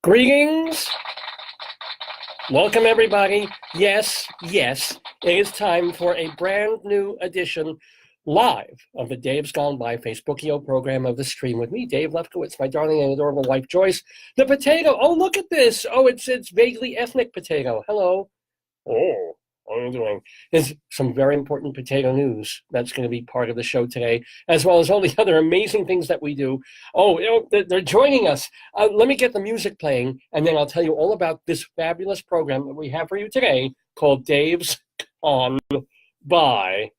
Greetings. Welcome, everybody. Yes, it is time for a brand new edition live of the Dave's Gone By Facebookio program of The Stream with me, Dave Lefkowitz, my darling and adorable wife, Joyce. The potato. Oh, look at this. Oh, it's vaguely ethnic potato. Hello. Oh, what are you doing? There's some very important potato news that's going to be part of the show today, as well as all the other amazing things that we do. Oh, they're joining us. Let me get the music playing, and then I'll tell you all about this fabulous program that we have for you today called Dave's Gone By.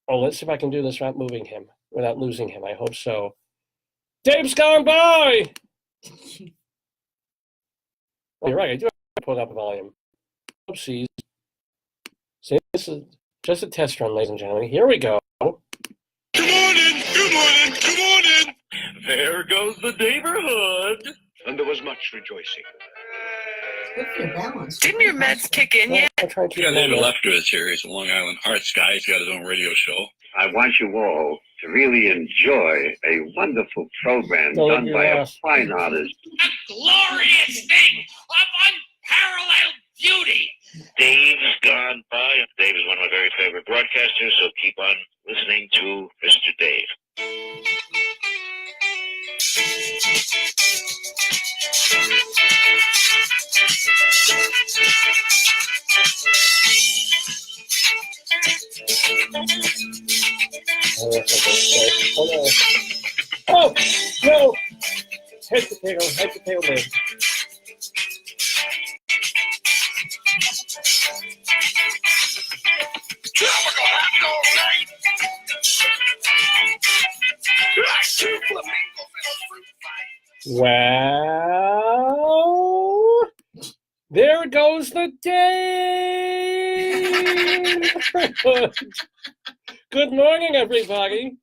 Oh, let's see if I can do this without moving him, without losing him. I hope so. Dave's Gone By! Oh, you're right. I do have to put up volume. Oopsies. See, this is just a test run, ladies and gentlemen. Here we go. Good morning, good morning, good morning. There goes the Daverhood. And there was much rejoicing. Good for your balance. Didn't your meds kick in yet? Yeah, David Lefkowitz here. He's a Long Island Arts guy. He's got his own radio show. I want you all to really enjoy a wonderful program done by a fine artist. A glorious thing of unparalleled beauty. Dave's Gone By. Dave is one of my very favorite broadcasters, so keep on listening to Mr. Dave. Oh, no! Head potato man. Well, there goes the day. Good morning, everybody.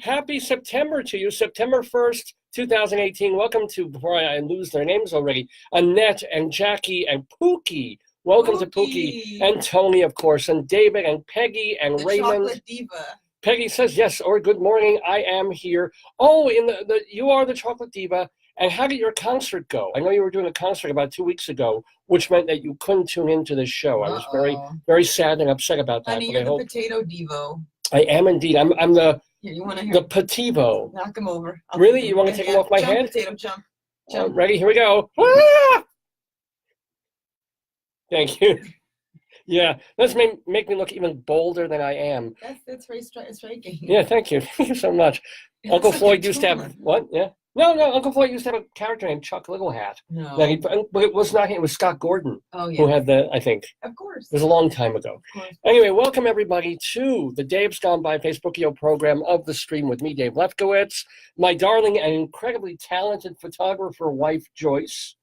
Happy September to you, September 1st, 2018. Welcome to, before I lose their names already, Annette and Jackie and Pookie. Welcome to Pookie and Tony, of course, and David and Peggy and the Raymond. Chocolate Diva. Peggy says, yes, or good morning, I am here. Oh, you are the Chocolate Diva. And how did your concert go? I know you were doing a concert about 2 weeks ago, which meant that you couldn't tune into this show. I was very, very sad and upset about that. Honey, you're the Potato Divo. I am indeed. I'm the Here, you want to hear the Pativo. Knock him over. Really? You want to take him off my jump, head? Potato, jump. Ready? Here we go. Ah! Thank you. Yeah, let's make me look even bolder than I am. That's very striking. Yeah, thank you. Thank you so much. Uncle Floyd used to have, what? Yeah. No, Uncle Floyd used to have a character named Chuck Little Hat. No. But it was not him, it was Scott Gordon. Oh, yeah. Who had I think. Of course. It was a long time ago. Anyway, welcome everybody to the Dave's Gone By Facebookio program of The Stream with me, Dave Lefkowitz, my darling and incredibly talented photographer wife, Joyce.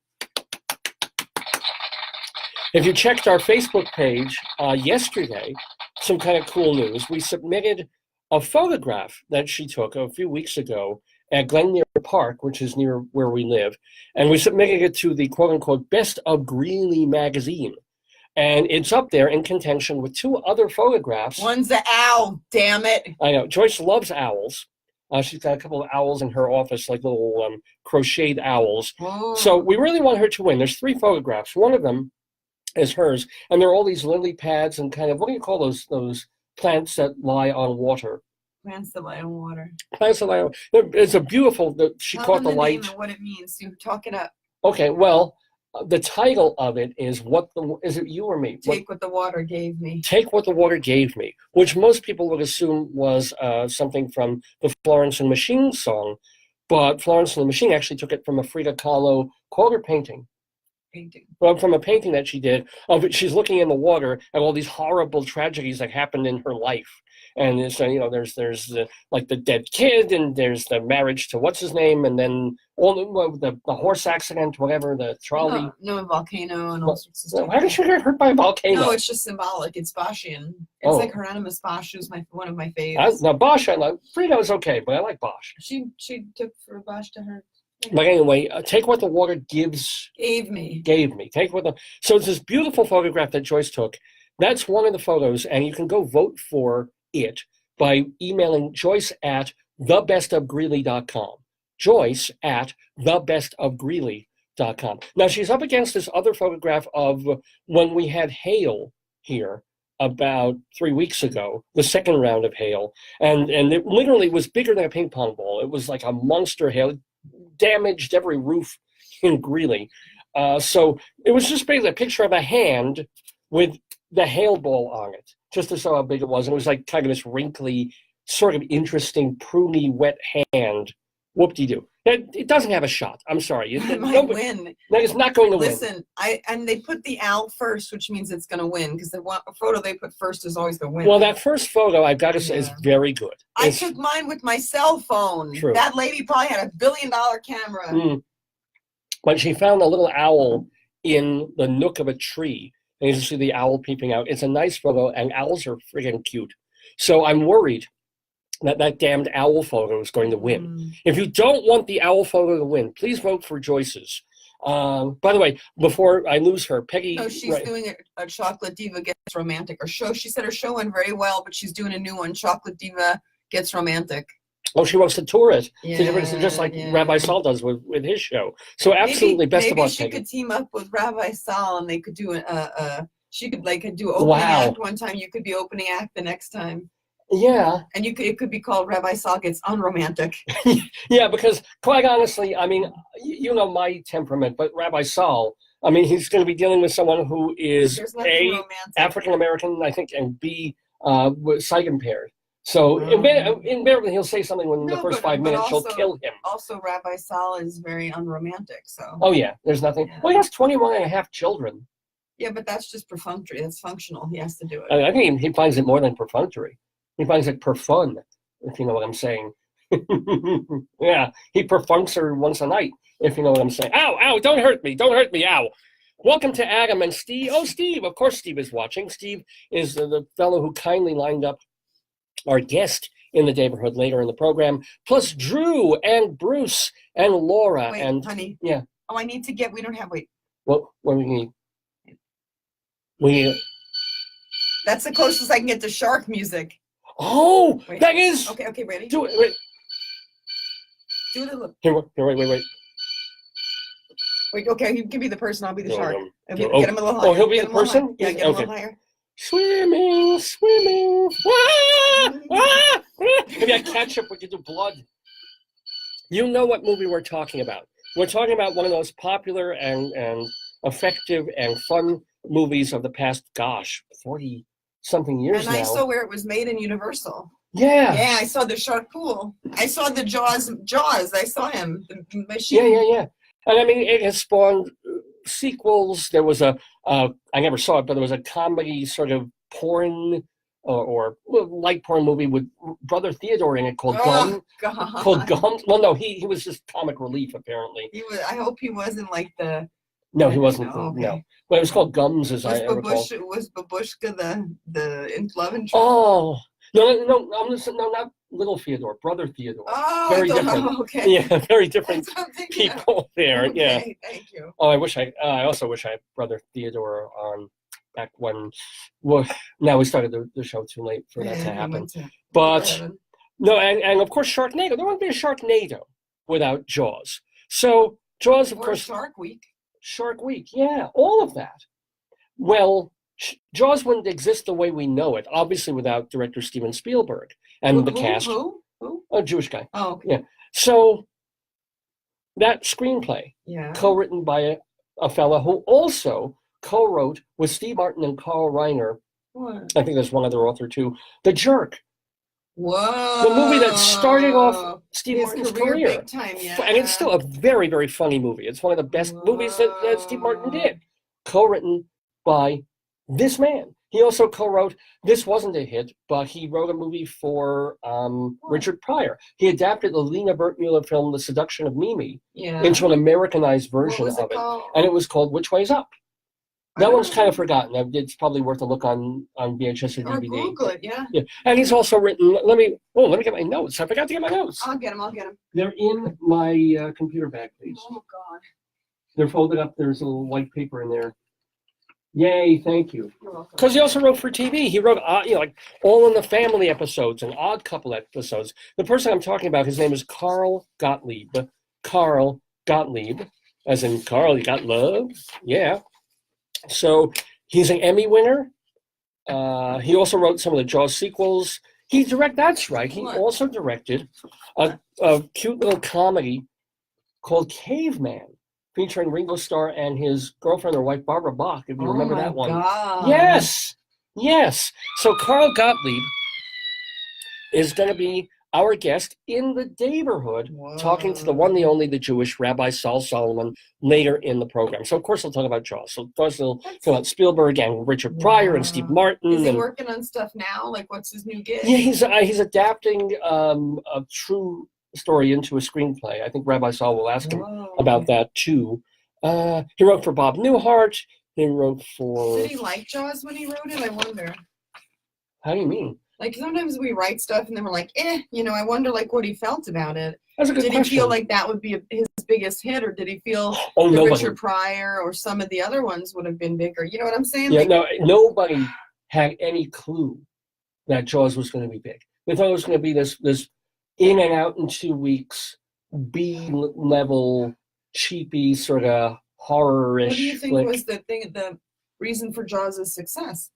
If you checked our Facebook page yesterday, some kind of cool news. We submitted a photograph that she took a few weeks ago at Glenmere Park, which is near where we live, and we submitted it to the quote-unquote Best of Greeley magazine. And it's up there in contention with two other photographs. One's an owl, damn it. I know. Joyce loves owls. She's got a couple of owls in her office, like little crocheted owls. Oh. So we really want her to win. There's three photographs. One of them is hers, and there are all these lily pads and kind of, what do you call those plants that lie on water? Plants that lie on water. Plants that lie on. It's a beautiful. She caught the light. Name and what it means. You talk it up. Okay, well, the title of it is is it you or me? Take what the water gave me. Take What the Water Gave Me, which most people would assume was something from the Florence and the Machine song, but Florence and the Machine actually took it from a Frida Kahlo quarter painting. Well, from a painting that she did of it, she's looking in the water at all these horrible tragedies that happened in her life, and it's there's the dead kid, and there's the marriage to what's his name, and then all the horse accident, whatever, the trolley. No, volcano and all sorts of stuff. How did she get hurt by a volcano? No, it's just symbolic. It's Boschian. It's like Hieronymus Bosch, who's one of my faves. Now Bosch, I like. Frida is okay, but I like Bosch. She took for Bosch to her. But anyway, Take What the Water Gave Me. So it's this beautiful photograph that Joyce took. That's one of the photos, and you can go vote for it by emailing Joyce at thebestofgreeley.com. Joyce at thebestofgreeley.com. Now, she's up against this other photograph of when we had hail here about 3 weeks ago, the second round of hail. And it literally was bigger than a ping pong ball. It was like a monster hail. It damaged every roof in Greeley. So it was just basically a picture of a hand with the hail ball on it, just to show how big it was. And it was like kind of this wrinkly, sort of interesting, pruny, wet hand. Whoop-de-doo. It doesn't have a shot. I'm sorry. It might win. No, it's not going to win. Listen, and they put the owl first, which means it's going to win, because the photo they put first is always the winner. Well, that first photo, I've got to say, is very good. I took mine with my cell phone. True. That lady probably had $1 billion camera. When she found a little owl in the nook of a tree, and you can see the owl peeping out. It's a nice photo, and owls are friggin' cute. So I'm worried that damned owl photo is going to win. If you don't want the owl photo to win, please vote for Joyce's. By the way, before I lose her, Peggy... No, she's doing a Chocolate Diva Gets Romantic. Her show, she said her show went very well, but she's doing a new one, Chocolate Diva Gets Romantic. Oh, she wants to tour it. Yeah, just like Rabbi Sol does with his show. So absolutely, best of luck, Maybe she Peggy. could team up with Rabbi Sol, and they could do she could do opening act one time. You could be opening act the next time. Yeah. And it could be called Rabbi Sol Gets Unromantic. Yeah, because quite honestly, I mean, you know my temperament, but Rabbi Sol, I mean, he's going to be dealing with someone who is A, African-American, I think, and B, sight impaired. So invariably he'll say something when the first 5 minutes she'll kill him. Also, Rabbi Sol is very unromantic, so. Oh, yeah, there's nothing. Yeah. Well, he has 21 and a half children. Yeah, but that's just perfunctory. That's functional. He has to do it. I think he finds it more than perfunctory. He finds it perfun, if you know what I'm saying. Yeah, he perfunks her once a night, if you know what I'm saying. Ow, ow, don't hurt me, ow. Welcome to Adam and Steve. Oh, Steve, of course Steve is watching. Steve is the fellow who kindly lined up our guest in the Daverhood later in the program, plus Drew and Bruce and Laura. Wait, and honey. Yeah. Oh, I need to get, we don't have, wait. What do we need? We need... That's the closest I can get to shark music. Oh, wait. That is... Okay, ready? Do it, wait. Do it a little. Here, wait. Wait, okay, you give me the person, I'll be the shark. Get him a little higher. Oh, he'll be the person? Yeah, get him a little higher. Swimming. Maybe I catch up, we could do blood. You know what movie we're talking about. We're talking about one of those popular and effective and fun movies of the past, 40-something years now. And I saw where it was made in Universal. Yeah. Yeah, I saw the shark pool. I saw the Jaws. I saw him. The machine. Yeah. And I mean, it has spawned sequels. There was I never saw it, but there was a comedy sort of porn or light porn movie with Brother Theodore in it called Gum. God. Called Gum. Well, no, he was just comic relief, apparently. He was. I hope he wasn't like the. No, he wasn't. Okay. No, but it was called Gums, as I recall. Was Babushka the love interest? Oh no! Not Little Theodore, Brother Theodore. Oh, very different. Okay. Yeah, very different people there. Okay, yeah. Thank you. Oh, I also wish I had Brother Theodore on back when. Well, now we started the show too late for that to happen. But no, and of course Sharknado. There wouldn't be a Sharknado without Jaws. So Jaws, of course. Shark Week, yeah, all of that. Well, Jaws wouldn't exist the way we know it, obviously without director Steven Spielberg and the cast. Who? A Jewish guy. Oh, okay. Yeah. So that screenplay, yeah, co-written by a fellow who also co-wrote with Steve Martin and Carl Reiner. What? I think there's one other author too. The Jerk. Whoa. The movie that started off Steve Martin's career. Big time, yeah. And it's still a very, very funny movie. It's one of the best movies that Steve Martin did. Co-written by this man. He also co-wrote, this wasn't a hit, but he wrote a movie for Richard Pryor. He adapted the Lena Wertmuller film, The Seduction of Mimi, into an Americanized version of it. And it was called Which Way's Up? That one's kind of forgotten. It's probably worth a look on VHS or DVD. Or Google it, yeah. And he's also written, let me get my notes. I forgot to get my notes. I'll get them. They're in my computer bag, please. Oh, God. They're folded up. There's a little white paper in there. Yay, thank you. You're welcome. Because he also wrote for TV. He wrote, like All in the Family episodes and Odd Couple episodes. The person I'm talking about, his name is Carl Gottlieb. Carl Gottlieb. as in Carl, you got love? Yeah. So he's an Emmy winner. He also wrote some of the Jaws sequels. That's right. He also directed a cute little comedy called Caveman, featuring Ringo Starr and his girlfriend or wife, Barbara Bach, if you remember that one. God. Yes. So Carl Gottlieb is going to be our guest in the Daverhood, talking to the one, the only, the Jewish Rabbi Sol Solomon later in the program. So, of course, he'll talk about Jaws. So, of course, he'll talk about Spielberg and Richard Pryor and Steve Martin. Is he working on stuff now? Like, what's his new gig? Yeah, he's adapting a true story into a screenplay. I think Rabbi Sol will ask him about that, too. He wrote for Bob Newhart. He wrote for... Did he like Jaws when he wrote it? I wonder. How do you mean? Like, sometimes we write stuff and then we're like, I wonder, like, what he felt about it. That's a good question. Did he feel like that would be his biggest hit, or did he feel Richard Pryor or some of the other ones would have been bigger? You know what I'm saying? Yeah, nobody had any clue that Jaws was going to be big. They thought it was going to be this in and out in 2 weeks, B-level, cheapy sort of horror-ish. What do you think was the reason for Jaws' success?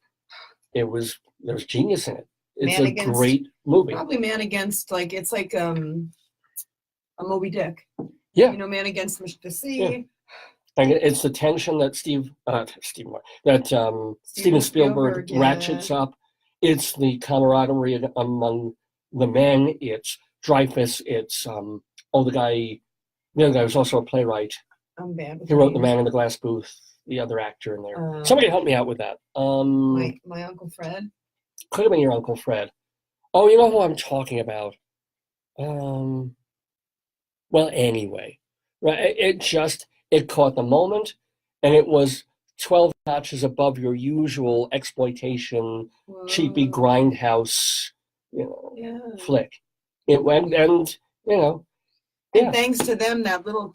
There was genius in it. It's a great movie. Probably Man Against, like, it's like a Moby Dick. Yeah. Man Against the Sea. Yeah. And it's the tension that Steven Spielberg ratchets up. It's the camaraderie among the men. It's Dreyfus. It's the other guy was also a playwright. I'm bad with He wrote The Man in the Glass Booth, the other actor in there. Somebody help me out with that. My Uncle Fred. Could have been your Uncle Fred. Oh, you know who I'm talking about. Well, anyway, right? It caught the moment, and it was 12 notches above your usual exploitation, cheapy grindhouse, flick. It went, and And thanks to them, that little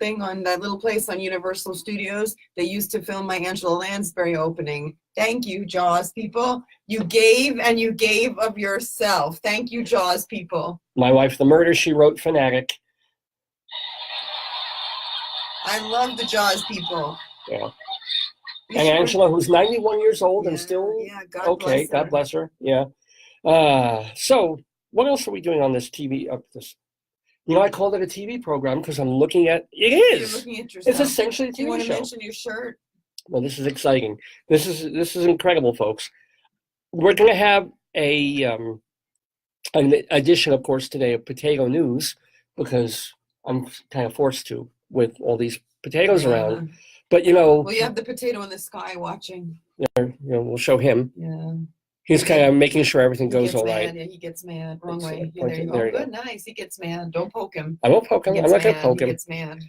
place on Universal Studios, they used to film my Angela Lansbury opening. Thank you, Jaws people. You gave and you gave of yourself. Thank you, Jaws people. My Wife, the Murder, She Wrote, Fanatic. I love the Jaws people. Yeah. And Angela, who's 91 years old and still okay. God bless her. Yeah. So what else are we doing on this TV? I called it a TV program because I'm looking at it. Is. You're looking at yourself. It's essentially a TV show. Do you want to mention your shirt? Well, this is exciting. This is incredible, folks. We're going to have an edition, of course, today of Potato News because I'm kind of forced to with all these potatoes around. But well, you have the potato in the sky watching. Yeah, we'll show him. Yeah. He's kind of making sure everything goes all right. Yeah, he gets mad. Wrong way. Yeah, there you go. Good, nice. He gets mad. Don't poke him. I won't poke him. I'm not going to poke him. He gets mad.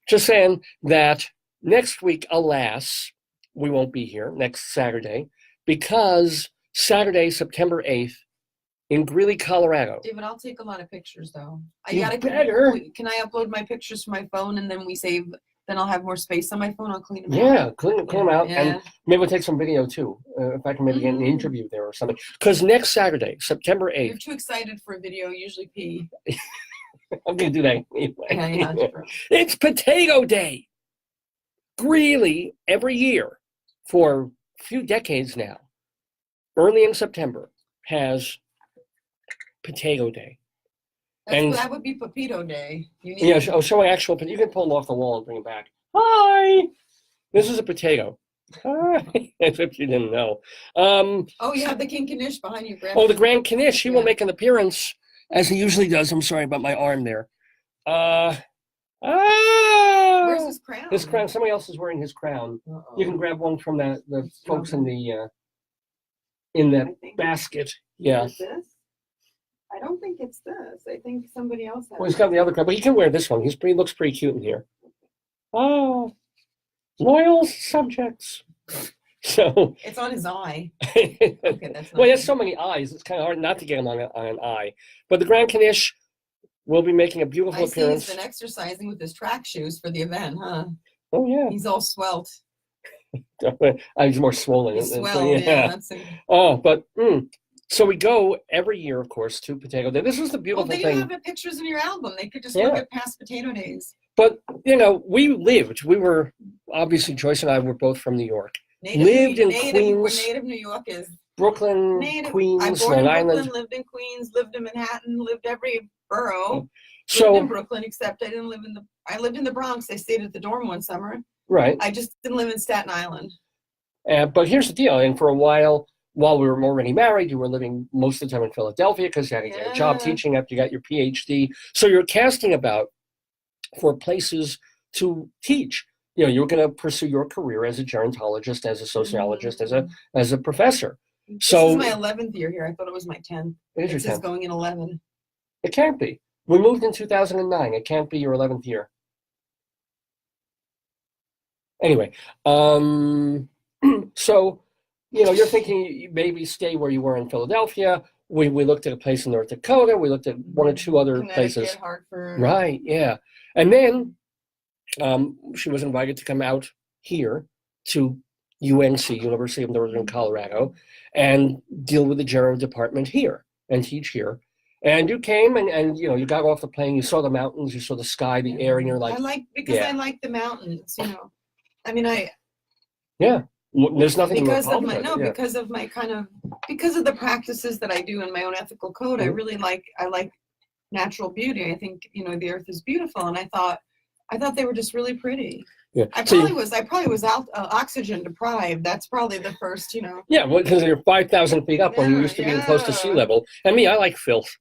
Just saying that next week, alas, we won't be here next Saturday because Saturday, September 8th, in Greeley, Colorado. David, I'll take a lot of pictures, though. Better. Can I upload my pictures from my phone and then we save? Then I'll have more space on my phone. I'll clean them out. Yeah, clean them out. Yeah. And maybe we'll take some video, too, if I can maybe get an interview there or something. Because next Saturday, September 8th. You're too excited for a video. Usually pee. I'm going to do that anyway. Yeah. It's Potato Day. Greeley, every year, for a few decades now, early in September, has Potato Day. That would be Pepito Day. Showing actual. You can pull them off the wall and bring them back. Hi, this is a potato. Hi, as if you didn't know. You have the King Knish behind you, Grandpa. Oh, the Grand Knish. He will make an appearance as he usually does. I'm sorry about my arm there. Where's his crown? His crown. Somebody else is wearing his crown. Uh-oh. You can grab one from the folks in the basket. Yeah. Is this? I don't think it's this. I think somebody else has. Well, he's got the other crown, but he can wear this one. He looks pretty cute in here. Oh, loyal subjects. So it's on his eye. Okay, that's not well, he has so many eyes. It's kind of hard not to get him on an eye. But the Grand Knish will be making a beautiful appearance. He's been exercising with his track shoes for the event, huh? Oh yeah. He's all swelt. He's more swollen. He's swelled, yeah. So we go every year, of course, to Potato Day. This is the beautiful thing. They have pictures in your album. They could just look at past Potato Days. But, we were, obviously, Joyce and I were both from New York. Lived in Queens. We're native New Yorkers. Brooklyn, Queens, I born Long in Island. Brooklyn, lived in Queens, lived in Manhattan, lived every borough. So, lived in Brooklyn, except I didn't live I lived in the Bronx. I stayed at the dorm one summer. right. I just didn't live in Staten Island. But here's the deal. And for a while we were already married, you were living most of the time in Philadelphia because you had to get a job teaching after you got your PhD. So you're casting about for places to teach. You were going to pursue your career as a gerontologist, as a sociologist, as a professor. So this is my 11th year here. I thought it was my 10th. It It is your says 10th. going in 11. It can't be. We moved in 2009. It can't be your 11th year. Anyway, so, you're thinking you maybe stay where you were in Philadelphia. We looked at a place in North Dakota. We looked at one or two other places. Hartford. Right, yeah. And then she was invited to come out here to UNC, University of Northern Colorado, and deal with the Gero department here and teach here. And you came and you got off the plane, you saw the mountains, you saw the sky, the air, and you're like, I like the mountains, I mean, there's nothing because of repulsive about it, because of my because of the practices that I do in my own ethical code. Mhm. I like natural beauty. I think the earth is beautiful, and I thought they were just really pretty. Yeah. I probably was out oxygen deprived. That's probably the first, Yeah, because you're 5,000 feet up when you used to being close to sea level. And me, I like filth.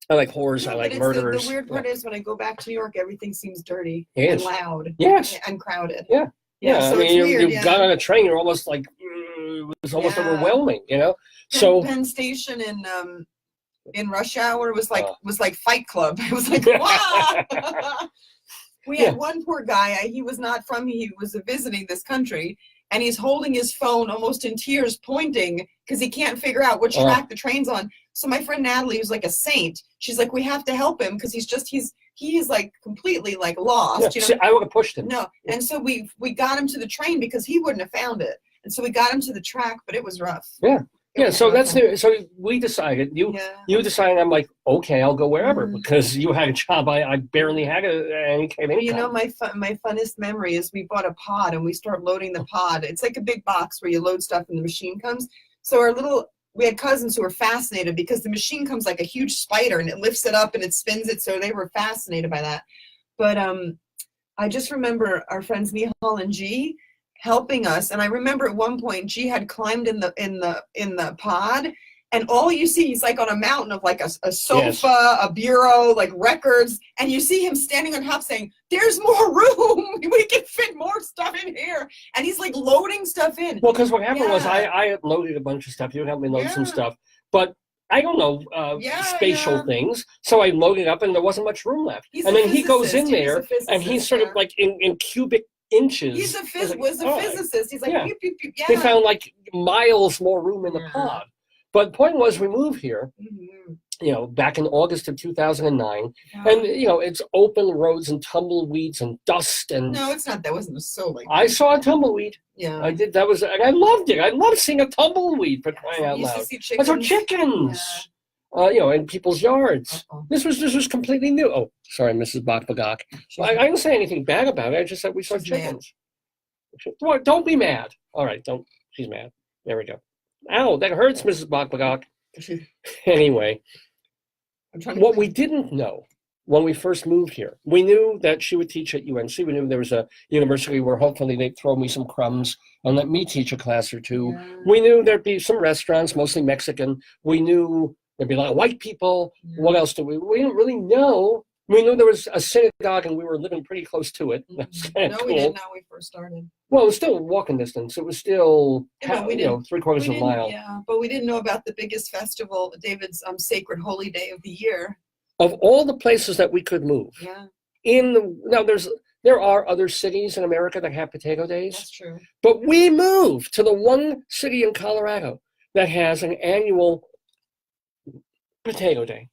I like whores. I like murderers. The weird part is when I go back to New York, everything seems dirty It and is. loud. Yes. And crowded. Yeah. So I mean, it's weird, you got on a train, you're almost like, it was almost overwhelming, So Penn Station in rush hour was like Fight Club. It was like, wow. We had one poor guy. He was not from. He was visiting this country, and he's holding his phone, almost in tears, pointing because he can't figure out which track the train's on. So my friend Natalie, who's like a saint, she's like, we have to help him because he's like completely like lost. See, I would have pushed him. No, and so we got him to the train because he wouldn't have found it, and so we got him to the track, but it was rough. So so we decided, you decided, I'm like, okay, I'll go wherever, because you had a job, I barely had any kind of income. My funnest memory is we bought a pod and we start loading the pod. It's like a big box where you load stuff and the machine comes. So we had cousins who were fascinated because the machine comes like a huge spider and it lifts it up and it spins it. So they were fascinated by that. But I just remember our friends Nihal and G helping us, and I remember at one point G had climbed in the pod, and all you see is like on a mountain of like a sofa, a bureau, like records, and you see him standing on top saying, "There's more room. We can fit more stuff in here," and he's like loading stuff in. Well, because what happened was I had loaded a bunch of stuff. You helped me load some stuff, but I don't know spatial things, so I loaded up, and there wasn't much room left. And then he goes in there, and he's sort of like in cubic inches. He's a physicist. He's like, yeah. They found like miles more room in the pod. But the point was, we moved here, back in August of 2009, and it's open roads and tumbleweeds and dust and. No, it's not. That wasn't so like. I saw a tumbleweed. Yeah. I did. That was, and I loved it. I loved seeing a tumbleweed, for crying out loud. I saw chickens. In people's yards. This was completely new. Oh, sorry, Mrs. Bakbagak. I didn't say anything bad about it. I just said we saw chickens. Don't be mad. All right, don't. She's mad. There we go. Ow, that hurts, Mrs. Bakbagak. Anyway, what we didn't know when we first moved here, we knew that she would teach at UNC. We knew there was a university where hopefully they'd throw me some crumbs and let me teach a class or two. Yeah. We knew there'd be some restaurants, mostly Mexican. We knew there'd be a lot of white people. Yeah. What else did we didn't really know. We knew there was a synagogue and we were living pretty close to it. That's kind of cool. We didn't know when we first started. Well, it was still walking distance. It was still, 3/4 of a mile. Yeah, but we didn't know about the biggest festival, David's sacred holy day of the year. Of all the places that we could move. Yeah. There are other cities in America that have potato days. That's true. But we moved to the one city in Colorado that has an annual potato day,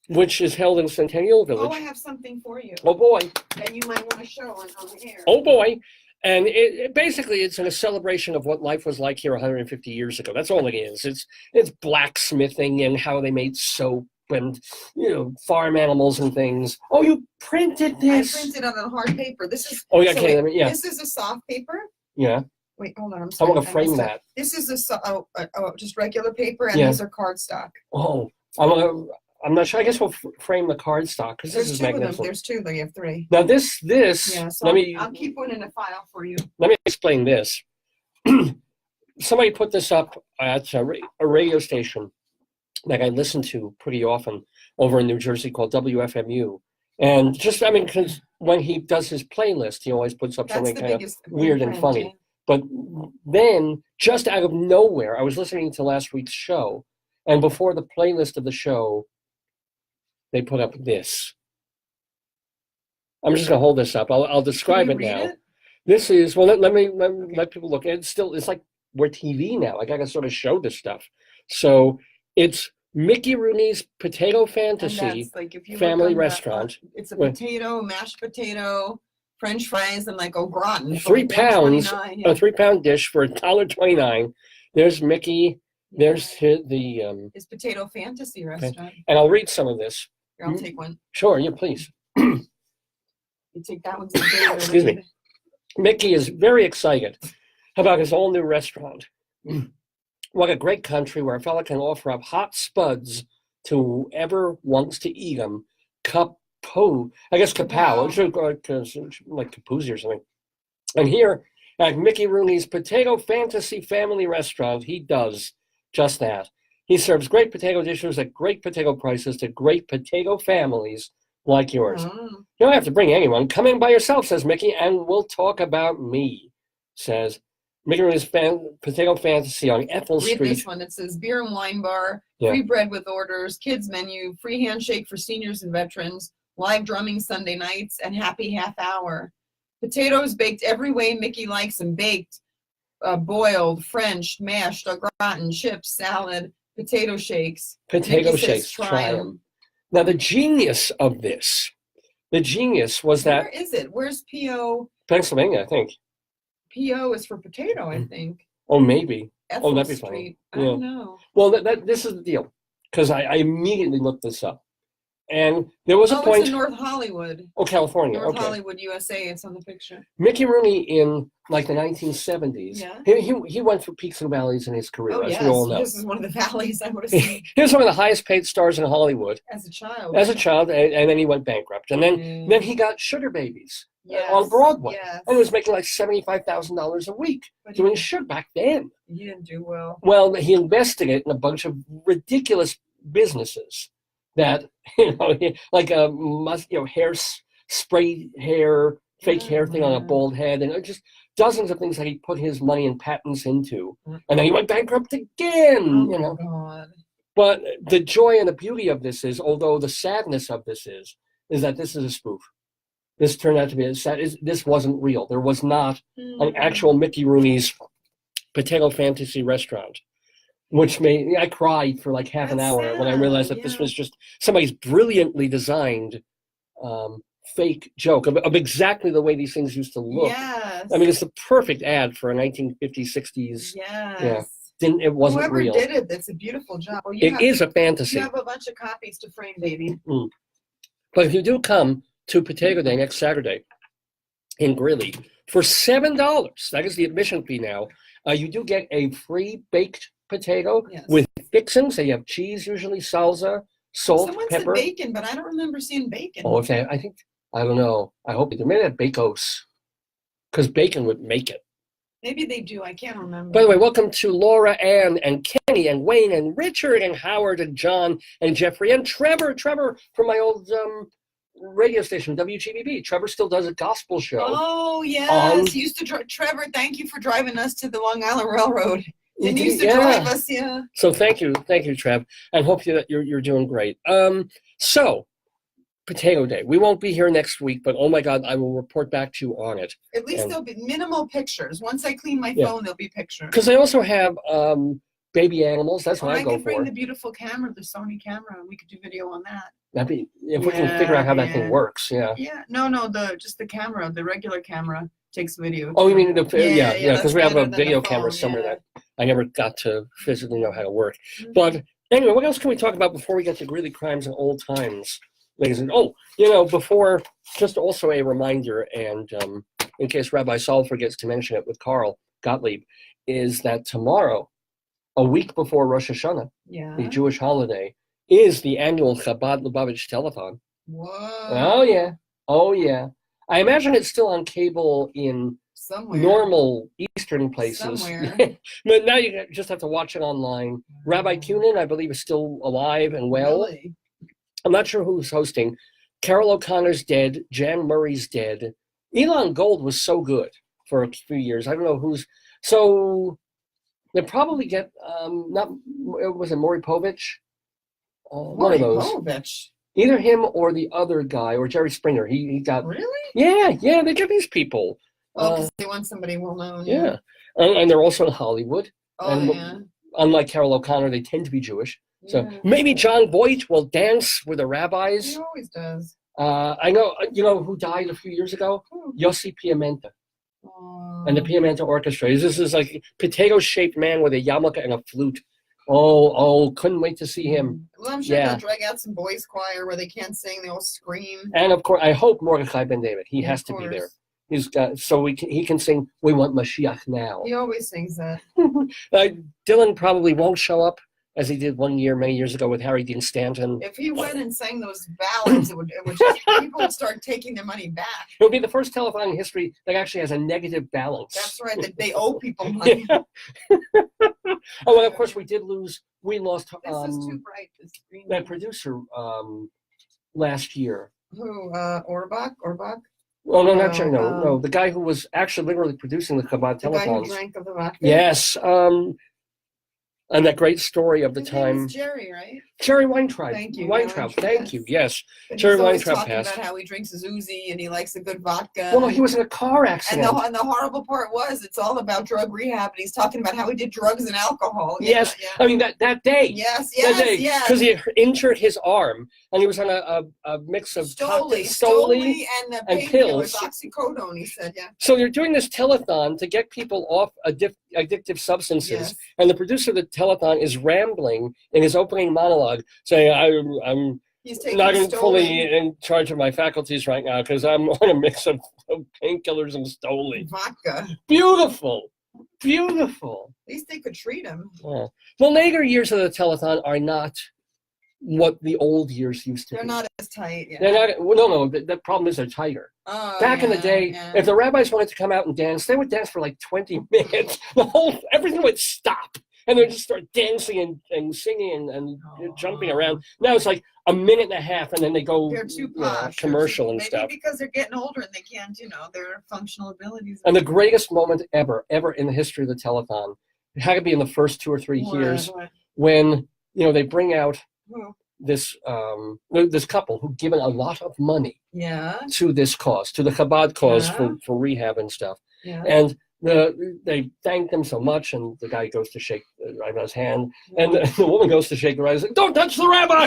which is held in Centennial Village. Oh, I have something for you. Oh, boy. That you might want to show on the air. Oh, boy. And basically, it's a celebration of what life was like here 150 years ago. That's all it is. It's blacksmithing and how they made soap and, you know, farm animals and things. Oh, you printed this? I printed on hard paper. This is. Oh, yeah, so okay, wait, yeah. This is a soft paper. Yeah. Wait, hold on. I'm I sorry. want to frame messed up. that. This is just regular paper, and Yeah. these are cardstock. Oh, I'm not sure. I guess we'll frame the cardstock because this There's is two of them. magnificent. There's two. You have three. Now this, Yeah. So let I'll keep one in a file for you. me explain this. Somebody put this up at a radio station that I listen to pretty often over in New Jersey called WFMU. And just, I mean, because when he does his playlist, he always puts up That's something the kind of biggest weird and print, funny. yeah. But then, just out of nowhere, I was listening to last week's show, and before the playlist of the show, they put up this. I'm just going to hold this up. I'll describe it Can you read now. it? This is, well, let me let people look. It's still, it's like we're TV now. I got to sort of show this stuff. So it's Mickey Rooney's Potato And Fantasy that's like if you look Family on the- Restaurant. It's a Wait. potato, mashed potato, French fries, and like au gratin. for 3 like pounds, $1.29, a yeah. 3-pound dish for $1.29. There's Mickey. There's the, His Potato Fantasy Restaurant. and I'll read some of this. Here, I'll take one. Sure, yeah, please. You take that one. Excuse me. Mickey is very excited about his all new restaurant. What a great country where a fella can offer up hot spuds to whoever wants to eat them. Kapow, like Capuzzi or something. And here at Mickey Rooney's Potato Fantasy Family Restaurant, he does just that. He serves great potato dishes at great potato prices to great potato families like yours. You don't have to bring anyone. Come in by yourself, says Mickey, and we'll talk about me, says Mickey Rooney's Potato Fantasy on Ethel Read Street. this one. It says beer and wine bar, Yeah. free bread with orders, kids menu, free handshake for seniors and veterans, live drumming Sunday nights, and happy half hour. Potatoes baked every way Mickey likes them baked, boiled, French, mashed, au gratin, chips, salad, potato shakes. Potato Mickey says, shakes, try 'em. Now, the genius of this, was that Where is it? Where's P.O.? Pennsylvania, I think. P.O. is for potato, I think. Oh, maybe. Ethel that'd be Street. funny. I don't know. Well, this is the deal, because I immediately looked this up. And there was a point. It's in North Hollywood. Oh, California. North Okay. Hollywood, USA. It's on the picture. Mickey Rooney in like the 1970s. Yeah. He went through peaks and valleys in his career, Oh, as yes. we all know. This is one of the valleys I would have seen He was one of the highest paid stars in Hollywood as a child. and then he went bankrupt. And then he got Sugar Babies on Broadway. Yes. And was making like $75,000 a week But doing sugar back then. he didn't do well. Well, he invested it in a bunch of ridiculous businesses that, like a hair spray hair, fake hair thing on a bald head, and just dozens of things that he put his money and patents into. And then he went bankrupt again, Oh, my God. But the joy and the beauty of this is, although the sadness of this is that this is a spoof. This turned out to be this wasn't real. There was not an actual Mickey Rooney's Potato Fantasy Restaurant, which I cried for like half an hour when I realized that this was just somebody's brilliantly designed fake joke of exactly the way these things used to look. Yes. I mean, it's the perfect ad for a 1950s, 60s. Yes. Yeah. It wasn't Whoever real. did it, that's a beautiful job. Well, It is a fantasy. You have a bunch of copies to frame, baby. But if you do come to Potato Day next Saturday in Greeley for $7, that is the admission fee now, you do get a free baked potato with fixings. So you have cheese, usually salsa, salt, Someone pepper. said bacon, but I don't remember seeing bacon. Oh, okay. I don't know. I hope they made it Bacos, because bacon would make it. Maybe they do. I can't remember. By the way, welcome to Laura Ann and Kenny and Wayne and Richard and Howard and John and Jeffrey and Trevor from my old radio station, WGBB. Trevor still does a gospel show. Oh, yes. He used to Trevor, thank you for driving us to the Long Island Railroad. He used to drive us, So thank you, Trev, and hope that you're doing great. So, Potato Day. We won't be here next week, but oh my God, I will report back to you on it. At least there'll be minimal pictures. Once I clean my phone, there'll be pictures. Because I also have baby animals. That's what I go could bring for. the beautiful camera, the Sony camera, and we could do video on that. That'd be, if we can figure out how that thing works, Yeah, no, just the camera, the regular camera takes video. Oh, you mean the because we have a better than video the camera phone, somewhere that I never got to physically know how to work. But Anyway, what else can we talk about before we get to Greeley crimes and old times, ladies and before, just also a reminder, and in case Rabbi Sol forgets to mention it with Carl Gottlieb, is that tomorrow, a week before Rosh Hashanah, the Jewish holiday, is the annual Chabad Lubavitch telethon. Whoa. Oh yeah. I imagine it's still on cable in Somewhere. normal Eastern places. Somewhere. But now you just have to watch it online. Rabbi Kunin, I believe, is still alive and well. Really? I'm not sure who's hosting. Carol O'Connor's dead. Jan Murray's dead. Elon Gold was so good for a few years. I don't know who's. So they probably get, was it Maury Povich? One of those. Povich. Either him or the other guy, or Jerry Springer. He got. Really? Yeah, they get these people. Oh, because they want somebody well known. Yeah. And they're also in Hollywood. Oh, and yeah. Unlike Carol O'Connor, they tend to be Jewish. So Yeah. maybe John Voight will dance with the rabbis. He always does. I know, who died a few years ago? Who? Yossi Piamenta Oh. and the Piamenta Orchestra. This is like a potato-shaped man with a yarmulke and a flute. Oh, couldn't wait to see him. Well, I'm sure Yeah. they'll drag out some boys' choir where they can't sing, they all scream. And of course, I hope Mordechai Ben David. He Yeah, has of to be there. course. He's got he can sing "We Want Mashiach Now." He always sings that. Dylan probably won't show up as he did many years ago with Harry Dean Stanton. If he went and sang those ballads, it would just, people would start taking their money back. It would be the first telethon in history that actually has a negative balance. That's right, that they owe people money. Yeah. Oh, and of course we lost This is too bright, this screen. that producer last year. Who, Orbach? Well, no, not Jerry, No, no, the guy who was actually literally producing the Chabad The guy who telethons. drank of the vodka? Yes, and that great story of the His name time. is Jerry, right? Jerry Weintraub. Thank you, Weintraub, yeah, thank yes. you, yes. But Jerry he's always Weintraub talking passed. about how he drinks his Uzi and he likes a good vodka. Well, no, he was in a car And accident. the horrible part was, it's all about drug rehab, and he's talking about how he did drugs and alcohol. Yeah, Yes, yeah. I mean, that day. Yes, That day, yes. because he injured his arm, and he was on a mix of Stoli and the and painkillers, pills. oxycodone, he said, yeah. So they're doing this telethon to get people off addictive substances, Yes. and the producer of the telethon is rambling in his opening monologue, saying, I'm He's taking not Stoli. fully in charge of my faculties right now because I'm on a mix of painkillers and Stoli. Vodka. Beautiful. At least they could treat him. Yeah. Well, later years of the telethon are not what the old years used to They're be. not as tight. Yeah. They're not. Well, no. The problem is they're tighter. Oh, Back in the yeah, day, yeah. if the rabbis wanted to come out and dance, they would dance for like 20 minutes. Everything would stop. And they'd just start dancing and singing and jumping around. Now it's like a minute and a half, and then they go They're too posh. commercial and Maybe stuff. because they're getting older and they can't, their functional abilities. And the greatest moment ever in the history of the telethon, it had to be in the first 2 or 3 years What? when they bring out Who? this couple who've given a lot of money Yeah. to this cause, to the Chabad cause Yeah. for rehab and stuff. Yeah. And they thank them so much, and the guy goes to shake the rabbi's hand, and the woman goes to shake the rabbi's hand. Don't touch the rabbi!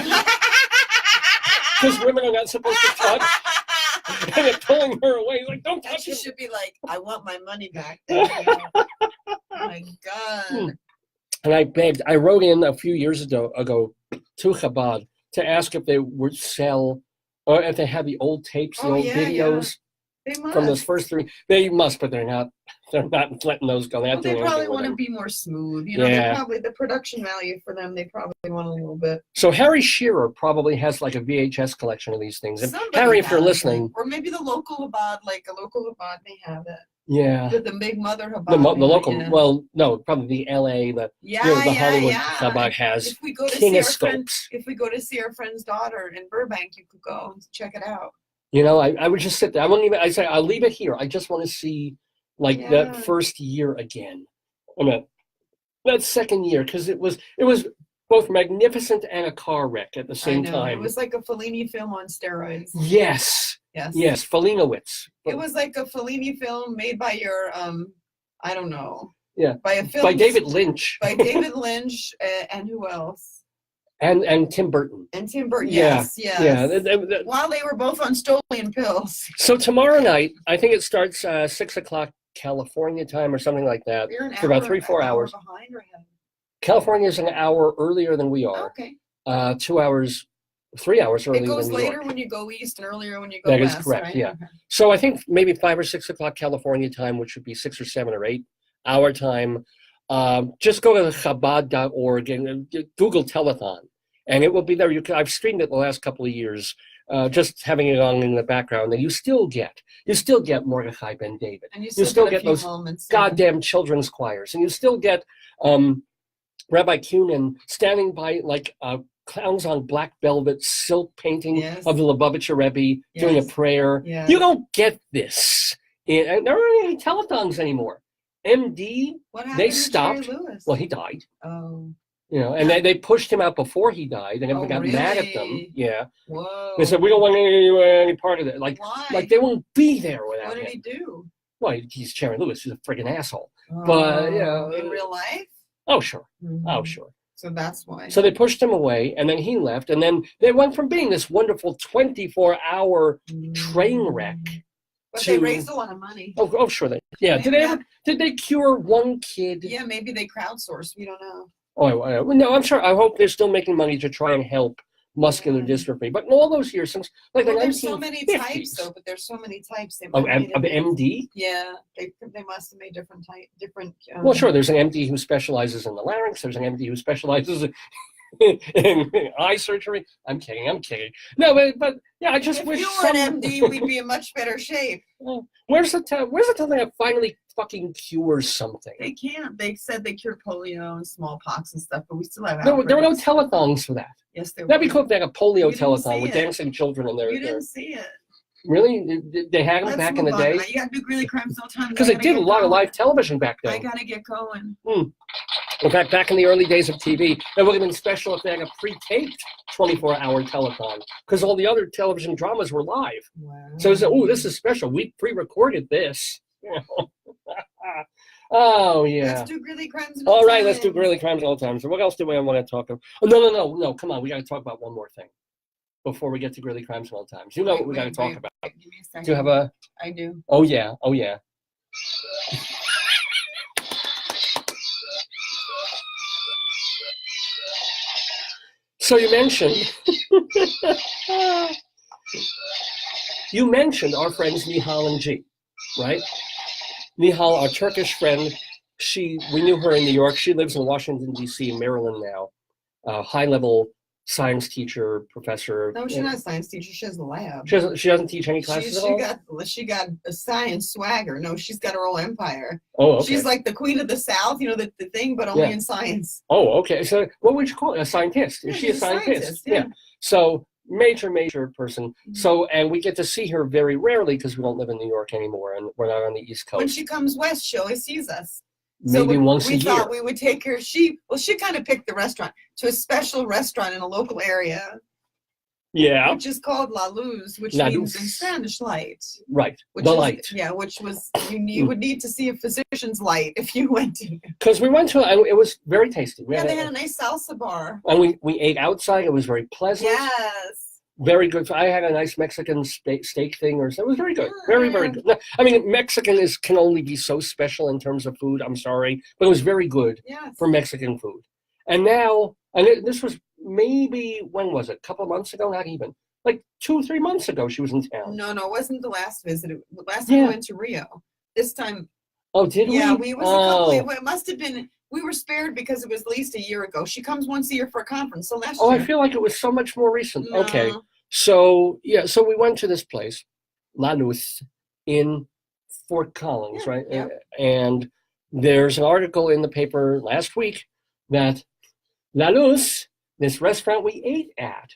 Because women are not supposed to touch. And they're pulling her away. He's like, don't And touch she him. should be like, I want my money back. Oh my God. And I begged. I wrote in a few years ago to Chabad to ask if they would sell, or if they had the old tapes, the Oh, old yeah, videos They must. from those first 3. They must, but they're not. They're not letting those go. They're not They doing probably anything with want to them. be more smooth. Yeah. They're probably the production value for them. They probably want a little bit. So Harry Shearer probably has like a VHS collection of these things. And Somebody Harry, if you're has listening, it. Or maybe the local Chabad, like a local Chabad may have it. yeah, The big mother Chabad. the maybe, local. yeah. Well, no, probably the LA, the Hollywood Chabad has If we go to see our friend, kinescopes. if we go to see our friend's daughter in Burbank, you could go and check it out. I would just sit there. I wouldn't even. I say I'll leave it here. I just want to see like Yeah. that first year again. That second year, because it was both magnificent and a car wreck at the same I know. time. It was like a Fellini film on steroids. Yes, Yes. Felinowitz. It was like a Fellini film made by your I don't know. Yeah. By a film by David Lynch. By David Lynch and who else? And Tim Burton. And Tim Burton. Yeah, Yes, yes. Yeah. While they were both on Stolian pills. So tomorrow night, I think it starts 6 o'clock California time or something like that. We're an For about hour- 3-4 an hour hours. behind or ahead? California is an hour earlier than we are. Okay. 2 hours, 3 hours earlier It than goes New later York. when you go east and earlier when you go That west. is correct, right? yeah. Okay. So I think maybe 5 or 6 o'clock California time, which would be 6 or 7 or 8 our time. Just go to Chabad.org and Google telethon, and it will be there. I've streamed it the last couple of years, just having it on in the background, and you still get Mordechai Ben David. And you You still get get a few those moments. goddamn children's choirs, and you still get Rabbi Kunin standing by like clowns on black velvet silk painting Yes. of the Lubavitcher Rebbe doing a Yes. prayer. Yes. You don't get this. And there aren't any telethons anymore. MD, What happened they to stopped. Jerry Lewis? Well, he died. Oh. And they pushed him out before he died. They never Oh, got mad at them. really? Yeah. Whoa. They said, we don't want any part of it. Like Why? they won't be there without What did him. he do? Well, he's Jerry Lewis. He's a friggin' asshole. But, in real life? Oh, sure. Mhm. Oh, sure. So that's why. So they pushed him away, and then he left, and then they went from being this wonderful 24-hour train wreck. But to- they raised a lot of money. Oh, sure they. Yeah. Did they cure one kid? Yeah, maybe they crowdsourced. We don't know. Oh, no, I'm sure. I hope they're still making money to try and help muscular dystrophy. But in all those years, since like Well, the there's so 1950s. many types, though. But there's so many types. They Of, might have of made it- MD? Yeah, they must have made different type, different. Well, sure. There's an MD who specializes in the larynx. There's an MD who specializes in eye surgery. I'm kidding. No, but yeah, I just If wish you were some. an MD, we'd be in much better shape. Where's the time that finally fucking cures something? They can't. They said they cured polio and smallpox and stuff, but we still have There were no outbreaks. telethons for that. Yes, there That'd be were. cool if they had a polio You didn't telethon see with it. dancing children in there. You didn't see it. Really? They had them Let's back in move the on. day? You got to do Greeley Crime Cell time. Because they did a lot of live television back I then. got to get going. In fact, back in the early days of TV, it would have been special if they had a pre-taped 24-hour telethon, because all the other television dramas were live. Wow. So it's this is special. We pre-recorded this. Oh, yeah. Let's do Greeley Crimes. All right, let's do Greeley Crimes all the time. So what else do we want to talk about? Oh, no. Come on. We got to talk about one more thing before we get to Greeley Crimes all the times. You know what we got to talk about. Give me a second. Do you have a... I do. Oh, yeah. So you mentioned our friends Nihal and G, right? Nihal, our Turkish friend, we knew her in New York. She lives in Washington, D.C., Maryland now. High-level science teacher, professor. No, she's not a science teacher. She has a lab. She doesn't teach any classes at all? She got a science swagger. No, she's got her whole empire. Oh, okay. She's like the queen of the South, the thing, but only in science. Oh, okay. So what would you call it? A scientist? Is she a scientist? Yeah. So major person. Mm-hmm. So, and we get to see her very rarely because we don't live in New York anymore and we're not on the East Coast. When she comes west, she always sees us. Maybe once a year. We thought we would take her. She kind of picked the restaurant to a special restaurant in a local area. Yeah. Which is called La Luz, which La means Luz. in Spanish light. Right. Which The is, light. Yeah, which was, you would need to see a physician's light if you went to. Because we went to, it was very tasty. They had a nice salsa bar. And we ate outside. It was very pleasant. Yes. Very good. I had a nice Mexican steak thing, or so. It was very good. Very good. I mean, Mexican can only be so special in terms of food. I'm sorry, but it was very good for Mexican food. And now, this was maybe, when was it? A couple of months ago? Not even. Like 2-3 months ago, she was in town. No, it wasn't the last visit. The last time we went to Rio. This time. Oh, did we? Yeah, we was a couple. It must have been. We were spared because it was at least a year ago. She comes once a year for a conference. So last year. I feel like it was so much more recent. No. Okay. So, so we went to this place, La Luz, in Fort Collins, right? Yeah. And there's an article in the paper last week that La Luz, this restaurant we ate at,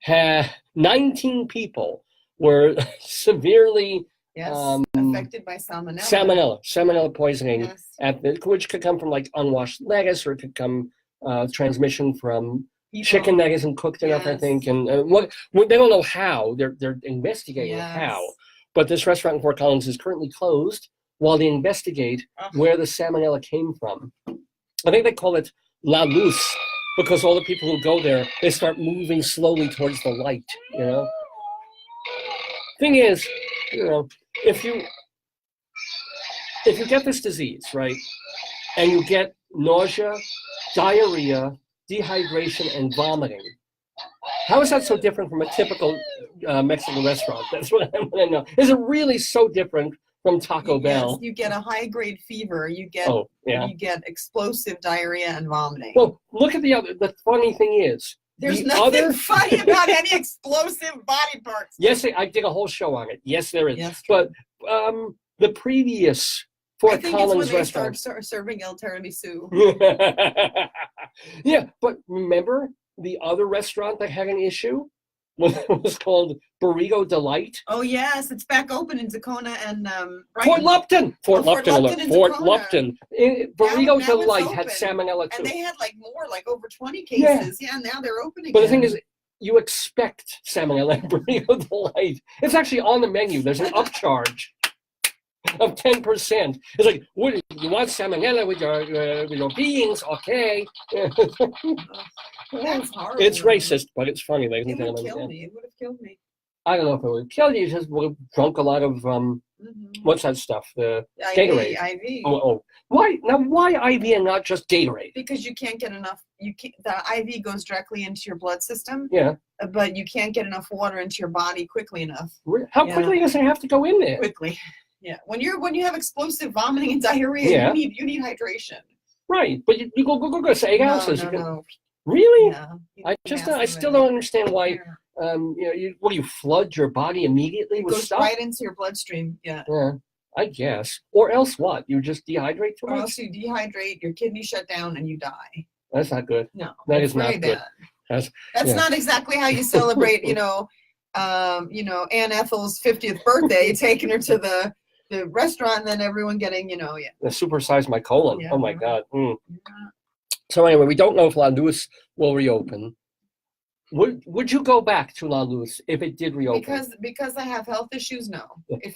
had 19 people were severely affected by salmonella. Salmonella poisoning, which could come from like unwashed lettuce, or it could come transmission from chicken that isn't cooked enough, I think, and what they don't know how. They're investigating how. But this restaurant in Fort Collins is currently closed while they investigate where the salmonella came from. I think they call it La Luz because all the people who go there, they start moving slowly towards the light. Thing is, if you get this disease, right, and you get nausea, diarrhea, dehydration, and vomiting. How is that so different from a typical Mexican restaurant? That's what I want to know. Is it really so different from Taco Bell? Yes, you get a high-grade fever. You get you get explosive diarrhea and vomiting. Well, look at the other. The funny thing is, there's nothing funny about any explosive body parts. Yes, I did a whole show on it. Yes, there is. Yes. But the previous Fort Collins it's when restaurant. they start serving El Tiramisu. Yeah, but remember the other restaurant that had an issue? Was called Burrito Delight. Oh yes, it's back open in Tacona and Fort Lupton. Fort Lupton. Burrito now Delight had salmonella too. And they had like over 20 cases. Yeah, now they're open again. But the thing is, you expect salmonella at Burrito Delight. It's actually on the menu. There's an upcharge of 10%. It's like, what, you want salmonella with your beans? Okay. That's horrible. It's racist, but it's funny, ladies and It would gentlemen. kill me. It would have killed me. I don't know if it would kill you. You just would have drunk a lot of what's that stuff? The Gatorade. IV. Oh. Why IV and not just Gatorade? Because you can't get enough. The IV goes directly into your blood system. Yeah. But you can't get enough water into your body quickly enough. How quickly does it have to go in there? Quickly. Yeah. When you have explosive vomiting and diarrhea, you need hydration. Right, but you go say 8 ounces. No. Really? Yeah. I still don't understand why. You flood your body immediately with goes stuff? right into your bloodstream. Yeah. Yeah, I guess. Or else what? You just dehydrate too Or much? else you dehydrate, your kidneys shut down, and you die. That's not good. No, that is very not good. Bad. That's not exactly how you celebrate. Anne Ethel's 50th birthday, taking her to the restaurant, and then everyone getting, The supersize my colon. Yeah. Oh my God. Yeah. So anyway, we don't know if La Luz will reopen. Would you go back to La Luz if it did reopen? Because I have health issues, no.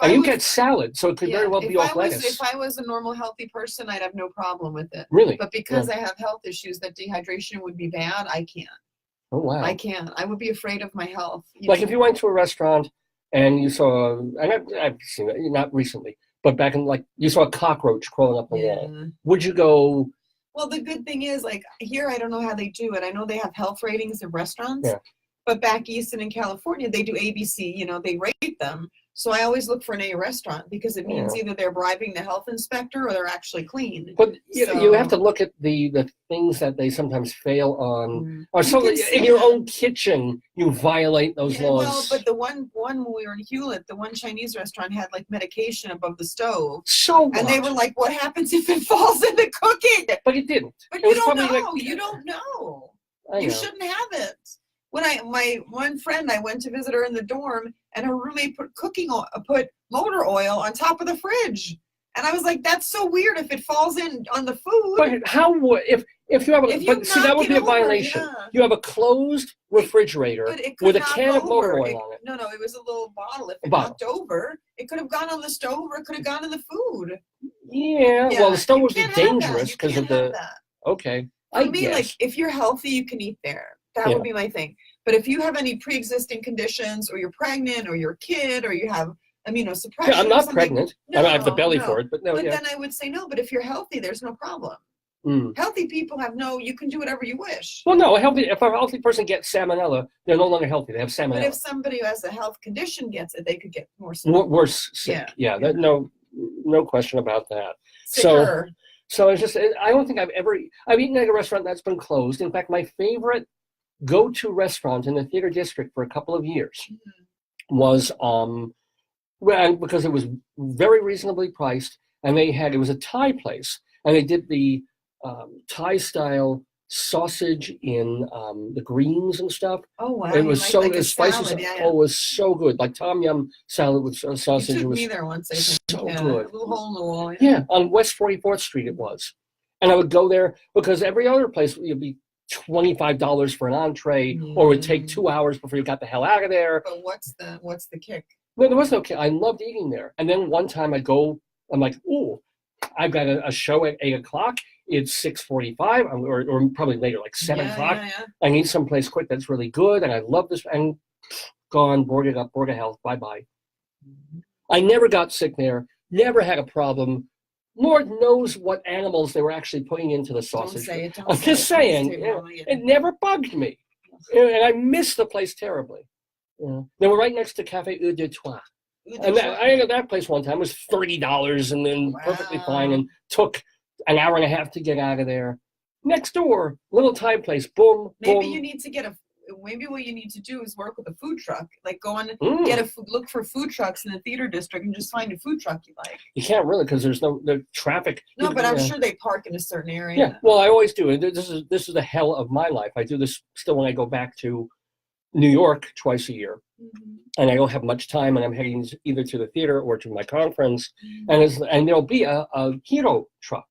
And you get salad, so it could very well be off lettuce. If I was a normal, healthy person, I'd have no problem with it. Really? But because I have health issues that dehydration would be bad, I can't. Oh, wow. I can't. I would be afraid of my health. If you went to a restaurant and you saw, and I've seen it, not recently, but back in, you saw a cockroach crawling up the wall, would you go? Well, the good thing is, here, I don't know how they do it. I know they have health ratings of restaurants, but back east and in California, they do ABC, they rate them. So I always look for an A restaurant because it means either they're bribing the health inspector or they're actually clean. But you have to look at the things that they sometimes fail on. Or so in your own kitchen, you violate those laws. Well, but the one when we were in Hewlett, the one Chinese restaurant had medication above the stove. So what? And they were like, what happens if it falls in the cooking? But it didn't. But you don't know. You don't know. You shouldn't have it. When my one friend, I went to visit her in the dorm, and her roommate put motor oil on top of the fridge, and I was like, "That's so weird. If it falls in on the food." But how would if you have that would be a violation. You have a closed refrigerator with a can of motor oil on it. No, it was a little bottle. If it knocked over, it could have gone on the stove, or it could have gone in the food. Yeah. Well, the stove would be dangerous because of the. Okay. I mean, if you're healthy, you can eat there. That would be my thing. But if you have any pre-existing conditions, or you're pregnant, or you're a kid, or you have immunosuppression. Yeah, I'm not pregnant. I have the belly for it, but no. But then I would say no. But if you're healthy, there's no problem. Healthy people you can do whatever you wish. Well, no, if a healthy person gets salmonella, they're no longer healthy. They have salmonella. But if somebody who has a health condition gets it, they could get more sick. Worse sick. Yeah. No question about that. Sicker. So it's just, I don't think I've eaten at a restaurant that's been closed. In fact, my favorite go-to restaurant in the theater district for a couple of years was because it was very reasonably priced, and it was a Thai place, and they did the Thai style sausage in the greens and stuff. Oh wow! It was spicy. Salad, it was so good, like tom yum salad with sausage. You took it was me there once. so good. A little hole in the wall. Yeah, on West 44th Street it was, and I would go there because every other place would be $25 for an entree, or it would take 2 hours before you got the hell out of there. But what's the kick? No, there was no kick. I loved eating there. And then one time I'm like, ooh, I've got a show at 8 o'clock. It's 6:45, or probably later, like 7 o'clock. Yeah. I need someplace quick that's really good, and I love this. And gone, boarded up, board of health, bye-bye. I never got sick there, never had a problem. Lord knows what animals they were actually putting into the Don't sausage. say it. Don't I'm say just it. saying, Please, you know, Mama, it never bugged me. And I missed the place terribly. You know, they were right next to Cafe Eau de Trois. And I ate at that place one time. It was $30 and then perfectly fine, and took an hour and a half to get out of there. Next door, little Thai place, boom, Maybe boom. you need to get a. Maybe what you need to do is work with a food truck. Like go on, Mm. get a look for food trucks in the theater district, and just find a food truck you like. You can't really because there's no the traffic. No, but I'm Yeah. sure they park in a certain area. Yeah, well, I always do. This is the hell of my life. I do this still when I go back to New York twice a year, and I don't have much time, and I'm heading either to the theater or to my conference, and there'll be a hero truck.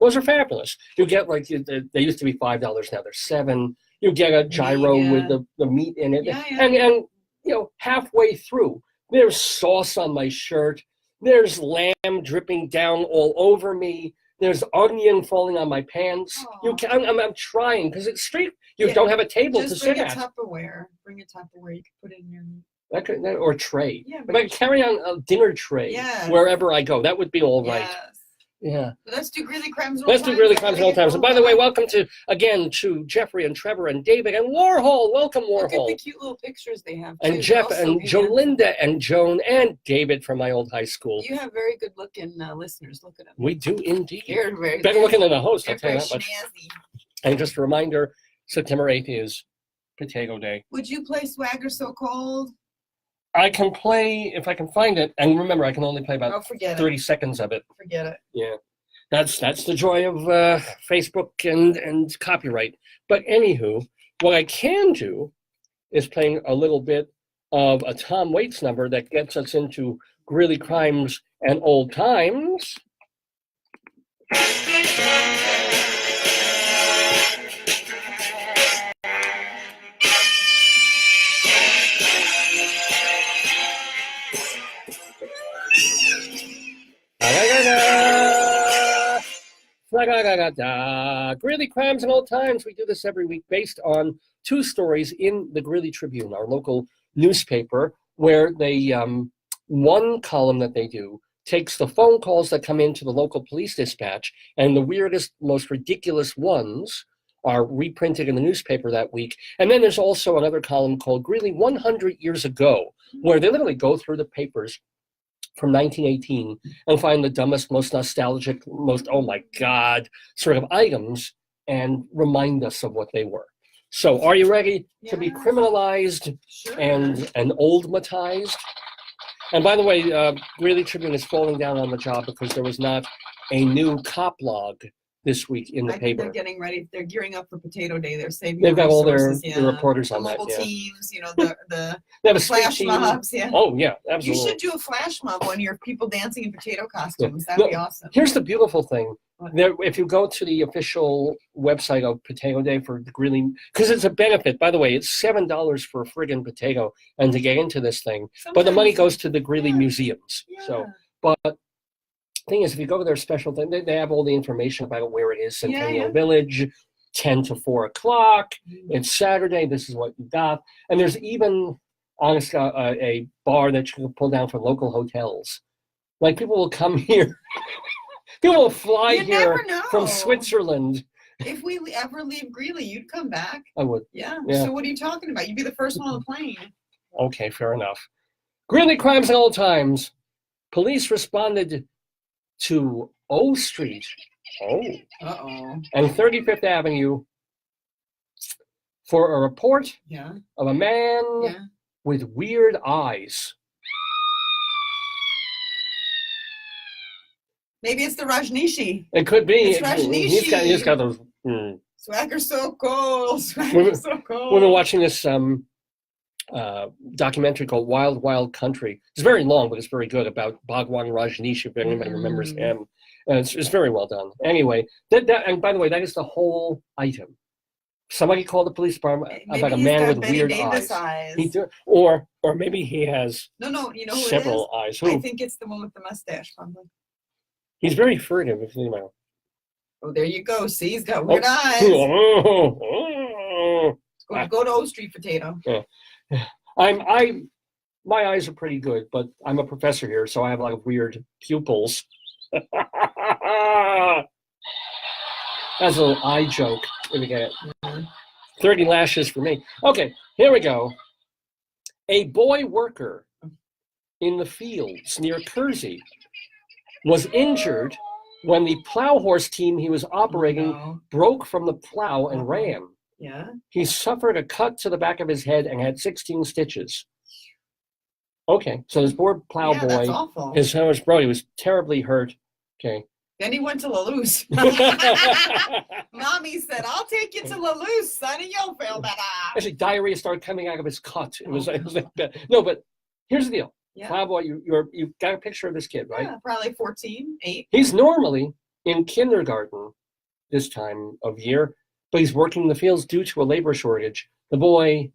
Those are fabulous. You get like they used to be $5, now they're $7. You get a gyro with the meat in it, and you know, halfway through there's sauce on my shirt, there's lamb dripping down all over me. There's onion falling on my pants. You can, I'm trying because it's street. You don't have a table to sit at. Just bring a Tupperware. Bring a Tupperware. You can put it in your. That or tray. Yeah, if I could carry on a dinner tray wherever I go, that would be all right. Yes. Yeah. But let's do Greeley Crimes. Let's do Greeley Crimes all times. And by the way, welcome to Jeffrey and Trevor and David and Warhol. Welcome, Warhol. Look at the cute little pictures they have. And too. Jeff and Jolinda and Joan and David from my old high school. You have very good looking listeners. Look at them. We do indeed. They're very better looking than the host, I'll tell you very that much. snazzy. And just a reminder, September 8th is Potato Day. Would you play Swagger So Cold? I can play if I can find it. And remember, I can only play about 30 seconds of it. Forget it. Yeah. That's the joy of Facebook and copyright. But anywho, what I can do is playing a little bit of a Tom Waits number that gets us into Greeley Crimes and Old Times. Greeley Crimes and Old Times. We do this every week based on two stories in the Greeley Tribune, our local newspaper, where they one column that they do takes the phone calls that come into the local police dispatch, and the weirdest, most ridiculous ones are reprinted in the newspaper that week. And then there's also another column called Greeley 100 Years Ago, where they literally go through the papers from 1918 and find the dumbest, most nostalgic, most, oh my God, sort of items and remind us of what they were. So are you ready to be criminalized and oldmatized? And by the way, Greeley Tribune is falling down on the job because there was not a new cop log this week in the paper. They're getting ready. They're gearing up for Potato Day. They're saving. They've got all their the reporters on that. Mobile teams, you know, the they have a flash team. mobs. Yeah. Oh yeah, absolutely. You should do a flash mob when you're people dancing in potato costumes. That'd be awesome. Here's the beautiful thing. There, if you go to the official website of Potato Day for Greeley, because it's a benefit. By the way, it's $7 for a friggin' potato, and to get into this thing. But the money goes to the Greeley museums. Yeah. So, but thing is, if you go to their special thing, they have all the information about where it is. Centennial Village, 10 to 4 o'clock. It's Saturday. This is what you got. And there's even, honestly, a bar that you can pull down from local hotels. Like people will come here. People will fly here from Switzerland. If we ever leave Greeley, you'd come back. I would. Yeah. So what are you talking about? You'd be the first one on the plane. Okay, fair enough. Greeley Crimes and Old Times. Police responded to O Street and 35th Avenue for a report of a man with weird eyes. Maybe it's the Rajneeshi. It could be. It's Rajneeshi. He's got those. Swagger so cold. Swagger so cold. We've been watching this documentary called Wild Wild Country. It's very long, but it's very good, about Bhagwan Rajneesh, if anybody remembers him. And it's very well done. Anyway, and by the way, that is the whole item. Somebody called the police department about a man with weird eyes. Or maybe he has you know several eyes. I think it's the one with the mustache. Probably. He's very furtive. If you know. Oh, there you go. See, he's got weird eyes. Go to O Street Potato. Yeah. My eyes are pretty good, but I'm a professor here, so I have a lot of weird pupils. That's a little eye joke. Let me get it. 30 lashes for me. Okay, here we go. A boy worker in the fields near Kersey was injured when the plow horse team he was operating broke from the plow and ran. Yeah. He suffered a cut to the back of his head and had 16 stitches. Okay, so this poor plow boy, that's awful. his brother, was terribly hurt. Okay. Then he went to Lalouse. Mommy said, I'll take you to Lalouse, sonny. You'll feel better. Actually, diarrhea started coming out of his cut. It was like that. No, but here's the deal. Yeah. Plow boy, you've got a picture of this kid, right? Yeah, probably 14, 8. He's normally in kindergarten this time of year, but he's working the fields due to a labor shortage. The boy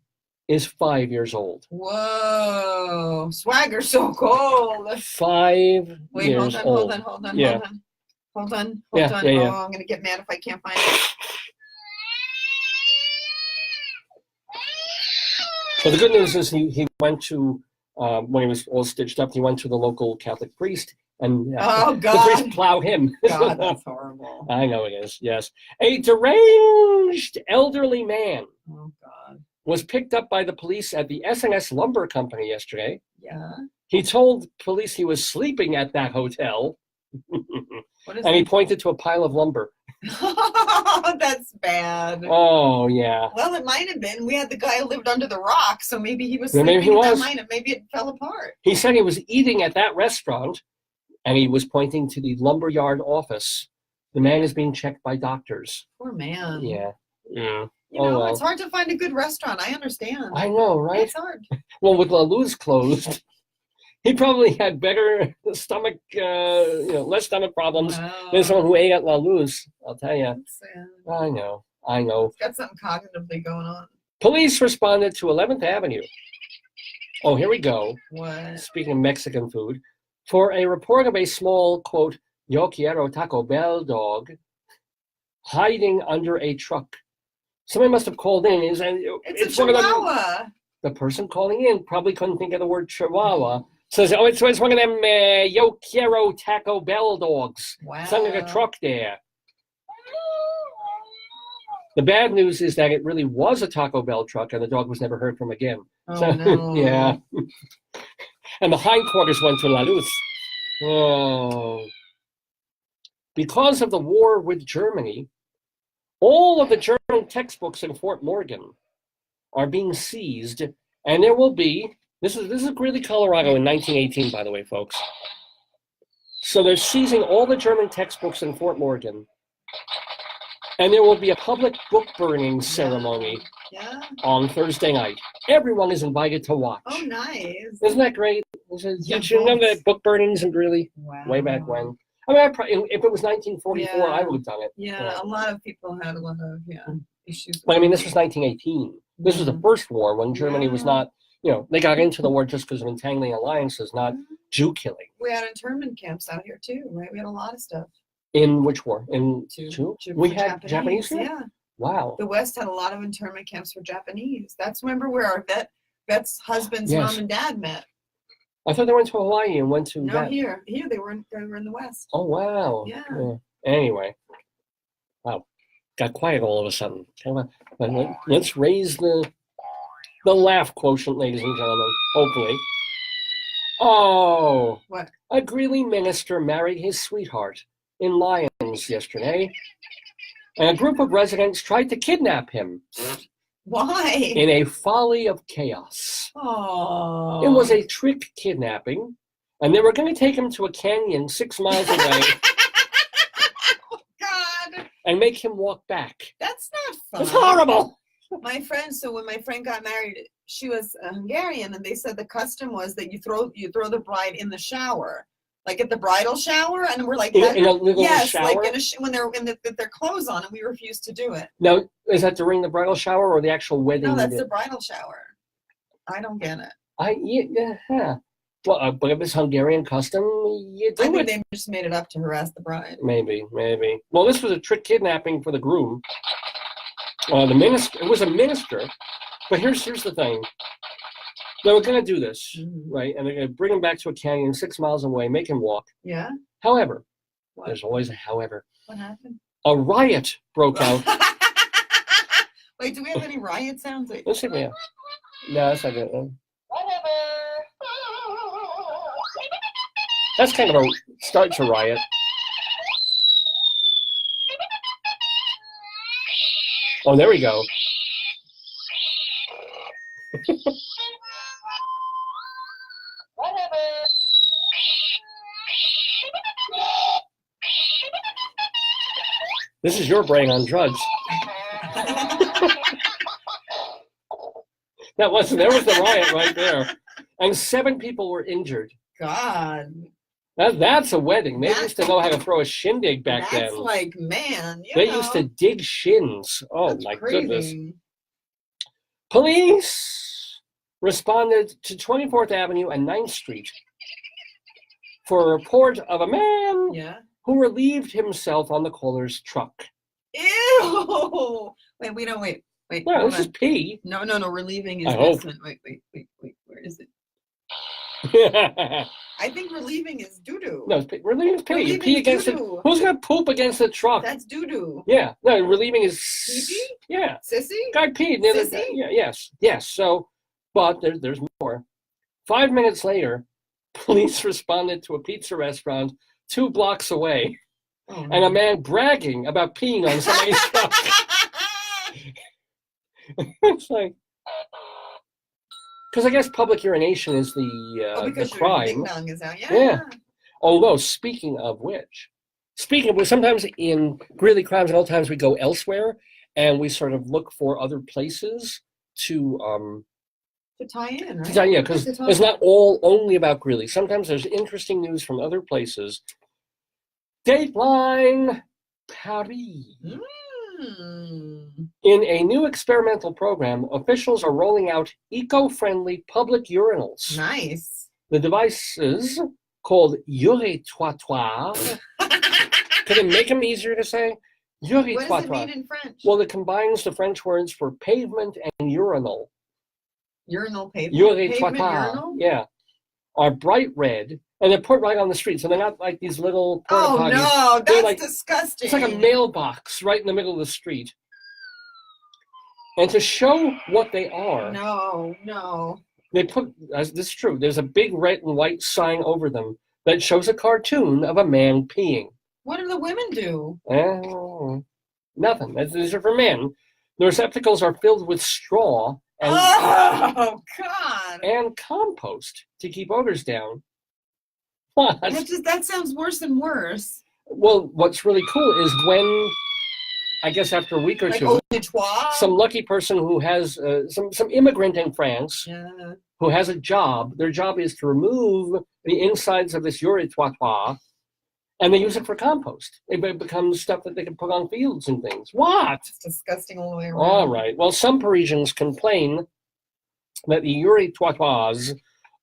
is 5 years old. Whoa, swagger so cold. 5 Wait, years old. hold on. Yeah. Hold on. Yeah. Oh, I'm gonna get mad if I can't find it. So the good news is he went to, when he was all stitched up, he went to the local Catholic priest, and Oh, the God. priest plowed him. God, that's horrible. I know it is, yes. A deranged elderly man Oh, God. was picked up by the police at the S&S Lumber Company yesterday. Yeah. He told police he was sleeping at that hotel, What is and he pointed to a pile of lumber. That's bad. Oh, yeah. Well, it might have been. We had the guy who lived under the rock, so maybe he was Yeah, sleeping. maybe he was. Maybe it fell apart. He said he was eating at that restaurant, and he was pointing to the lumberyard office. The man is being checked by doctors. Poor man. Yeah. You know, well. it's hard to find a good restaurant. I understand. I know, right? It's hard. Well, with Lalouse closed, he probably had better stomach, less stomach problems than someone who ate at Lalouse. I'll tell you. That's sad. I know. It's got something cognitively going on. Police responded to 11th Avenue. Oh, here we go. What? Speaking of Mexican food, for a report of a small, quote, "Yo quiero Taco Bell" dog hiding under a truck. Somebody must have called in. It's a chihuahua. The person calling in probably couldn't think of the word chihuahua. Says, it's one of them Yo quiero Taco Bell dogs. Wow. It's under the truck there. The bad news is that it really was a Taco Bell truck, and the dog was never heard from again. Oh, no. Yeah. And the hindquarters went to Lalouse. Oh. Because of the war with Germany, all of the German textbooks in Fort Morgan are being seized, and there will be, this is Greeley, Colorado in 1918, by the way, folks. So they're seizing all the German textbooks in Fort Morgan, and there will be a public book burning ceremony on Thursday night. Everyone is invited to watch. Oh, nice. Isn't that great? Did you remember that book burnings in Greeley? Wow. Way back when? I mean, if it was 1944, I would have done it. Yeah, a lot of people had a lot of issues. But I mean, this was 1918. This was the first war when Germany was not, they got into the war just because of entangling alliances, not Jew killing. We had internment camps out here too, right? We had a lot of stuff. In which war? In two? We had Japanese here? Yeah. Wow. The West had a lot of internment camps for Japanese. That's remember where our vet's husband's mom and dad met. I thought they went to Hawaii and went to No, that. here they were in the West. Oh, wow. Yeah. Anyway. Wow. Got quiet all of a sudden. Let's raise the laugh quotient, ladies and gentlemen, hopefully. Oh. What? A Greeley minister married his sweetheart in Lyons yesterday, and a group of residents tried to kidnap him. Why? In a folly of chaos. Oh. It was a trick kidnapping, and they were going to take him to a canyon 6 miles away. Oh, God. And make him walk back. That's not fun. It's horrible. My friend, so when my friend got married, she was a Hungarian, and they said the custom was that you throw the bride in the shower, like at the bridal shower, and we're like, in a little shower? like when they're with their clothes on, and we refused to do it. Now, is that during the bridal shower or the actual wedding? No, that's the bridal shower. I don't get it. Yeah. Well, but if it's Hungarian custom, you do I think it. they just made it up to harass the bride. Maybe. Well, this was a trick kidnapping for the groom. It was a minister, but here's the thing. They were going to do this, right? And they're going to bring him back to a canyon 6 miles away, make him walk. Yeah. However, What? There's always a however. What happened? A riot broke out. Wait, do we have any riot sounds? Wait. Let's see if we have. No, that's not good. That's kind of a start to riot. Oh, there we go. This is your brain on drugs. There was the riot right there. And 7 people were injured. God. That's a wedding. They used to know how to throw a shindig back then. That's like, man. They used to dig shins. Oh, That's my crazy. goodness. Police responded to 24th Avenue and 9th Street for a report of a man who relieved himself on the caller's truck. Ew! Wait, wait. No, this is pee. No, relieving is I hope. different. Wait, where is it? No, I think relieving is doo-doo. it's pee. Relieving is pee. You Relieving pee is against it. doo-doo. Who's going to poop against the truck? That's doo-doo. Yeah. No, relieving is... Pee-pee? Yeah. Sissy? Guy peed near the... Sissy? Yeah, yes. So, but there's more. 5 minutes later, police responded to a pizza restaurant 2 blocks away. Oh, And a man bragging about peeing on somebody's truck. It's like... Because I guess public urination is the crime. Ding dong is out. Yeah. Although, speaking of which, sometimes in Greeley Crimes at All Times we go elsewhere and we sort of look for other places to tie in, right? Yeah, because it's not all only about Greeley. Sometimes there's interesting news from other places. Dateline Paris. In a new experimental program, officials are rolling out eco-friendly public urinals. Nice. The devices, called uretoirs, could it make them easier to say? What does it mean in French? Well, it combines the French words for pavement and urinal. Urinal pavement? Pavement urinal? Yeah. Are bright red, and they're put right on the street, so they're not like these little porta potties. Oh, no, that's disgusting. It's like a mailbox right in the middle of the street. And to show what they are, no. they put, this is true, there's a big red and white sign over them that shows a cartoon of a man peeing. What do the women do? Nothing. These are for men. The receptacles are filled with straw and, oh, God. and compost to keep odors down. What? That sounds worse and worse. Well, what's really cool is when, I guess after a week or two, some lucky person who has, some immigrant in France who has a job, their job is to remove the insides of this uretoir, and they use it for compost. It becomes stuff that they can put on fields and things. What? It's disgusting all the way around. All right. Well, some Parisians complain that the uretoirs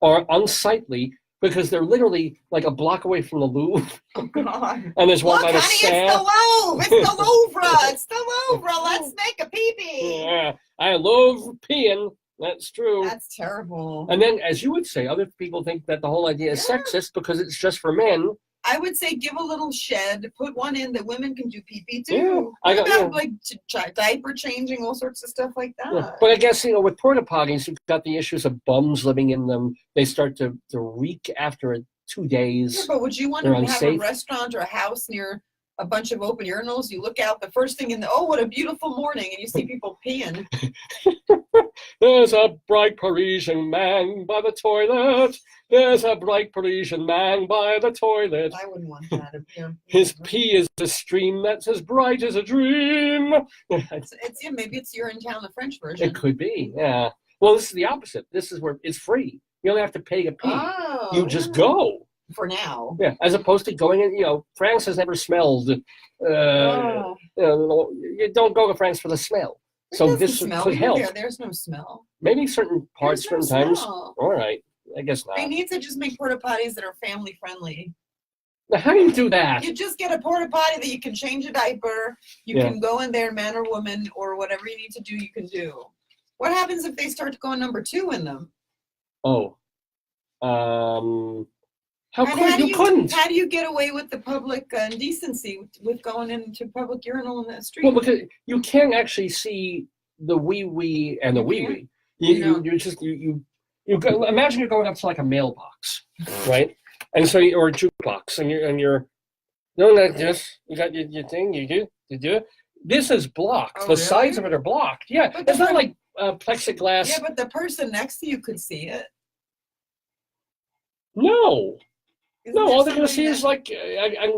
are unsightly because they're literally like a block away from the Louvre. Oh, God. And there's one by the It's Seine. the Louvre. It's the Louvre. It's the Louvre. Let's make a pee-pee. Yeah, I love peeing. That's true. That's terrible. And then, as you would say, other people think that the whole idea is sexist because it's just for men. I would say give a little shed, put one in that women can do pee-pee too. Yeah, What about like diaper changing, all sorts of stuff like that? Yeah. But I guess, with porta potties, you've got the issues of bums living in them. They start to reek after 2 days. Yeah, but would you want to have a restaurant or a house near a bunch of open urinals? You look out the first thing what a beautiful morning, and you see people peeing. There's a bright Parisian man by the toilet. There's a bright Parisian man by the toilet. I wouldn't want that. His pee is a stream that's as bright as a dream. Maybe it's You're in Town, the French version. It could be, yeah. Well, this is the opposite. This is where it's free. You don't have to pay to pee. Oh, you just go. For now. Yeah, as opposed to going in, France has never smelled. You don't go to France for the smell. So this could help. There's no smell. Maybe certain parts, certain times. All right. I guess not. They need to just make porta potties that are family friendly. Now, how do you do that? You just get a porta potty that you can change a diaper. You can go in there, man or woman, or whatever you need to do, you can do. What happens if they start going number 2 in them? Oh. How couldn't? How do you get away with the public indecency with going into public urinal in the street? Well, because you can't actually see the wee and the wee. You go, imagine you're going up to like a mailbox, right? And so or a jukebox, and you're doing like this. You got your thing. You do it. This is blocked. Oh, the really? sides of it are blocked. Yeah, But it's not like plexiglass. Yeah, but the person next to you could see it. No. Isn't No, there all they're going to somebody see is like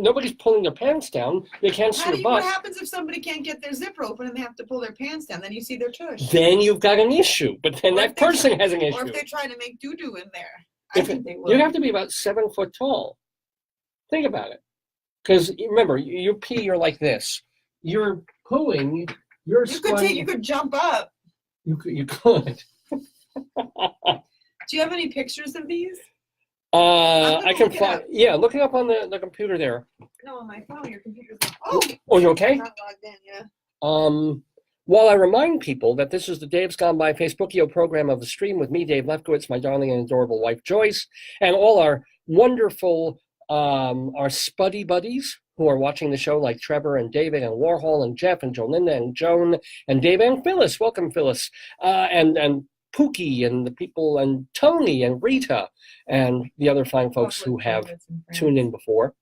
nobody's pulling their pants down. They can't see your what butt. happens if somebody can't get their zipper open and they have to pull their pants down? Then you see their tush. Then you've got an issue. But then Or that if they person try- has an issue. Or if they try to make doo-doo in there. I think they would. You have to be about 7 foot tall. Think about it. Because remember, you pee, you're like this. You're pooing, you're squatting. You could jump up. You could. Do you have any pictures of these? I can look it find. up. Yeah, look it up on the computer there. No, on my phone. Your computer's not. Oh, you okay? Not logged in, yeah. While I remind people that this is the Dave's Gone By Facebookio program of the stream with me, Dave Lefkowitz, my darling and adorable wife, Joyce, and all our wonderful, our spuddy buddies who are watching the show, like Trevor and David and Warhol and Jeff and Jolinda and Joan and Dave and Phyllis. Welcome, Phyllis. And Pookie and the people and Tony and Rita and the other fine folks who have tuned in before.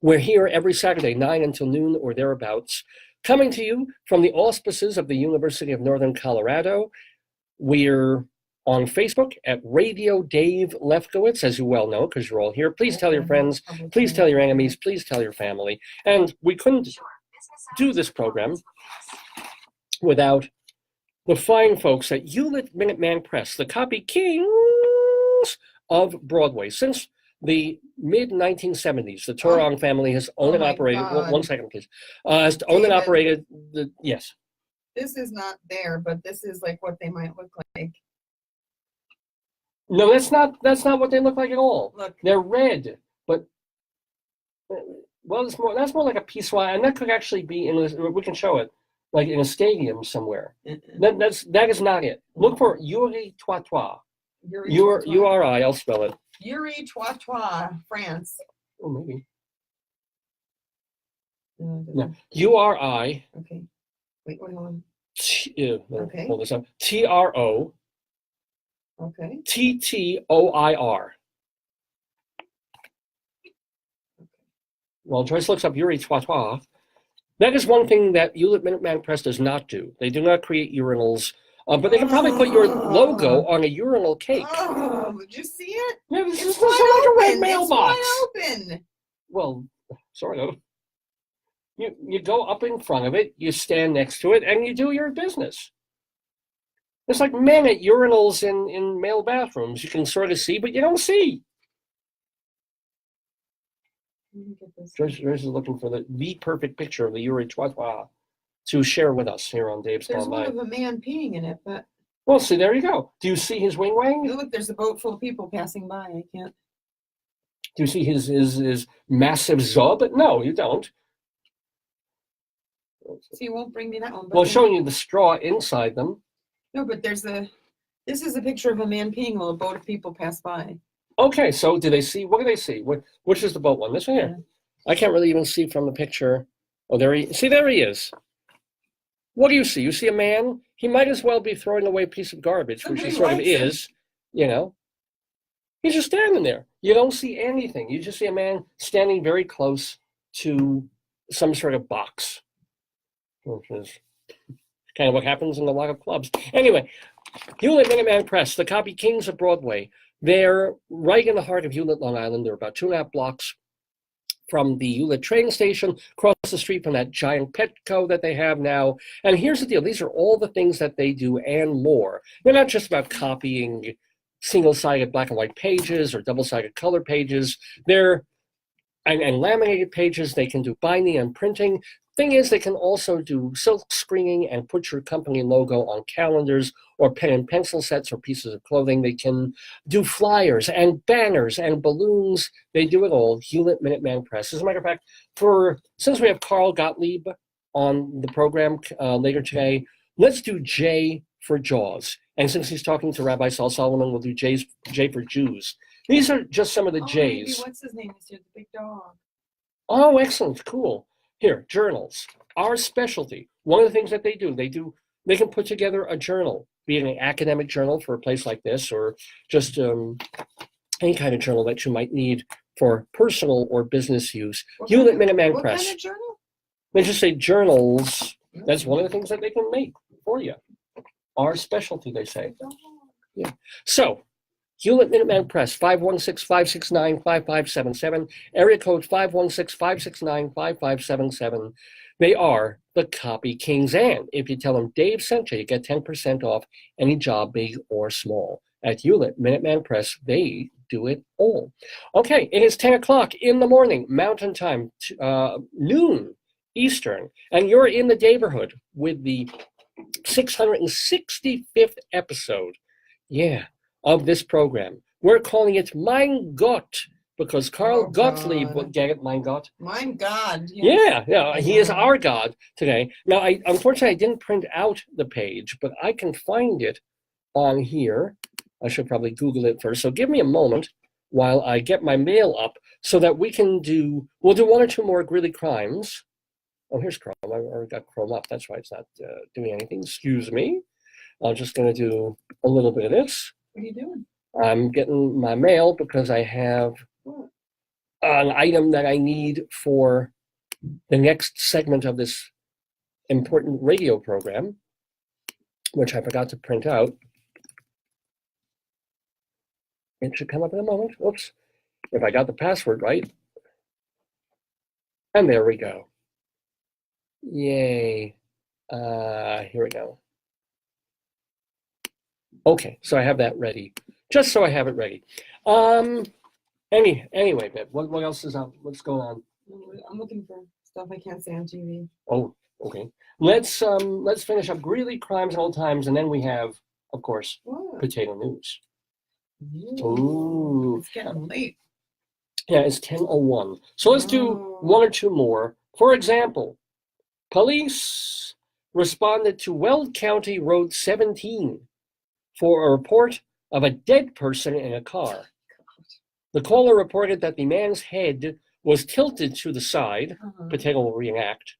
We're here every Saturday, 9 until noon or thereabouts, coming to you from the auspices of the University of Northern Colorado. We're on Facebook at Radio Dave Lefkowitz, as you well know, because you're all here. Please tell your friends, please tell your enemies, please tell your family. And we couldn't do this program without the fine folks at Hewlett Minuteman Press, the copy kings of Broadway. Since the mid-1970s, the Torong family has owned and operated, one second please, has owned and operated yes. This is not there, but this is like what they might look like. No, that's not what they look like at all. Look. They're red, but, well, that's more like a pissoir, and that could actually be, we can show it, like in a stadium somewhere. That is not it. Look for Yuri Toitois. U-R-I, I'll spell it. Yuri Toitois, France. Oh, maybe. No. U-R-I. Okay. Wait, hold on. Okay. Hold this up. T-R-O. Okay. T-T-O-I-R. Well, Joyce looks up Yuri Toitois. That is one thing that Hewlett Minuteman Press does not do. They do not create urinals, but they can probably put your logo on a urinal cake. Oh, did you see it? Yeah, this is wide like a red open. mailbox. It's wide open. Well, sort of. You go up in front of it, you stand next to it, and you do your business. It's like men at urinals in male bathrooms. You can sort of see, but you don't see. Joyce is looking for the perfect picture of the Yuri Toitois to share with us here on Dave's There's Gone one By. of a man peeing in it, but Well, see, there you go. Do you see his wing wang? look, there's a boat full of people passing by. I can't. Do you see his massive zob? No, you don't. See, you won't bring me that one. But Well, showing you the straw inside them. No, but this is a picture of a man peeing while a boat of people pass by. Okay, so do they see? What do they see? Which is the boat one? This one here. I can't really even see from the picture. Oh, there he is. What do you see? You see a man? He might as well be throwing away a piece of garbage, which he sort of is, you know. He's just standing there. You don't see anything. You just see a man standing very close to some sort of box, which is kind of what happens in a lot of clubs. Anyway, Hewlett Minuteman Press, the copy kings of Broadway. They're right in the heart of Hewlett, Long Island. They're about 2.5 blocks from the Hewlett train station, across the street from that giant Petco that they have now. And here's the deal. These are all the things that they do and more. They're not just about copying single-sided black and white pages or double-sided color pages. They're and laminated pages. They can do binding and printing. Thing is, they can also do silk screening and put your company logo on calendars or pen and pencil sets or pieces of clothing. They can do flyers and banners and balloons. They do it all. Hewlett Minuteman Press. As a matter of fact, since we have Carl Gottlieb on the program later today, let's do J for Jaws. And since he's talking to Rabbi Sol Solomon, we'll do J for Jews. These are just some of the Oh, maybe J's. what's his name is here? The big dog. Oh, excellent, cool. Here, journals, our specialty. One of the things that they can put together a journal, be it an academic journal for a place like this, or just any kind of journal that you might need for personal or business use. Hewlett Minuteman What Press. kind of journal? They just say journals. That's one of the things that they can make for you. Our specialty, they say. Yeah. So, Hewlett Minuteman Press, 516-569-5577, area code 516-569-5577. They are the Copy Kings. And if you tell them Dave sent you, you get 10% off any job, big or small. At Hewlett Minuteman Press, they do it all. Okay, it is 10 o'clock in the morning, Mountain Time, noon Eastern, and you're in the Daverhood with the 665th episode, of this program. We're calling it Mein Gott, because Carl Gottlieb would get it, Mein Gott. Mein God. Yes. Yeah, he is our God today. Now, unfortunately, I didn't print out the page, but I can find it on here. I should probably Google it first. So give me a moment while I get my mail up so that we'll do one or two more Greeley crimes. Oh, here's Chrome. I already got Chrome up. That's why it's not doing anything. Excuse me. I'm just going to do a little bit of this. What are you doing? I'm getting my mail because I have an item that I need for the next segment of this important radio program, which I forgot to print out. It should come up in a moment. Oops. If I got the password right. And there we go. Yay. Here we go. Okay, so I have that ready. Just so I have it ready. Anyway, Beth, what else is up? What's going on? I'm looking for stuff I can't say on TV. Oh, okay. Let's finish up Greeley crimes and old times, and then we have, of course, potato news. Ooh. It's getting late. Yeah, it's 10:01. So let's do one or two more. For example, police responded to Weld County Road 17 for a report of a dead person in a car. The caller reported that the man's head was tilted to the side. Potato will reenact.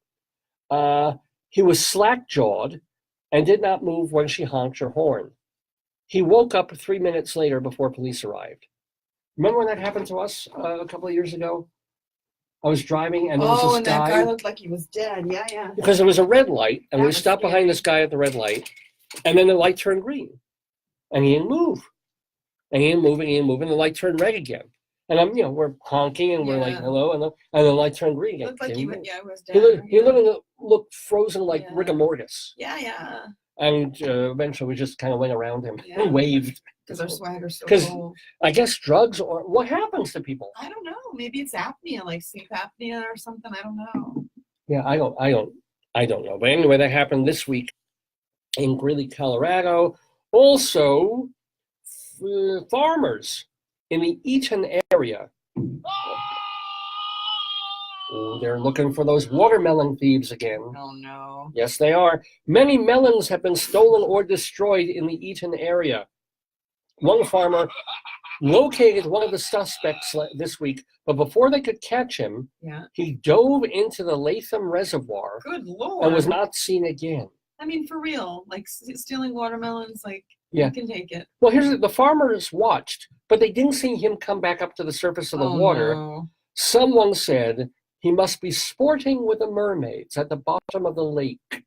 He was slack-jawed and did not move when she honked her horn. He woke up 3 minutes later before police arrived. Remember when that happened to us a couple of years ago? I was driving and there was this that guy looked like he was dead. Yeah. Because there was a red light and we stopped behind this guy at the red light, and then the light turned green. And he didn't move. And he didn't move, and the light turned red again. And we're honking and we're like, hello, and the light turned green again. Looked like he was dead. He literally looked frozen like rigor mortis. Yeah. And eventually we just kind of went around him and waved. Because our swagger's so cool. I guess drugs, or what happens to people? I don't know. Maybe it's apnea, like sleep apnea or something. I don't know. Yeah, I don't know. But anyway, that happened this week in Greeley, Colorado. Also, farmers in the Eaton area. They're looking for those watermelon thieves again. Oh, no. Yes, they are. Many melons have been stolen or destroyed in the Eaton area. One farmer located one of the suspects this week, but before they could catch him, he dove into the Latham Reservoir. Good Lord. And was not seen again. I mean, for real, like stealing watermelons, like you can take it. Well, the farmers watched, but they didn't see him come back up to the surface of the water. No. Someone said he must be sporting with the mermaids at the bottom of the lake.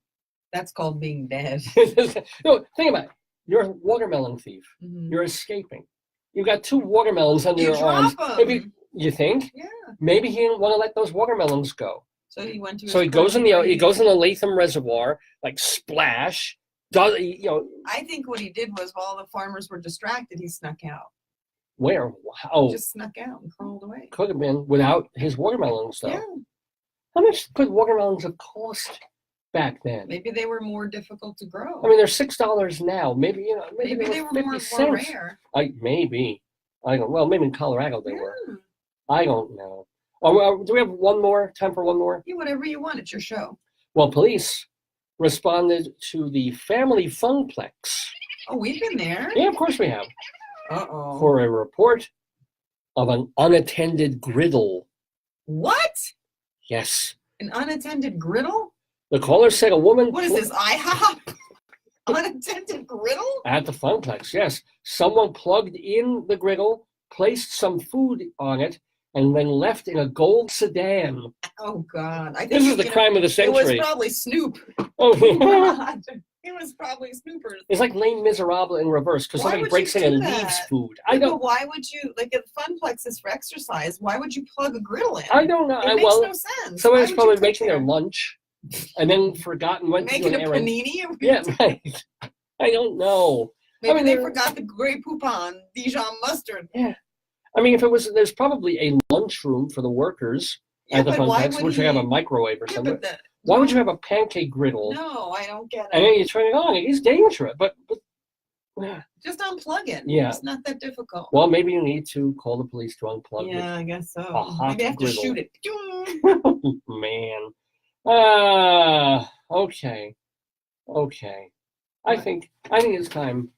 That's called being dead. No, think about it. You're a watermelon thief. You're escaping. You got two watermelons under your arms. You think? Yeah. Maybe he didn't want to let those watermelons go. So he went to. So he goes in the Latham Reservoir, like splash. I think what he did was while the farmers were distracted, he snuck out. Where? Wow. Just snuck out and crawled away. Could have been without his watermelons, though. Yeah. How much could watermelons have cost back then? Maybe they were more difficult to grow. I mean, they're $6 now. Maybe they were 50 more cents. rare. Maybe. I don't. Well, maybe in Colorado they were. I don't know. Do we have one more? Time for one more? Yeah, whatever you want. It's your show. Well, police responded to the family funplex. Oh, we've been there? Yeah, of course we have. Uh-oh. For a report of an unattended griddle. What? Yes. An unattended griddle? The caller said a woman... What is this, IHOP? Unattended griddle? At the Funplex, yes. Someone plugged in the griddle, placed some food on it, and then left in a gold sedan. Oh, God. I think This is the crime of the It century. was probably Snoop. Oh, God. It was probably Snoopers. it's like Les Miserables in reverse, because Why somebody would breaks you in do and that? leaves food. Yeah, I don't. but why would you, like, if Funplex is for exercise, why would you plug a griddle in? I don't know. It makes no sense. Somebody's Why would probably you cook making their there? lunch, and then forgotten when to do Making an a errand. panini? Yeah, right. I don't know. Maybe mean, they there- forgot the Grey Poupon Dijon mustard. Yeah. I mean, if it was, there's probably a lunchroom for the workers Yeah, at the but why Funplex, would which would he? have a microwave or Yeah, something. but the, Why would you have a pancake griddle? No, I don't get And it. then you turn it on. It is dangerous, but Just unplug it. Yeah. It's not that difficult. well, maybe you need to call the police to unplug Yeah, I guess so. A hot Maybe I have griddle. to shoot it. it. Man. Okay. Okay. I What? think it's time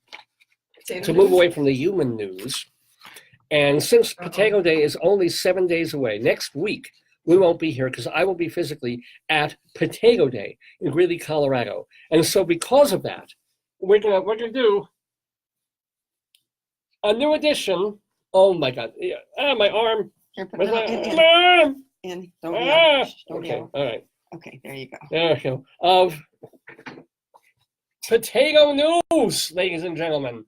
Potato to move news? away from the human news. And since Potato Day is only 7 days away, next week we won't be here because I will be physically at Potato Day in Greeley, Colorado. And so because of that, we're gonna do a new edition. Oh my God! Yeah. My arm. Here, put Where's no, my arm? in. Don't Ah! yell. Don't Okay. yell. All right. Okay, there you go. There we go. Of Potato News, ladies and gentlemen.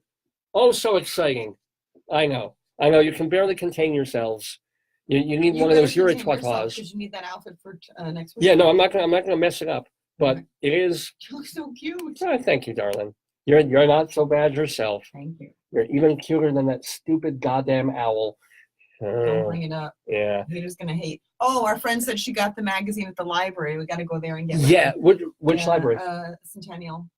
Oh, so exciting. I know. You can barely contain yourselves. You need one of those Uritois. Because you need that outfit for next week. Yeah, no, I'm not gonna mess it up. But Okay. it is. You look so cute. Thank you, darling. You're not so bad yourself. Thank you. You're even cuter than that stupid goddamn owl. Don't bring it up. Yeah. Haters gonna hate. Oh, our friend said she got the magazine at the library. We got to go there and get it. Yeah. Which Yeah, library? Centennial.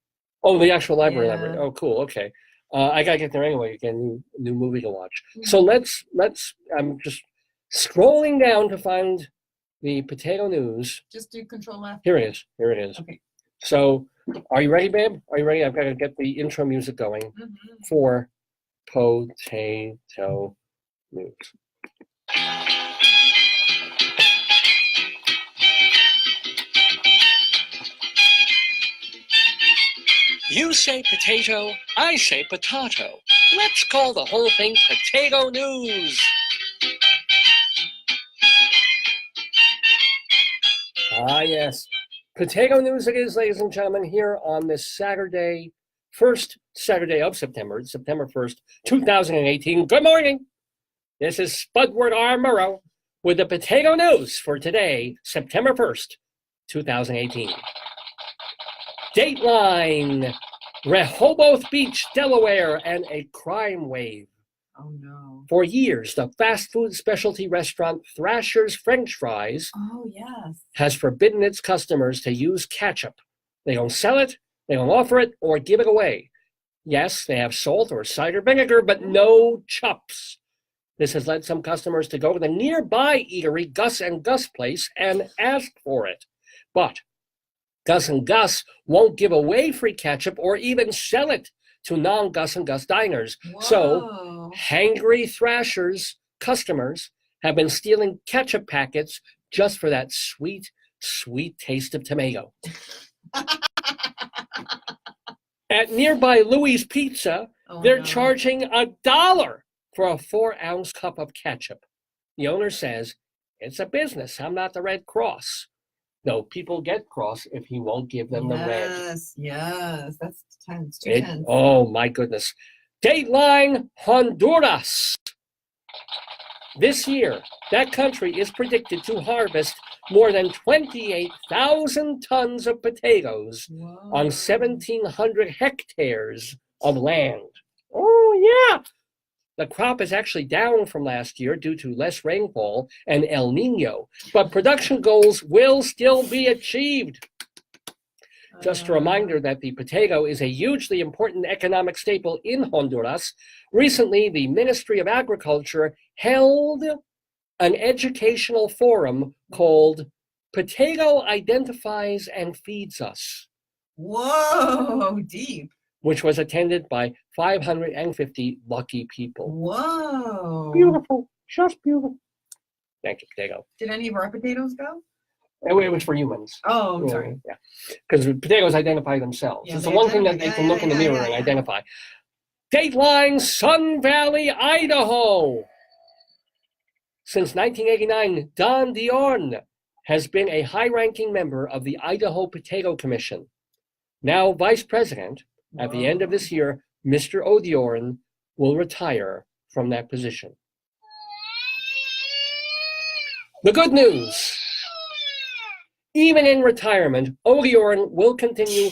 Oh, the actual library. Yeah. Library. Oh, cool. Okay. I gotta get there anyway. Get a new movie to watch. Mm-hmm. So let's. I'm just scrolling down to find the Potato News. Just do Control F. Here it is. Here it is. Okay. So, are you ready, babe? Are you ready? I've got to get the intro music going Mhm. for Potato News. You say potato, I say potato. Let's call the whole thing Potato News. Ah, yes. Potato News it is, ladies and gentlemen, here on this Saturday, first Saturday of September, September 1st, 2018. Good morning. This is Spudward R. Murrow with the Potato News for today, September 1st, 2018. Dateline, Rehoboth Beach, Delaware, and a crime wave. Oh no. For years, the fast food specialty restaurant Thrasher's French Fries Oh yes. has forbidden its customers to use ketchup. They don't sell it, they don't offer it, or give it away. Yes, they have salt or cider vinegar, but no chups. This has led some customers to go to the nearby eatery Gus and Gus Place and ask for it. But Gus and Gus won't give away free ketchup or even sell it to non-Gus and Gus diners. So Whoa. hangry Thrashers customers have been stealing ketchup packets just for that sweet, sweet taste of tomato. At nearby Louie's Pizza, Oh, they're no. charging $1 for a 4-ounce cup of ketchup. The owner says, it's a business. I'm not the Red Cross. No, people get cross if he won't give them the red. Yes, yes. That's tense. Too It- tense. oh my goodness. Dateline Honduras. This year, that country is predicted to harvest more than 28,000 tons of potatoes Whoa. on 1,700 hectares of land. Oh, yeah. The crop is actually down from last year due to less rainfall and El Nino, but production goals will still be achieved. Just a reminder that the potato is a hugely important economic staple in Honduras. Recently, the Ministry of Agriculture held an educational forum called Potato Identifies and Feeds Us, Whoa, deep. which was attended by 550 lucky people. Whoa. Beautiful, Just beautiful. Thank you, potato. Did any of our potatoes go? It was for humans. Oh, I'm sorry. Yeah, because potatoes identify themselves. Yeah, it's they the one thing that identify. they can look in the mirror and identify. Dateline, Sun Valley, Idaho. Since 1989, Don Diorn has been a high-ranking member of the Idaho Potato Commission. Now vice president, at the end of this year, Mr. O'Diorn will retire from that position. The good news. Even in retirement, O'Diorn will continue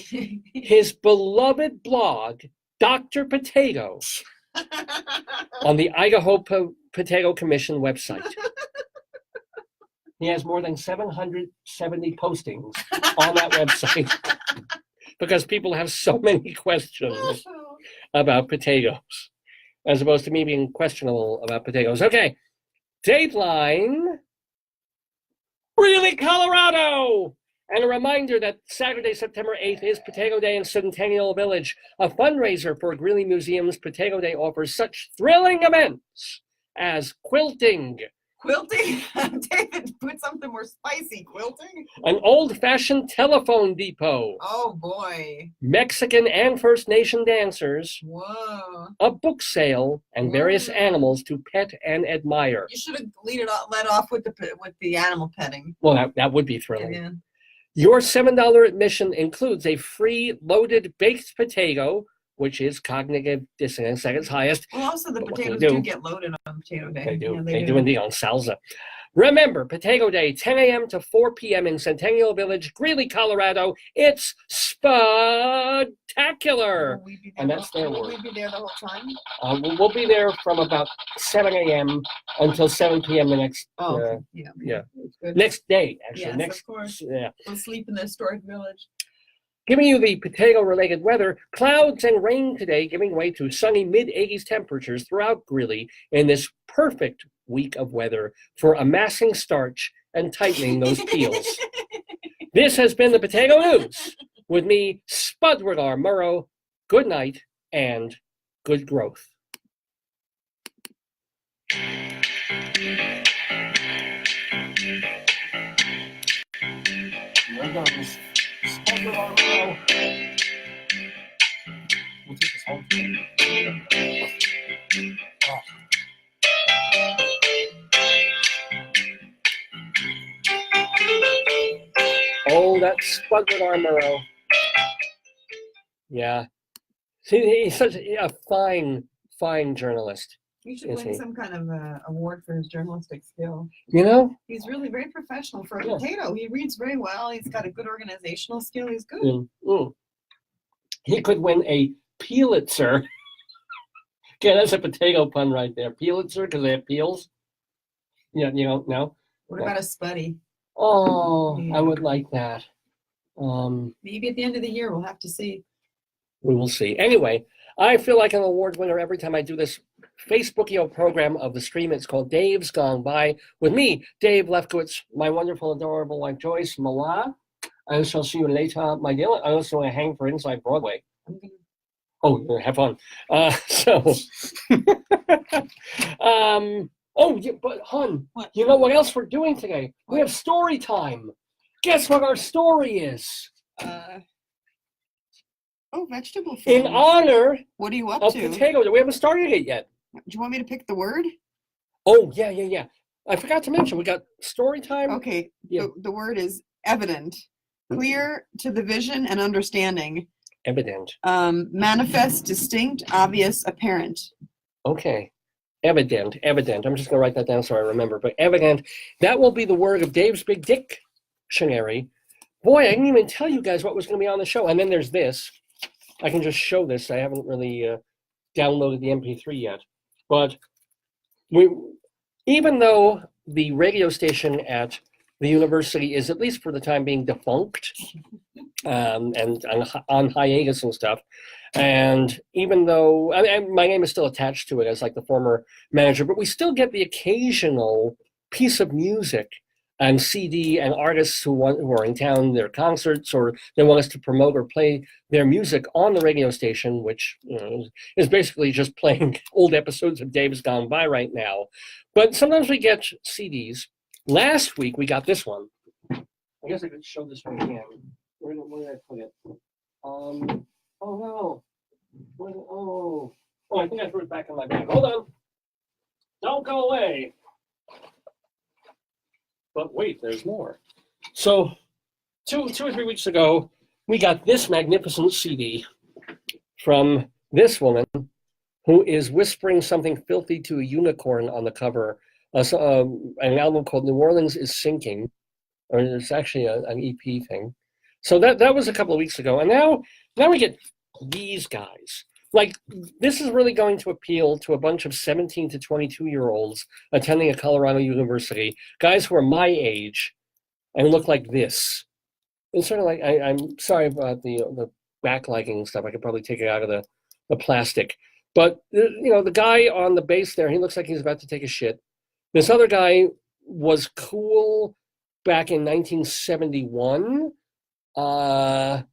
his beloved blog, Dr. Potato, on the Idaho Potato Commission website. He has more than 770 postings on that website because people have so many questions about potatoes, as opposed to me being questionable about potatoes. Okay, Dateline, Greeley, Colorado. And a reminder that Saturday, September 8th is Potato Day in Centennial Village. A fundraiser for Greeley Museum's Potato Day offers such thrilling events as quilting. Quilting? David, put something more spicy. Quilting? An old-fashioned telephone depot. Oh, boy. Mexican and First Nation dancers. Whoa. A book sale and various animals to pet and admire. You should have led off with the animal petting. Well, that would be thrilling. Yeah. Your $7 admission includes a free loaded baked potato, which is cognitive dissonance at its highest. Well, also the But what potatoes they do do- get loaded on Potato Day. They do. Yeah, they do indeed on salsa. Remember, Potato Day, 10 a.m. to 4 p.m. in Centennial Village, Greeley, Colorado. It's spectacular. Will we be there And that's their will word. we be there the whole time? We'll be there from about 7 a.m. until 7 p.m. the next Oh, okay. Yeah. yeah. It's good. next day, actually. Yes, next of course. yeah. We'll sleep in the historic village. Giving you the potato-related weather, clouds and rain today, giving way to sunny mid-80s temperatures throughout Greeley in this perfect week of weather for amassing starch and tightening those peels. This has been the Potato News with me, Spudwardar Murrow. Good night and good growth. There goes Spudwardar Murrow. We'll take this home. Oh, that's Spudwardar Murrow. Yeah. See, he's such a fine journalist. You should Is win he? some kind of award for his journalistic skill. You know? He's really very professional for a Yeah. potato. He reads very well. He's got a good organizational skill. He's good. He could win a Pulitzer. Okay, that's a potato pun right there. Pulitzer, because they have peels. Yeah, you don't know? What about a Spuddy? Oh, Yeah. I would like that. Maybe at the end of the year we'll have to see. We will see. Anyway, I feel like an award winner every time I do this Facebookio program of the stream. It's called Dave's Gone By with me, Dave Lefkowitz, my wonderful, adorable wife, Joyce Mala. I shall see you later, my dear. I also want to hang for Inside Broadway. Oh, have fun. Oh, yeah, but hon, What? you know what else we're doing today? We have story time. Guess what our story is? Vegetable food. In honor What are you up of to? potato. We haven't started it yet. Do you want me to pick the word? Oh, yeah. I forgot to mention, we got story time. Okay. Yeah. The word is evident, clear to the vision and understanding. Evident. Manifest, distinct, obvious, apparent. Okay. Evident. I'm just going to write that down so I remember. But evident, that will be the word of Dave's Big Dictionary. Boy, I didn't even tell you guys what was going to be on the show. And then there's this. I can just show this. I haven't really downloaded the MP3 yet. But even though the radio station at the university is, at least for the time being, defunct and on hiatus and stuff, and even though my name is still attached to it as like the former manager, but we still get the occasional piece of music and CD and artists who are in town, their concerts, or they want us to promote or play their music on the radio station, which is basically just playing old episodes of Dave's Gone By right now. But sometimes we get CDs. Last week we got this one. I guess I could show this one again. Where did I put it? Oh no. Oh, I think I threw it back in my bag. Hold on. Don't go away. But wait, there's more. So 2 or 3 weeks ago, we got this magnificent CD from this woman who is whispering something filthy to a unicorn on the cover. An album called New Orleans is Sinking, or it's actually an EP thing. So that was a couple of weeks ago. And now we get these guys. Like, this is really going to appeal to a bunch of 17 to 22-year-olds attending a Colorado university, guys who are my age and look like this. It's sort of like, I'm sorry about the backlighting stuff. I could probably take it out of the plastic. But, the guy on the bass there, he looks like he's about to take a shit. This other guy was cool back in 1971. And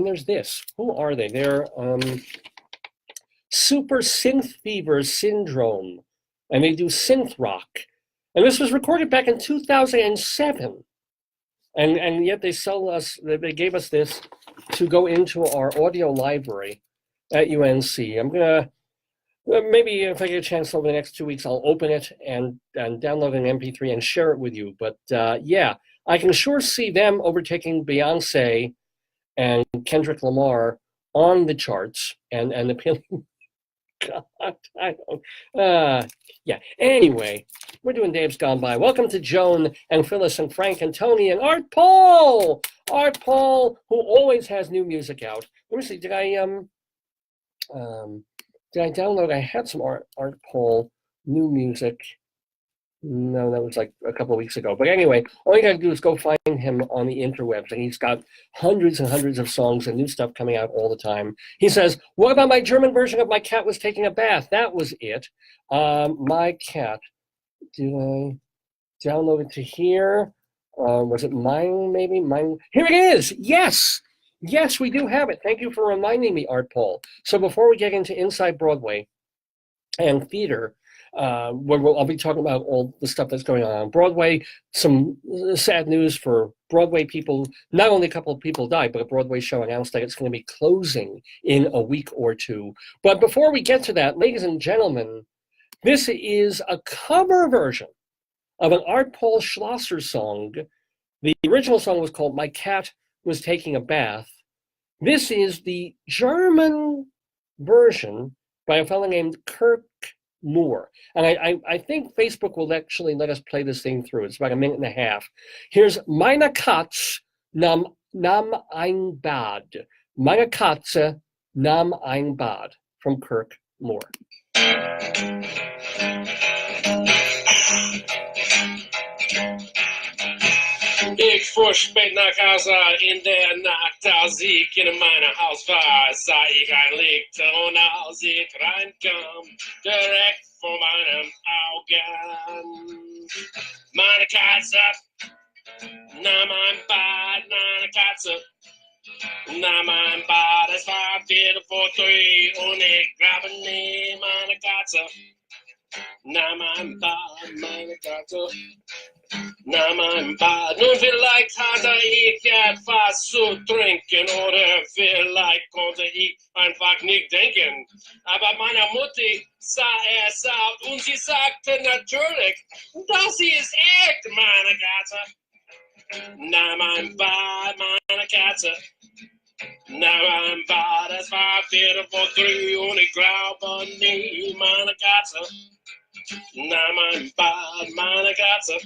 there's this. Who are they? They're Super Synth Fever Syndrome, and they do synth rock. And this was recorded back in 2007. And yet they gave us this to go into our audio library at UNC. I'm gonna, maybe if I get a chance over the next 2 weeks, I'll open it and download an MP3 and share it with you. But yeah, I can sure see them overtaking Beyonce and Kendrick Lamar on the charts and appealing. God, I don't. Yeah. Anyway, we're doing Dave's Gone By. Welcome to Joan and Phyllis and Frank and Tony and Art Paul. Art Paul, who always has new music out. Let me see. Did I download? I had some Art Paul new music. No, that was like a couple of weeks ago. But anyway, all you gotta do is go find him on the interwebs, and he's got hundreds and hundreds of songs and new stuff coming out all the time. He says, "What about my German version of My Cat Was Taking a Bath?" That was it. My Cat. Did I download it to here? Was it mine? Maybe mine. Here it is. Yes, we do have it. Thank you for reminding me, Art Paul. So before we get into Inside Broadway and theater, where I'll be talking about all the stuff that's going on Broadway. Some sad news for Broadway people. Not only a couple of people died, but a Broadway show announced that it's going to be closing in a week or two. But before we get to that, ladies and gentlemen, this is a cover version of an Art Paul Schlosser song. The original song was called My Cat Was Taking a Bath. This is the German version by a fellow named Kirk Moore. And I think Facebook will actually let us play this thing through. It's about a minute and a half. Here's Meine Katze nahm ein Bad. Meine Katze nahm ein Bad from Kirk Moore. Ich fuhr spät nach Hause in der Nacht, als ich in meinem Haus war, sah ich ein Licht und als ich reinkam, direkt vor meinem Augen. Meine Katze nahm ein Bad, meine Katze nahm ein Bad, es war 3:45 und ich glaube nie, meine Katze nahm ein Bad, meine Katze. Na mein Bad, nun vielleicht hatte ich etwas zu trinken oder vielleicht konnte ich einfach nicht denken. Aber meine Mutti sah es out und sie sagte natürlich, das ist echt meine Katze. Na mein Bad, meine Katze. Na mein Bad, es war 3:45 und ich glaube nie, meine Katze. Na mein Bad, meine Katze.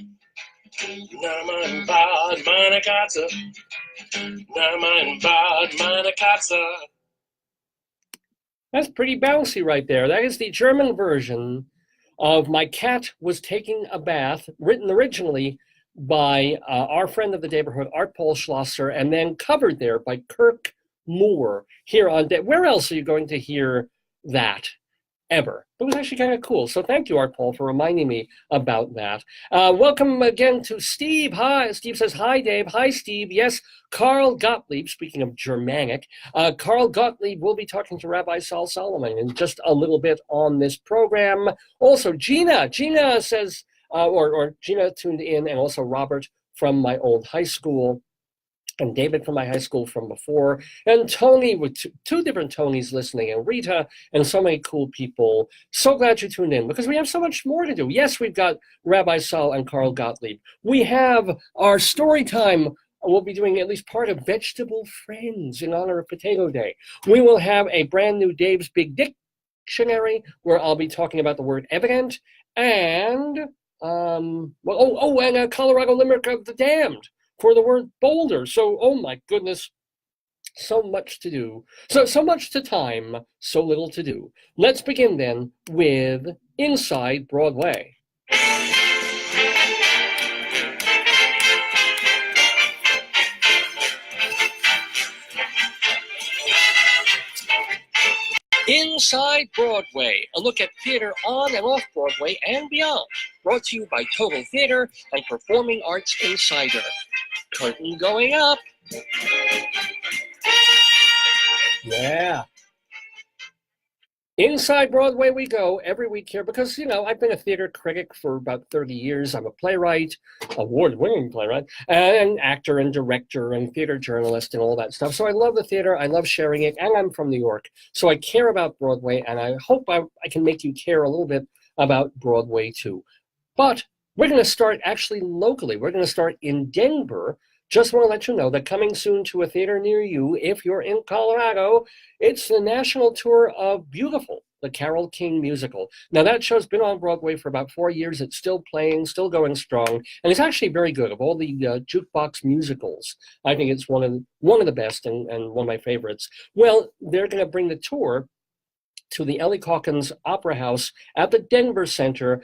Na mein Bad, meine Katze. Na mein Bad, meine Katze. That's pretty bouncy right there. That is the German version of My Cat Was Taking a Bath, written originally by our friend of the Daverhood, Art Paul Schlosser, and then covered there by Kirk Moore here on Where else are you going to hear that? ever. It was actually kind of cool. So thank you, Art Paul, for reminding me about that. Welcome again to Steve. Hi. Steve says, hi, Dave. Hi, Steve. Yes, Carl Gottlieb, speaking of Germanic, Carl Gottlieb will be talking to Rabbi Sol Solomon in just a little bit on this program. Also, Gina says, or Gina tuned in, and also Robert from my old high school, and David from my high school from before, and Tony with two different Tonys listening, and Rita, and so many cool people. So glad you tuned in, because we have so much more to do. Yes, we've got Rabbi Sol and Carl Gottlieb. We have our story time. We'll be doing at least part of Vegetable Friends in honor of Potato Day. We will have a brand new Dave's Big Dictionary, where I'll be talking about the word evident, and, and a Colorado Limerick of the Damned for the word Boulder. So, oh my goodness, so much to do. So much to time, so little to do. Let's begin then with Inside Broadway. Inside Broadway, a look at theater on and off Broadway and beyond. Brought to you by Total Theater and Performing Arts Insider. Curtain going up. Yeah. Inside Broadway we go every week here because, I've been a theater critic for about 30 years. I'm a playwright, award-winning playwright, and actor and director and theater journalist and all that stuff. So I love the theater. I love sharing it. And I'm from New York. So I care about Broadway, and I hope I can make you care a little bit about Broadway too. But we're going to start actually locally. We're going to start in Denver. Just want to let you know that coming soon to a theater near you, if you're in Colorado, it's the national tour of Beautiful, the Carole King musical. Now, that show's been on Broadway for about 4 years. It's still playing, still going strong, and it's actually very good. Of all the jukebox musicals, I think it's one of the best and one of my favorites. Well, they're going to bring the tour to the Ellie Calkins Opera House at the Denver Center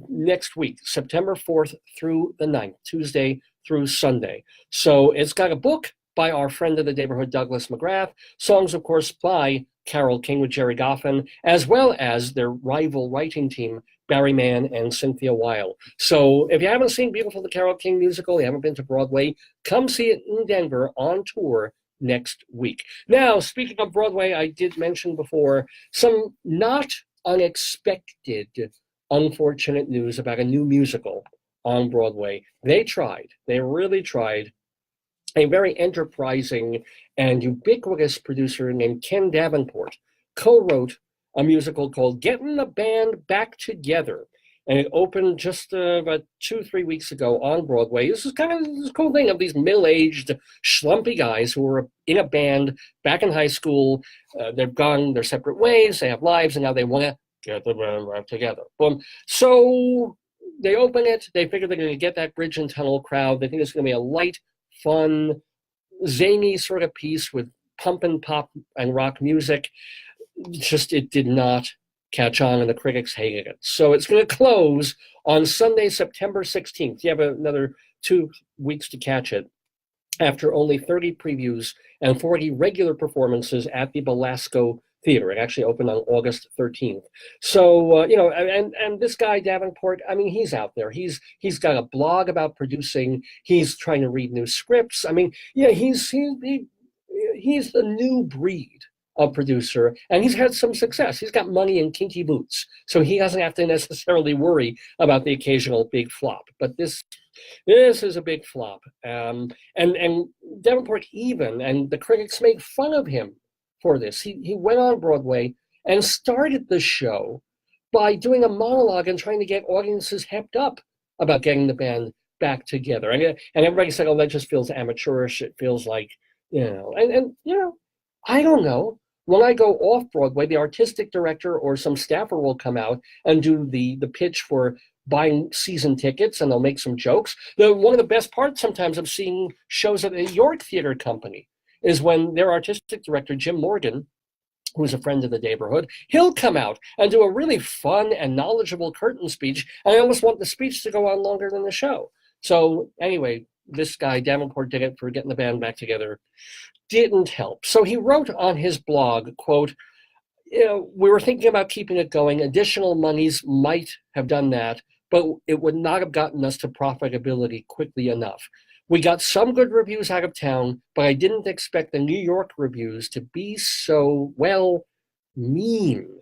next week, September 4th through the 9th, Tuesday through Sunday. So it's got a book by our friend of the Daverhood, Douglas McGrath, songs, of course, by Carole King with Jerry Goffin, as well as their rival writing team, Barry Mann and Cynthia Weil. So if you haven't seen Beautiful, the Carole King musical, you haven't been to Broadway, come see it in Denver on tour next week. Now, speaking of Broadway, I did mention before some not unexpected, unfortunate news about a new musical on Broadway. They really tried. A very enterprising and ubiquitous producer named Ken Davenport co-wrote a musical called Getting the Band Back Together. And it opened just about 2-3 weeks ago on Broadway. This is kind of this cool thing of these middle-aged, schlumpy guys who were in a band back in high school. They've gone their separate ways, they have lives, and now they want to get the band back together. Boom. So they open it. They figure they're going to get that bridge and tunnel crowd. They think it's going to be a light, fun, zany sort of piece with pump and pop and rock music. Just, it did not catch on, and the critics hated it. So it's going to close on Sunday, September 16th. You have another 2 weeks to catch it after only 30 previews and 40 regular performances at the Belasco Theater. It actually opened on August 13th. So, and this guy, Davenport, I mean, he's out there. He's got a blog about producing. He's trying to read new scripts. I mean, yeah, he's the new breed of producer, and he's had some success. He's got money in kinky boots, so he doesn't have to necessarily worry about the occasional big flop. But this is a big flop. And Davenport and the critics made fun of him for this. He went on Broadway and started the show by doing a monologue and trying to get audiences hepped up about getting the band back together. And everybody said, oh, that just feels amateurish. It feels like, I don't know. When I go off Broadway, the artistic director or some staffer will come out and do the pitch for buying season tickets, and they'll make some jokes. One of the best parts sometimes of seeing shows at the York Theater Company is when their artistic director, Jim Morgan, who's a friend of the Daverhood, he'll come out and do a really fun and knowledgeable curtain speech, and I almost want the speech to go on longer than the show. So anyway, this guy, Davenport, did it for getting the band back together. Didn't help. So he wrote on his blog, quote, we were thinking about keeping it going. Additional monies might have done that, but it would not have gotten us to profitability quickly enough. We got some good reviews out of town, but I didn't expect the New York reviews to be so, well, mean.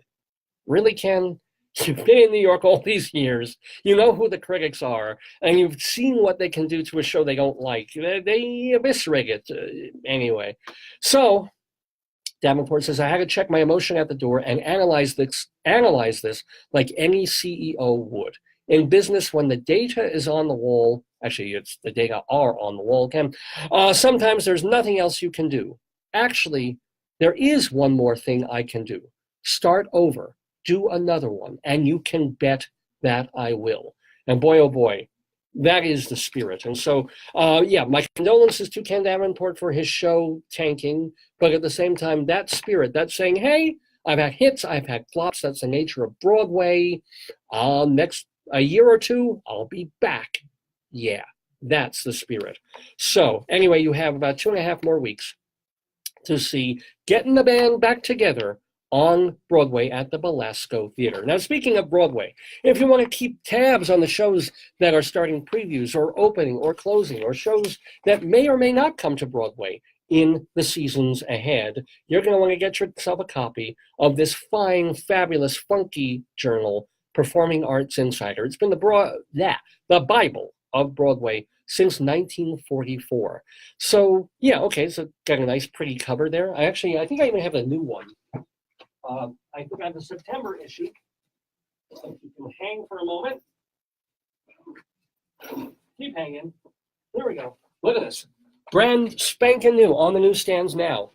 Really, Ken? You've been in New York all these years. You know who the critics are, and you've seen what they can do to a show they don't like. They eviscerate it anyway. So Davenport says, I had to check my emotion at the door and analyze this like any CEO would. In business, when the data is on the wall, actually, it's the data are on the wall, Ken, sometimes there's nothing else you can do. Actually, there is one more thing I can do. Start over, do another one, and you can bet that I will. And boy, oh boy, that is the spirit. And so, yeah, my condolences to Ken Davenport for his show tanking, but at the same time, that spirit, that's saying, hey, I've had hits, I've had flops, that's the nature of Broadway. Next a year or two, I'll be back. Yeah, that's the spirit. So anyway, you have about 2.5 more weeks to see Getting the Band Back Together on Broadway at the Belasco Theater. Now, speaking of Broadway, if you want to keep tabs on the shows that are starting previews or opening or closing or shows that may or may not come to Broadway in the seasons ahead, you're going to want to get yourself a copy of this fine, fabulous, funky journal, Performing Arts Insider. It's been the Bible of Broadway since 1944. So, yeah, okay, so got a nice, pretty cover there. I think I even have a new one. I think I have the September issue. So you can hang for a moment. Keep hanging. There we go. Look at this. Brand spanking new on the newsstands now.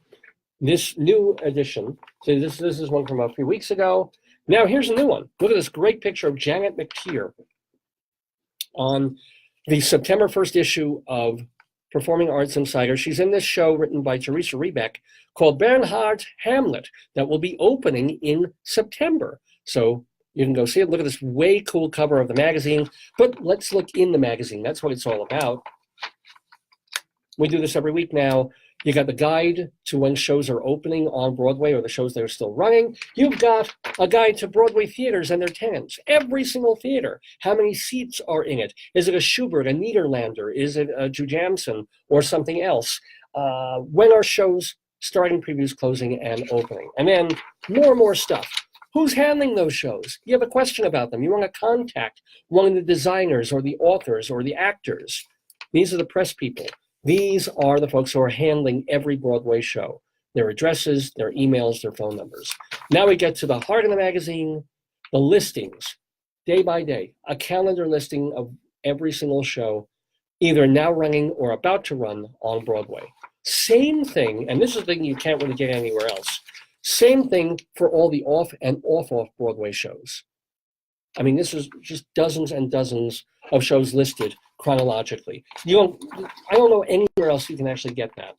This new edition. So this is one from a few weeks ago. Now here's a new one. Look at this great picture of Janet McTeer on the September 1st issue of Performing Arts Insider. She's in this show written by Teresa Rebeck called Bernhard's Hamlet that will be opening in September. So you can go see it. Look at this way cool cover of the magazine. But let's look in the magazine. That's what it's all about. We do this every week now. You got the guide to when shows are opening on Broadway or the shows that are still running. You've got a guide to Broadway theaters and their tenants. Every single theater. How many seats are in it? Is it a Schubert, a Niederlander? Is it a Jujamson or something else? When are shows starting, previews, closing, and opening? And then more stuff. Who's handling those shows? You have a question about them. You want to contact one of the designers or the authors or the actors. These are the press people. These are the folks who are handling every Broadway show. Their addresses, their emails, their phone numbers. Now we get to the heart of the magazine, the listings, day by day, a calendar listing of every single show, either now running or about to run on Broadway. Same thing, and this is the thing you can't really get anywhere else. Same thing for all the off and off Broadway shows. I mean, this is just dozens and dozens of shows listed chronologically. I don't know anywhere else you can actually get that.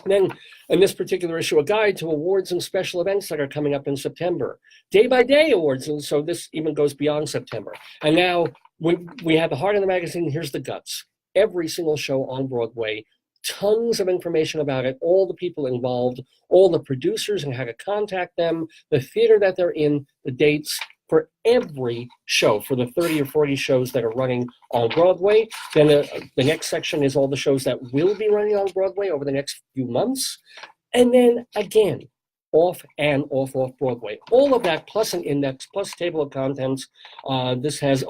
And then in this particular issue, a guide to awards and special events that are coming up in September. Day by day awards, and so this even goes beyond September. And now when we have the heart of the magazine, here's the guts. Every single show on Broadway, tons of information about it, all the people involved, all the producers and how to contact them, the theater that they're in, the dates, for every show, for the 30 or 40 shows that are running on Broadway. Then the next section is all the shows that will be running on Broadway over the next few months. And then again, off and off Broadway. All of that plus an index, plus table of contents. This has,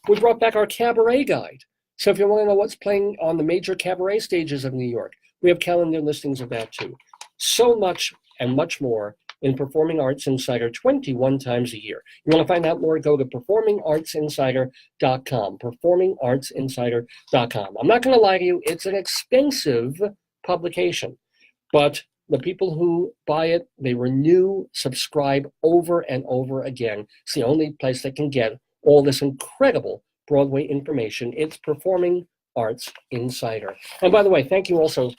we brought back our cabaret guide. So if you want to know what's playing on the major cabaret stages of New York, we have calendar listings of that too. So much and much more in Performing Arts Insider 21 times a year. You want to find out more, go to performingartsinsider.com, performingartsinsider.com. I'm not going to lie to you, it's an expensive publication, but the people who buy it, they renew, subscribe over and over again. It's the only place that can get all this incredible Broadway information. It's Performing Arts Insider. And by the way, thank you also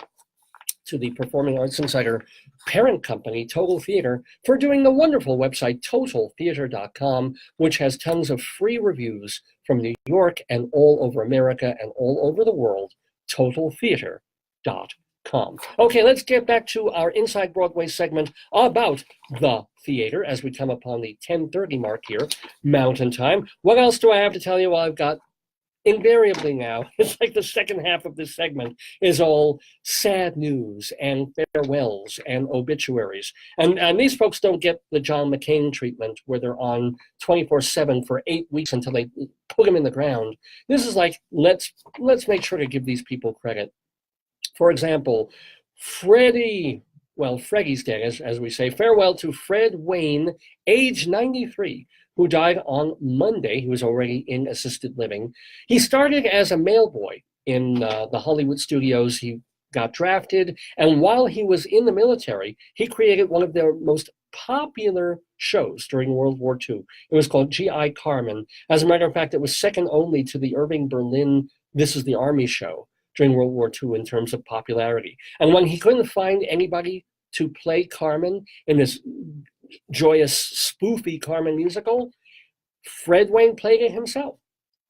to the Performing Arts Insider parent company, Total Theater, for doing the wonderful website totaltheater.com, which has tons of free reviews from New York and all over America and all over the world, totaltheater.com. Okay, let's get back to our Inside Broadway segment about the theater as we come upon the 10:30 mark here, Mountain Time. What else do I have to tell you? Well, I've got invariably now, it's like the second half of this segment is all sad news and farewells and obituaries. And these folks don't get the John McCain treatment where they're on 24/7 for 8 weeks until they put them in the ground. This is like, let's make sure to give these people credit. For example, Freddie's dead, as we say. Farewell to Fred Wayne, age 93, who died on Monday. He was already in assisted living. He started as a mailboy in the Hollywood studios. He got drafted, and while he was in the military, he created one of their most popular shows during World War II. It was called G.I. Carmen. As a matter of fact, it was second only to the Irving Berlin This Is the Army show during World War II in terms of popularity. And when he couldn't find anybody to play Carmen in this joyous, spoofy Carmen musical, Fred Wayne played it himself.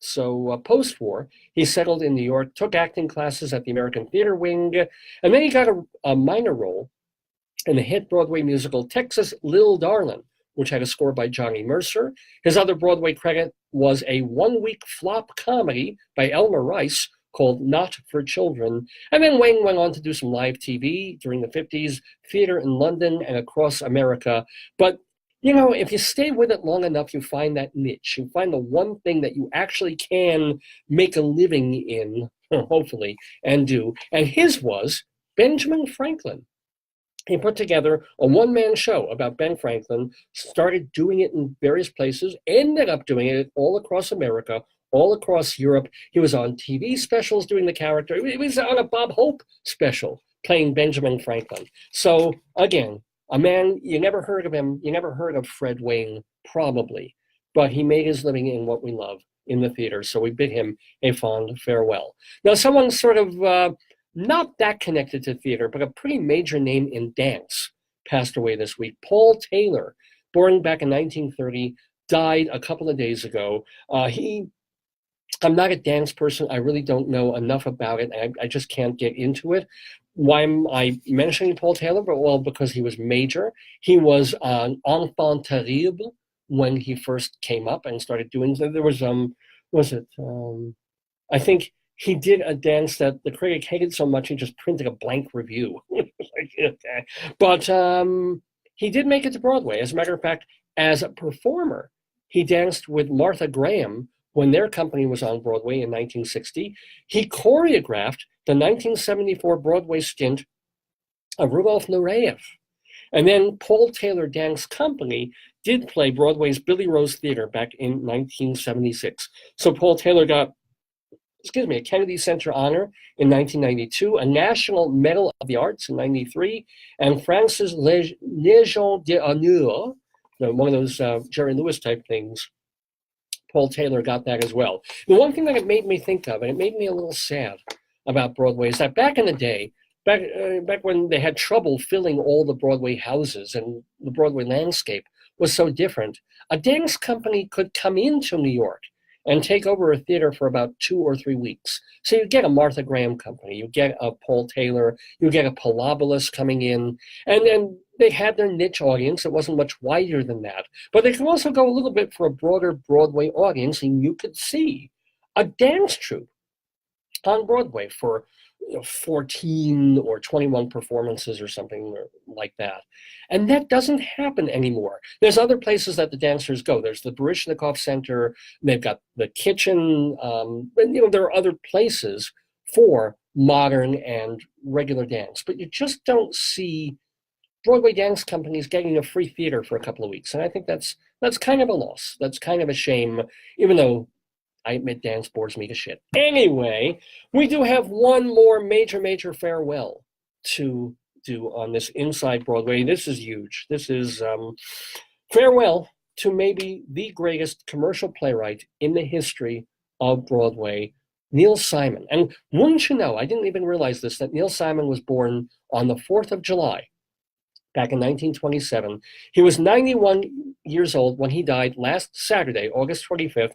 So post-war, he settled in New York, took acting classes at the American Theater Wing, and then he got a minor role in the hit Broadway musical Texas Lil Darlin', which had a score by Johnny Mercer. His other Broadway credit was a one-week flop comedy by Elmer Rice called Not for Children. And then Wayne went on to do some live TV during the 50s, theater in London and across America. But, you know, if you stay with it long enough, you find that niche. You find the one thing that you actually can make a living in, hopefully, and do. And his was Benjamin Franklin. He put together a one-man show about Ben Franklin, started doing it in various places, ended up doing it all across America, all across Europe. He was on TV specials doing the character. He was on a Bob Hope special playing Benjamin Franklin. So again, a man, you never heard of him, you never heard of Fred Wayne, probably, but he made his living in what we love, in the theater. So we bid him a fond farewell. Now, someone sort of not that connected to theater, but a pretty major name in dance passed away this week. Paul Taylor, born back in 1930, died a couple of days ago. I'm not a dance person. I really don't know enough about it. I just can't get into it. Why am I mentioning Paul Taylor? Well, because he was major. He was an enfant terrible when he first came up and started doing. There was I think he did a dance that the critic hated so much he just printed a blank review. But he did make it to Broadway. As a matter of fact, as a performer, he danced with Martha Graham when their company was on Broadway in 1960. He choreographed the 1974 Broadway stint of Rudolph Nureyev. And then Paul Taylor Dance Company did play Broadway's Billy Rose Theater back in 1976. So Paul Taylor got, a Kennedy Center honor in 1992, a National Medal of the Arts in 93, and France's Légion d'honneur, one of those Jerry Lewis type things. Paul Taylor got that as well. The one thing that it made me think of, and it made me a little sad about Broadway, is that back in the day, back when they had trouble filling all the Broadway houses and the Broadway landscape was so different, a dance company could come into New York and take over a theater for about 2 or 3 weeks. So you get a Martha Graham company, you get a Paul Taylor, you get a Palaboulos coming in, and then they had their niche audience. It wasn't much wider than that. But they could also go a little bit for a broader Broadway audience, and you could see a dance troupe on Broadway for 14 or 21 performances or something like that. And that doesn't happen anymore. There's other places that the dancers go. There's the Baryshnikov Center. They've got the kitchen. And, there are other places for modern and regular dance. But you just don't see Broadway dance companies getting a free theater for a couple of weeks. And I think that's kind of a loss. That's kind of a shame, even though I admit dance bores me to shit. Anyway, we do have one more major farewell to do on this Inside Broadway. This is huge. This is farewell to maybe the greatest commercial playwright in the history of Broadway, Neil Simon. And wouldn't you know, I didn't even realize this, that Neil Simon was born on the 4th of July, back in 1927. He was 91 years old when he died last Saturday, August 25th,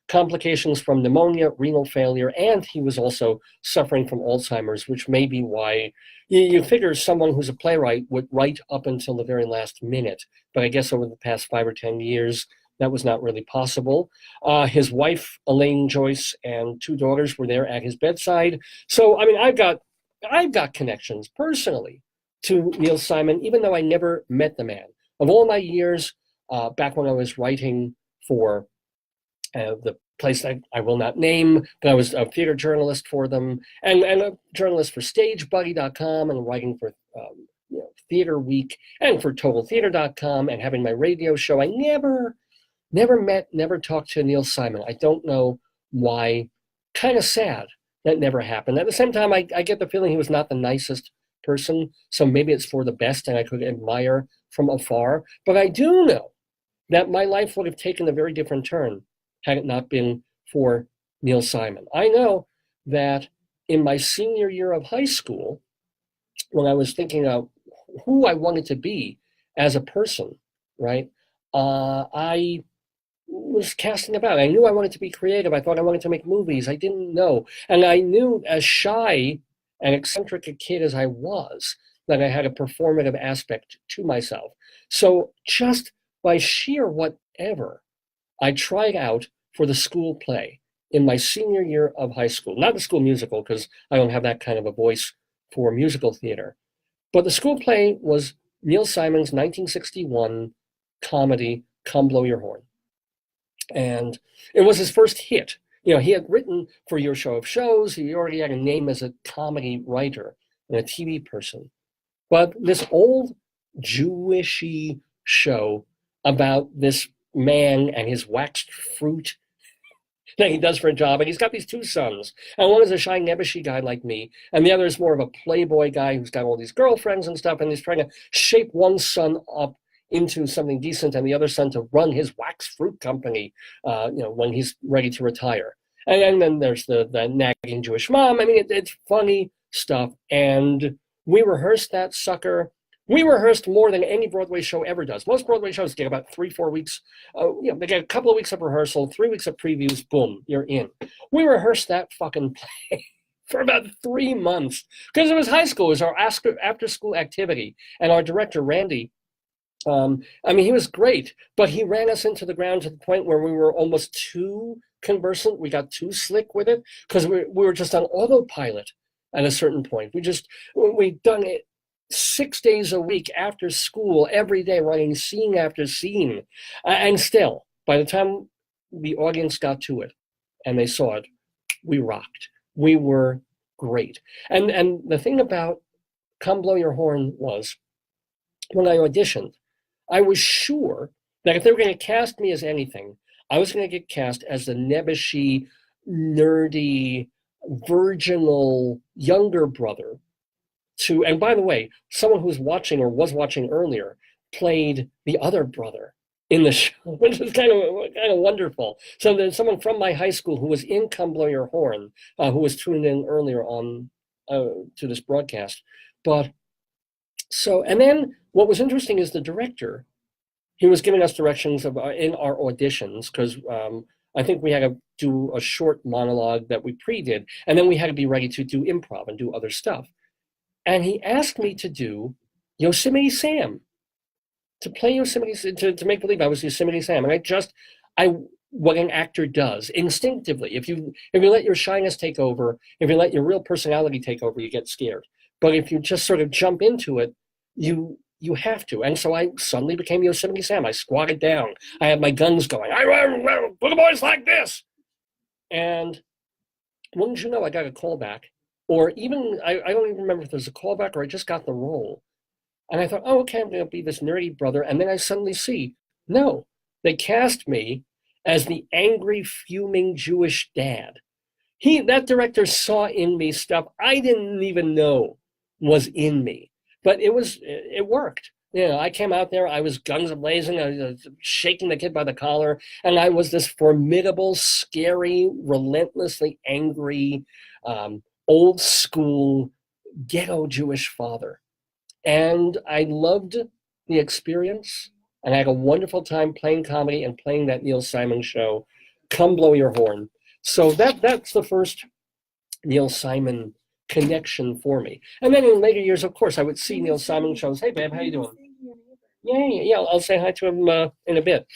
complications from pneumonia, renal failure, and he was also suffering from Alzheimer's, which may be why you figure someone who's a playwright would write up until the very last minute. But I guess over the past 5 or 10 years, that was not really possible. His wife, Elaine Joyce, and 2 daughters were there at his bedside. So, I mean, I've got connections personally to Neil Simon, even though I never met the man. Of all my years, back when I was writing for the place I will not name, but I was a theater journalist for them, and a journalist for StageBuddy.com, and writing for Theater Week, and for TotalTheater.com, and having my radio show. I never met, never talked to Neil Simon. I don't know why. Kind of sad that never happened. At the same time, I get the feeling he was not the nicest person, so maybe it's for the best and I could admire from afar. But I do know that my life would have taken a very different turn had it not been for Neil Simon. I know that in my senior year of high school, when I was thinking of who I wanted to be as a person, right, I was casting about. I knew I wanted to be creative. I thought I wanted to make movies. I didn't know. And I knew, as shy and eccentric a kid as I was, that I had a performative aspect to myself. So just by sheer whatever, I tried out for the school play in my senior year of high school. Not the school musical, because I don't have that kind of a voice for musical theater. But the school play was Neil Simon's 1961 comedy, Come Blow Your Horn. And it was his first hit. You know, he had written for Your Show of Shows. He already had a name as a comedy writer and a TV person. But this old Jewishy show about this man and his waxed fruit that he does for a job, and he's got these 2 sons, and one is a shy nebbishy guy like me, and the other is more of a playboy guy who's got all these girlfriends and stuff, and he's trying to shape one son up into something decent and the other son to run his wax fruit company, when he's ready to retire. And then there's the nagging Jewish mom. I mean, it's funny stuff. And we rehearsed that sucker. We rehearsed more than any Broadway show ever does. Most Broadway shows get about 3-4 weeks. They get a couple of weeks of rehearsal, 3 weeks of previews, boom, you're in. We rehearsed that fucking play for about 3 months because it was high school. It was our after-school activity. And our director, Randy, he was great, but he ran us into the ground to the point where we were almost too conversant. We got too slick with it because we were just on autopilot at a certain point. We'd done it 6 days a week after school, every day, running scene after scene. And still, by the time the audience got to it and they saw it, we rocked. We were great. And the thing about Come Blow Your Horn was, when I auditioned, I was sure that if they were going to cast me as anything, I was going to get cast as the nebbishy, nerdy, virginal younger brother to, and by the way, someone who was watching or was watching earlier played the other brother in the show, which was kind of wonderful. So there's someone from my high school who was in Come Blow Your Horn, who was tuned in earlier on to this broadcast. And then what was interesting is the director, he was giving us directions in our auditions, because I think we had to do a short monologue that we pre-did, and then we had to be ready to do improv and do other stuff. And he asked me to do Yosemite Sam, to play Yosemite, to make believe I was Yosemite Sam. And what an actor does instinctively. If you let your shyness take over, if you let your real personality take over, you get scared. But if you just sort of jump into it, you have to. And so I suddenly became Yosemite Sam. I squatted down. I had my guns going. Look at boys like this. And wouldn't you know, I got a call back. Or even, I don't even remember if there was a callback or I just got the role. And I thought, oh, okay, I'm going to be this nerdy brother. And then I suddenly see, no, they cast me as the angry, fuming Jewish dad. That director saw in me stuff I didn't even know was in me. But it worked. You know, I came out there, I was guns a-blazing, I was shaking the kid by the collar, and I was this formidable, scary, relentlessly angry, old school ghetto Jewish father. And I loved the experience, and I had a wonderful time playing comedy and playing that Neil Simon show. come blow your horn. So that's the first Neil Simon connection for me. And then in later years, of course, I would see Neil Simon shows. Hey, babe, how you doing? Yeah. I'll say hi to him in a bit.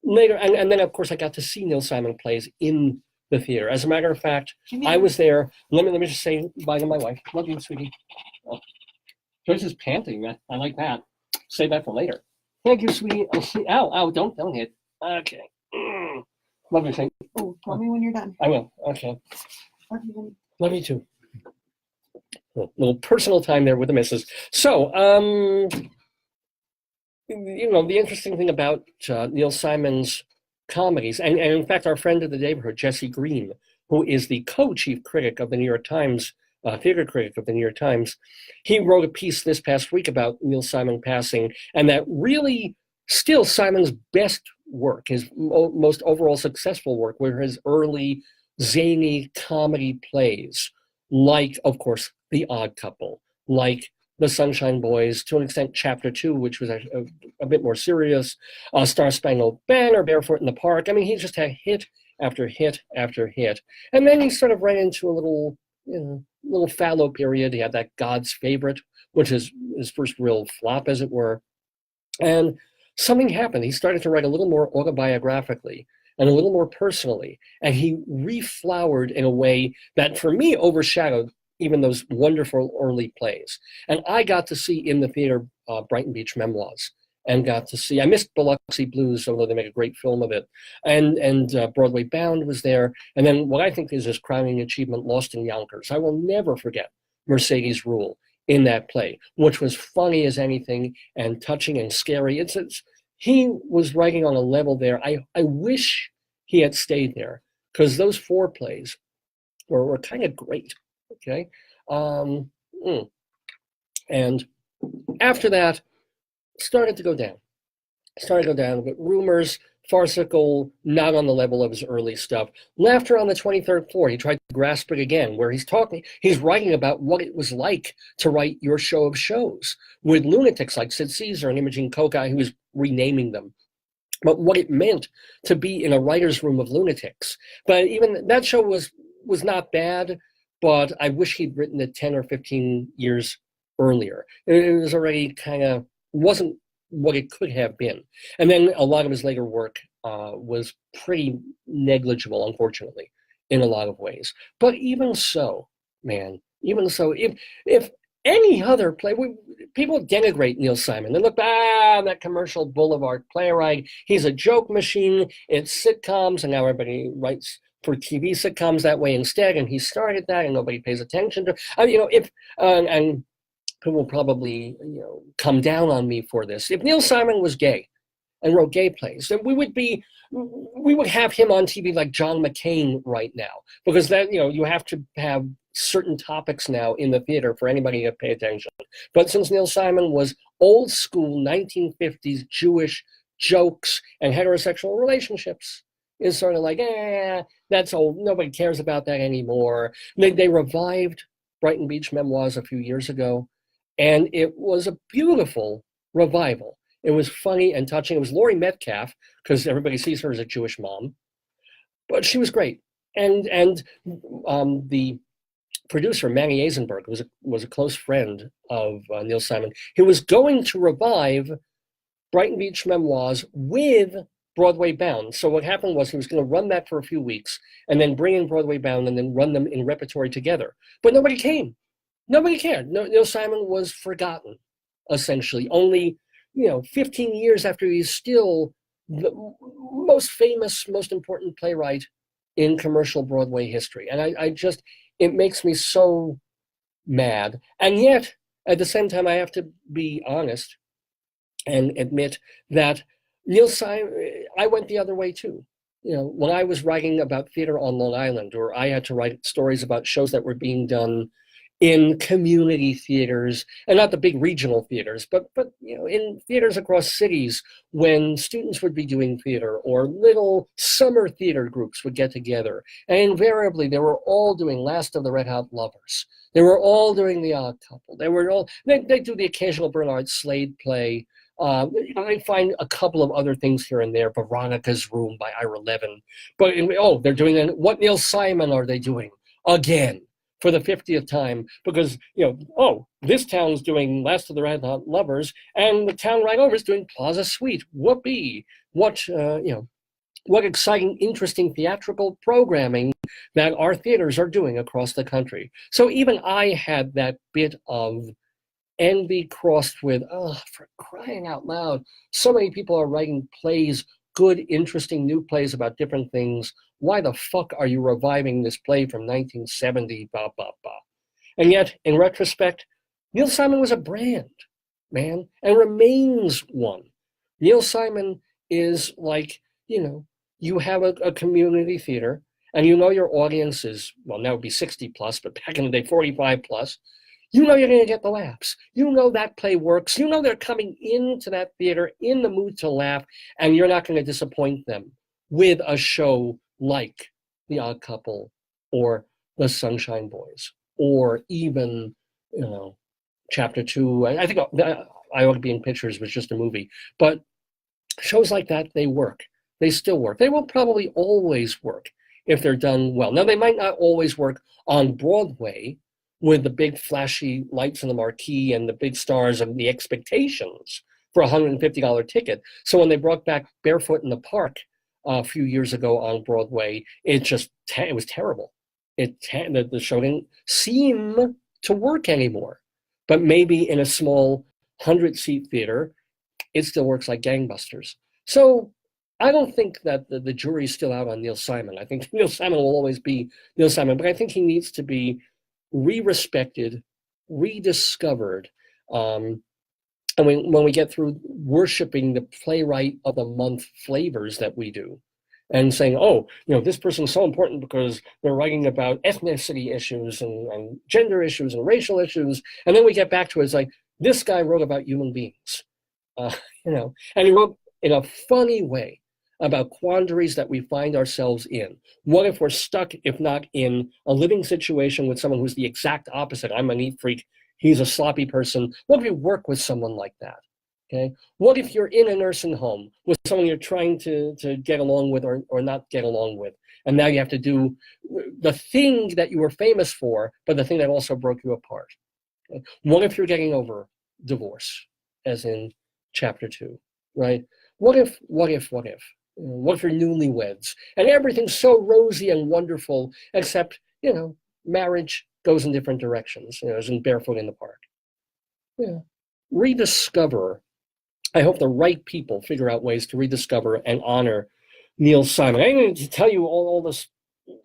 Later, and then, of course, I got to see Neil Simon plays in the theater. As a matter of fact, I was there. Let me just say bye to my wife. Love you, sweetie. Oh. Joyce is panting. I like that. Save that for later. Thank you, sweetie. Ow, don't hit. Okay. Love you, thank you. Oh, call me when you're done. I will. Okay. Love you, honey. Love you too. A little personal time there with the missus. So, the interesting thing about Neil Simon's comedies, and in fact, our friend at the Daverhood, Jesse Green, who is the co-chief critic of the New York Times, theater critic of the New York Times, he wrote a piece this past week about Neil Simon passing, and that really still Simon's best work, his most overall successful work, were his early zany comedy plays, like, of course, The Odd Couple, like The Sunshine Boys, to an extent, Chapter 2, which was a bit more serious, Star Spangled Banner, Barefoot in the Park. I mean, he just had hit after hit after hit. And then he sort of ran into a little fallow period. He had that God's Favorite, which is his first real flop, as it were. And something happened. He started to write a little more autobiographically and a little more personally. And he reflowered in a way that, for me, overshadowed even those wonderful early plays. And I got to see in the theater Brighton Beach Memoirs, and got to see, I missed Biloxi Blues, although they make a great film of it. And Broadway Bound was there. And then what I think is his crowning achievement, Lost in Yonkers. I will never forget Mercedes Rule in that play, which was funny as anything and touching and scary. He was writing on a level there. I wish he had stayed there, because those 4 plays were kind of great. Okay. And after that, started to go down, but rumors, farcical, not on the level of his early stuff. Laughter on the 23rd Floor, he tried to grasp it again, where he's writing about what it was like to write Your Show of Shows with lunatics like Sid Caesar and Imogen Kokai, who was renaming them. But what it meant to be in a writer's room of lunatics. But even that show was not bad, but I wish he'd written it 10 or 15 years earlier. It was already wasn't what it could have been. And then a lot of his later work was pretty negligible, unfortunately, in a lot of ways. But even so, if any other play, people denigrate Neil Simon. They look, that commercial boulevard playwright, he's a joke machine, it's sitcoms, and now everybody writes for TV sitcoms that way instead, and he started that, and nobody pays attention to. And people will probably come down on me for this. If Neil Simon was gay and wrote gay plays, then we would have him on TV like John McCain right now, because that you have to have certain topics now in the theater for anybody to pay attention. But since Neil Simon was old school 1950s Jewish jokes and heterosexual relationships, is sort of like, that's old. Nobody cares about that anymore. They revived Brighton Beach Memoirs a few years ago, and it was a beautiful revival. It was funny and touching. It was Laurie Metcalf, because everybody sees her as a Jewish mom, but she was great. And the producer, Manny Eisenberg, was a close friend of Neil Simon. He was going to revive Brighton Beach Memoirs with Broadway Bound. So what happened was he was going to run that for a few weeks and then bring in Broadway Bound and then run them in repertory together. But nobody came. Nobody cared. Neil Simon was forgotten, essentially. Only 15 years after he's still the most famous, most important playwright in commercial Broadway history. And it makes me so mad. And yet, at the same time, I have to be honest and admit that Neil Simon, I went the other way too. When I was writing about theater on Long Island, or I had to write stories about shows that were being done in community theaters, and not the big regional theaters, but in theaters across cities, when students would be doing theater, or little summer theater groups would get together, and invariably they were all doing Last of the Red Hot Lovers. They were all doing The Odd Couple. They do the occasional Bernard Slade play. I find a couple of other things here and there. Veronica's Room by Ira Levin. But, they're doing What Neil Simon are they doing? Again, for the 50th time. Because, this town's doing Last of the Red Hot Lovers, and the town right over is doing Plaza Suite. Whoopee. What exciting, interesting theatrical programming that our theaters are doing across the country. So even I had that bit of envy crossed with, for crying out loud, so many people are writing plays, good, interesting new plays about different things. Why the fuck are you reviving this play from 1970, blah, blah, blah. And yet, in retrospect, Neil Simon was a brand, man, and remains one. Neil Simon is like, you have a community theater, and your audience is, well, now it would be 60 plus, but back in the day, 45 plus. You're going to get the laughs. That play works. They're coming into that theater in the mood to laugh, and you're not going to disappoint them with a show like The Odd Couple or The Sunshine Boys, or even, Chapter 2. I think I Ought to Be in Pictures was just a movie. But shows like that, they work. They still work. They will probably always work if they're done well. Now, they might not always work on Broadway with the big flashy lights in the marquee and the big stars and the expectations for a $150 ticket. So when they brought back Barefoot in the Park a few years ago on Broadway, it was terrible. The show didn't seem to work anymore. But maybe in a small 100-seat theater, it still works like gangbusters. So I don't think that the jury's still out on Neil Simon. I think Neil Simon will always be Neil Simon, but I think he needs to be re-respected, rediscovered. And when we get through worshiping the playwright of the month flavors that we do, and saying, this person's so important because they're writing about ethnicity issues and gender issues and racial issues, and then we get back to it, it's like, this guy wrote about human beings, and he wrote in a funny way about quandaries that we find ourselves in. What if we're stuck, if not in a living situation with someone who's the exact opposite? I'm a neat freak, he's a sloppy person. What if we work with someone like that? Okay. What if you're in a nursing home with someone you're trying to get along with or not get along with, and now you have to do the thing that you were famous for, but the thing that also broke you apart? Okay? What if you're getting over divorce, as in Chapter 2, right? What if you're newlyweds and everything's so rosy and wonderful, except, marriage goes in different directions, as in Barefoot in the Park. Yeah. Rediscover. I hope the right people figure out ways to rediscover and honor Neil Simon. I need to tell you all this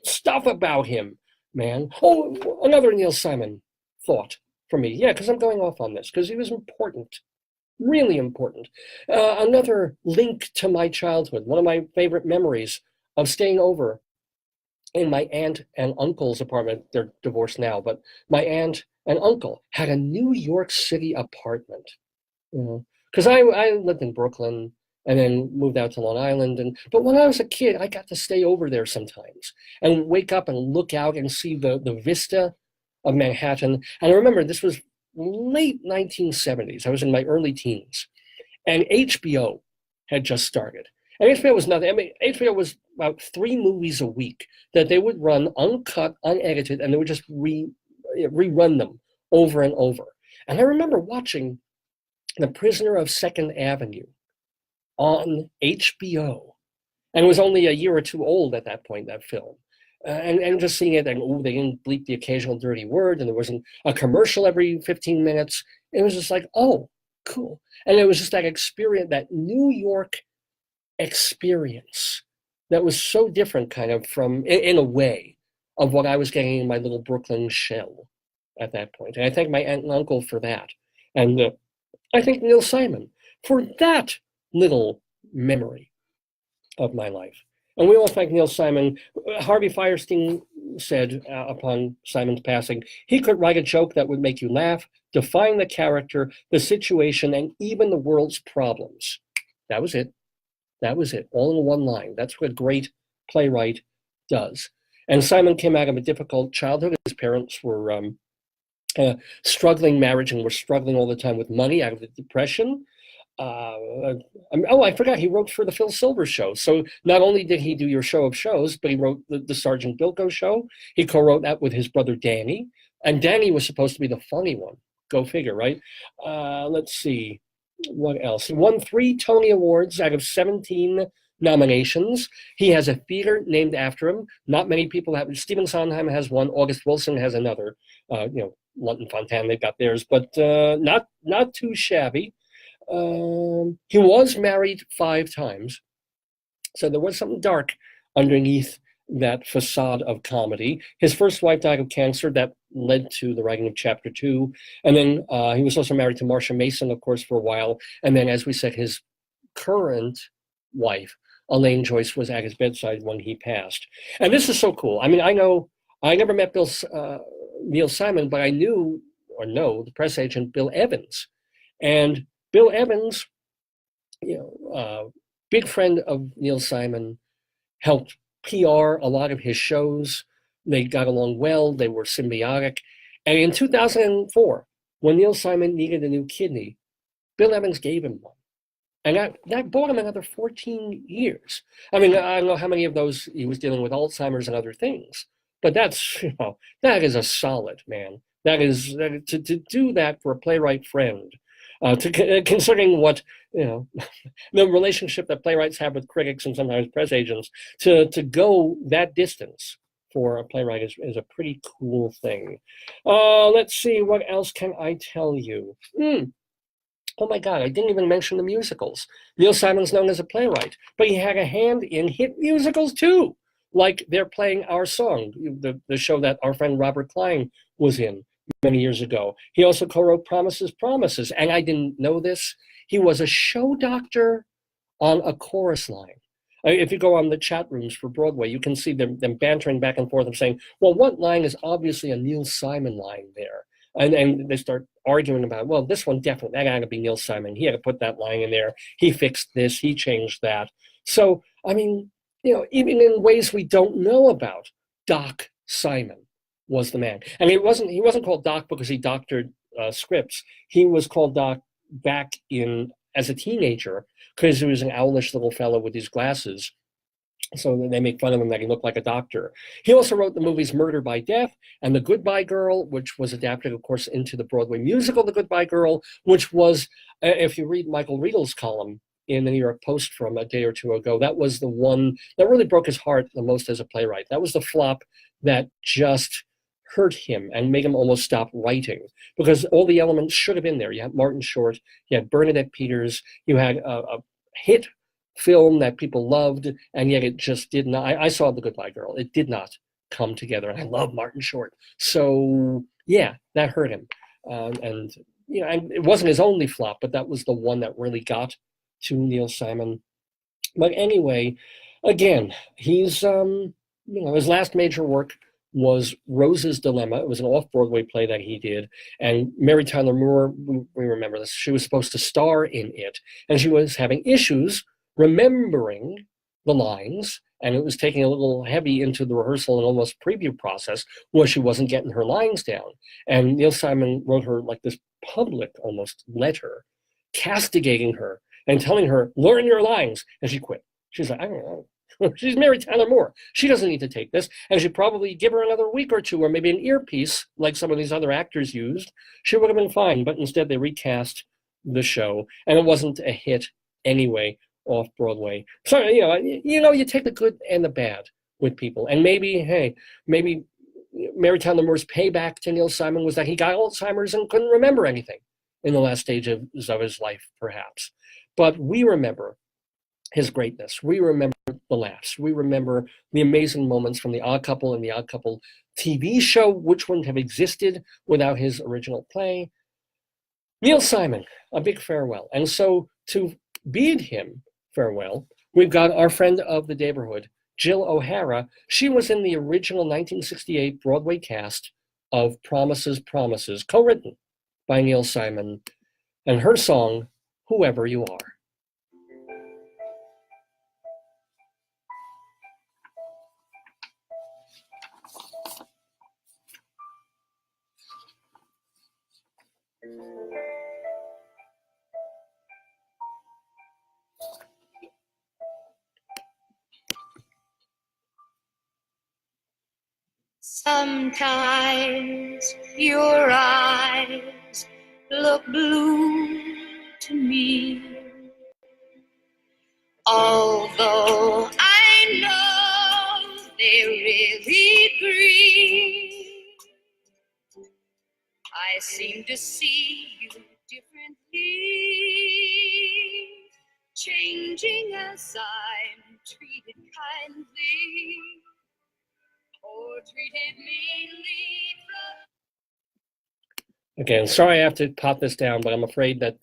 stuff about him, man. Oh, another Neil Simon thought for me. Yeah, because I'm going off on this, because he was important. Really important. Another link to my childhood, one of my favorite memories of staying over in my aunt and uncle's apartment. They're divorced now, but my aunt and uncle had a New York City apartment. Because I lived in Brooklyn and then moved out to Long Island. But when I was a kid, I got to stay over there sometimes and wake up and look out and see the vista of Manhattan. And I remember this was late 1970s. I was in my early teens, and HBO had just started. And HBO was nothing. I mean, HBO was about 3 movies a week that they would run uncut, unedited, and they would just rerun them over and over. And I remember watching The Prisoner of Second Avenue on HBO, and it was only a year or two old at that point, that film. And just seeing it, and they didn't bleep the occasional dirty word, and there wasn't a commercial every 15 minutes. It was just like, oh, cool. And it was just that experience, that New York experience that was so different kind of from, in a way, of what I was getting in my little Brooklyn shell at that point. And I thank my aunt and uncle for that. And I thank Neil Simon for that little memory of my life. And we all thank Neil Simon. Harvey Fierstein said upon Simon's passing, he could write a joke that would make you laugh, define the character, the situation, and even the world's problems. That was it. That was it, all in one line. That's what a great playwright does. And Simon came out of a difficult childhood. His parents were struggling marriage and were struggling all the time with money out of the Depression. I forgot he wrote for the Phil Silver Show. So not only did he do your show of shows, but he wrote the Sergeant Bilko show. He co-wrote that with his brother Danny, and Danny was supposed to be the funny one. Go figure, right? Let's see, what else? He won 3 Tony Awards out of 17 nominations. He has a theater named after him. Not many people have. Stephen Sondheim has one. August Wilson has another. London Fontanne, they've got theirs, but not too shabby. He was married 5 times, so there was something dark underneath that facade of comedy. His first wife died of cancer. That led to the writing of Chapter 2. And then he was also married to Marcia Mason, of course, for a while. And then, as we said, his current wife, Elaine Joyce, was at his bedside when he passed. And this is so cool. I mean, I never met Neil Simon, but I know the press agent, Bill Evans. And Bill Evans, big friend of Neil Simon, helped PR a lot of his shows. They got along well. They were symbiotic. And in 2004, when Neil Simon needed a new kidney, Bill Evans gave him one. And that bought him another 14 years. I mean, I don't know how many of those he was dealing with Alzheimer's and other things, but that is a solid, man. To do that for a playwright friend, considering what, the relationship that playwrights have with critics and sometimes press agents, to go that distance for a playwright is a pretty cool thing. Let's see, what else can I tell you? Oh my God, I didn't even mention the musicals. Neil Simon's known as a playwright, but he had a hand in hit musicals too, like They're Playing Our Song, the show that our friend Robert Klein was in many years ago. He also co-wrote Promises, Promises, and I didn't know this. He was a show doctor on a chorus line. If you go on the chat rooms for Broadway, you can see them bantering back and forth and saying, well, what line is obviously a Neil Simon line there? And they start arguing about, well, this one definitely, that had to be Neil Simon. He had to put that line in there. He fixed this, he changed that. So, I mean, even in ways we don't know about, Doc Simon was the man. And he wasn't called Doc because he doctored scripts. He was called Doc back as a teenager because he was an owlish little fellow with these glasses. So they make fun of him that he looked like a doctor. He also wrote the movies Murder by Death and The Goodbye Girl, which was adapted, of course, into the Broadway musical The Goodbye Girl, which was, if you read Michael Riedel's column in the New York Post from a day or two ago, that was the one that really broke his heart the most as a playwright. That was the flop that just hurt him and made him almost stop writing, because all the elements should have been there. You had Martin Short, you had Bernadette Peters, you had a hit film that people loved, and yet it just did not. I saw The Goodbye Girl. It did not come together, and I love Martin Short. So yeah, that hurt him. And it wasn't his only flop, but that was the one that really got to Neil Simon. But anyway, again, he's his last major work was Rose's Dilemma. It was an off-Broadway play that he did, and Mary Tyler Moore, we remember this, she was supposed to star in it, and she was having issues remembering the lines, and it was taking a little heavy into the rehearsal and almost preview process where she wasn't getting her lines down. And Neil Simon wrote her like this public almost letter castigating her and telling her, learn your lines, and she quit. She's like, I don't know. She's Mary Tyler Moore. She doesn't need to take this. And she'd probably give her another week or two, or maybe an earpiece like some of these other actors used. She would have been fine. But instead, they recast the show, and it wasn't a hit anyway off Broadway. So, you take the good and the bad with people. And maybe Mary Tyler Moore's payback to Neil Simon was that he got Alzheimer's and couldn't remember anything in the last stages of his life, perhaps. But we remember his greatness. We remember the laughs. We remember the amazing moments from The Odd Couple and The Odd Couple TV show, which wouldn't have existed without his original play. Neil Simon, a big farewell. And so to bid him farewell, we've got our friend of the Daverhood, Jill O'Hara. She was in the original 1968 Broadway cast of Promises, Promises, co-written by Neil Simon, and her song, Whoever You Are. Sometimes your eyes look blue to me, although I know they're really green. I seem to see you differently, changing as I'm treated kindly or treated meanly. Okay, I'm sorry I have to pop this down, but I'm afraid that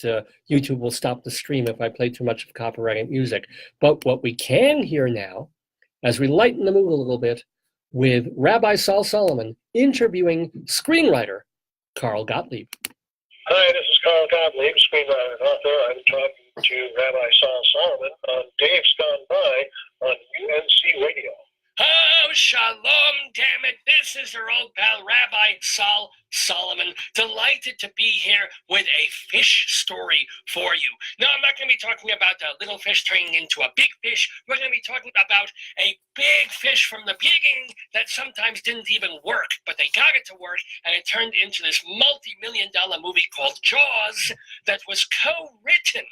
YouTube will stop the stream if I play too much of copyrighted music. But what we can hear now, as we lighten the mood a little bit, with Rabbi Sol Solomon interviewing screenwriter Carl Gottlieb. Hi, this is Carl Gottlieb, screenwriter and author. I'm talking to Rabbi Sol Solomon on Dave's Gone By on UNC Radio. Oh, shalom, damn it. This is your old pal, Rabbi Sol Solomon. Delighted to be here with a fish story for you. Now, I'm not going to be talking about a little fish turning into a big fish. We're going to be talking about a big fish from the beginning that sometimes didn't even work, but they got it to work, and it turned into this multi-million-dollar movie called Jaws that was co-written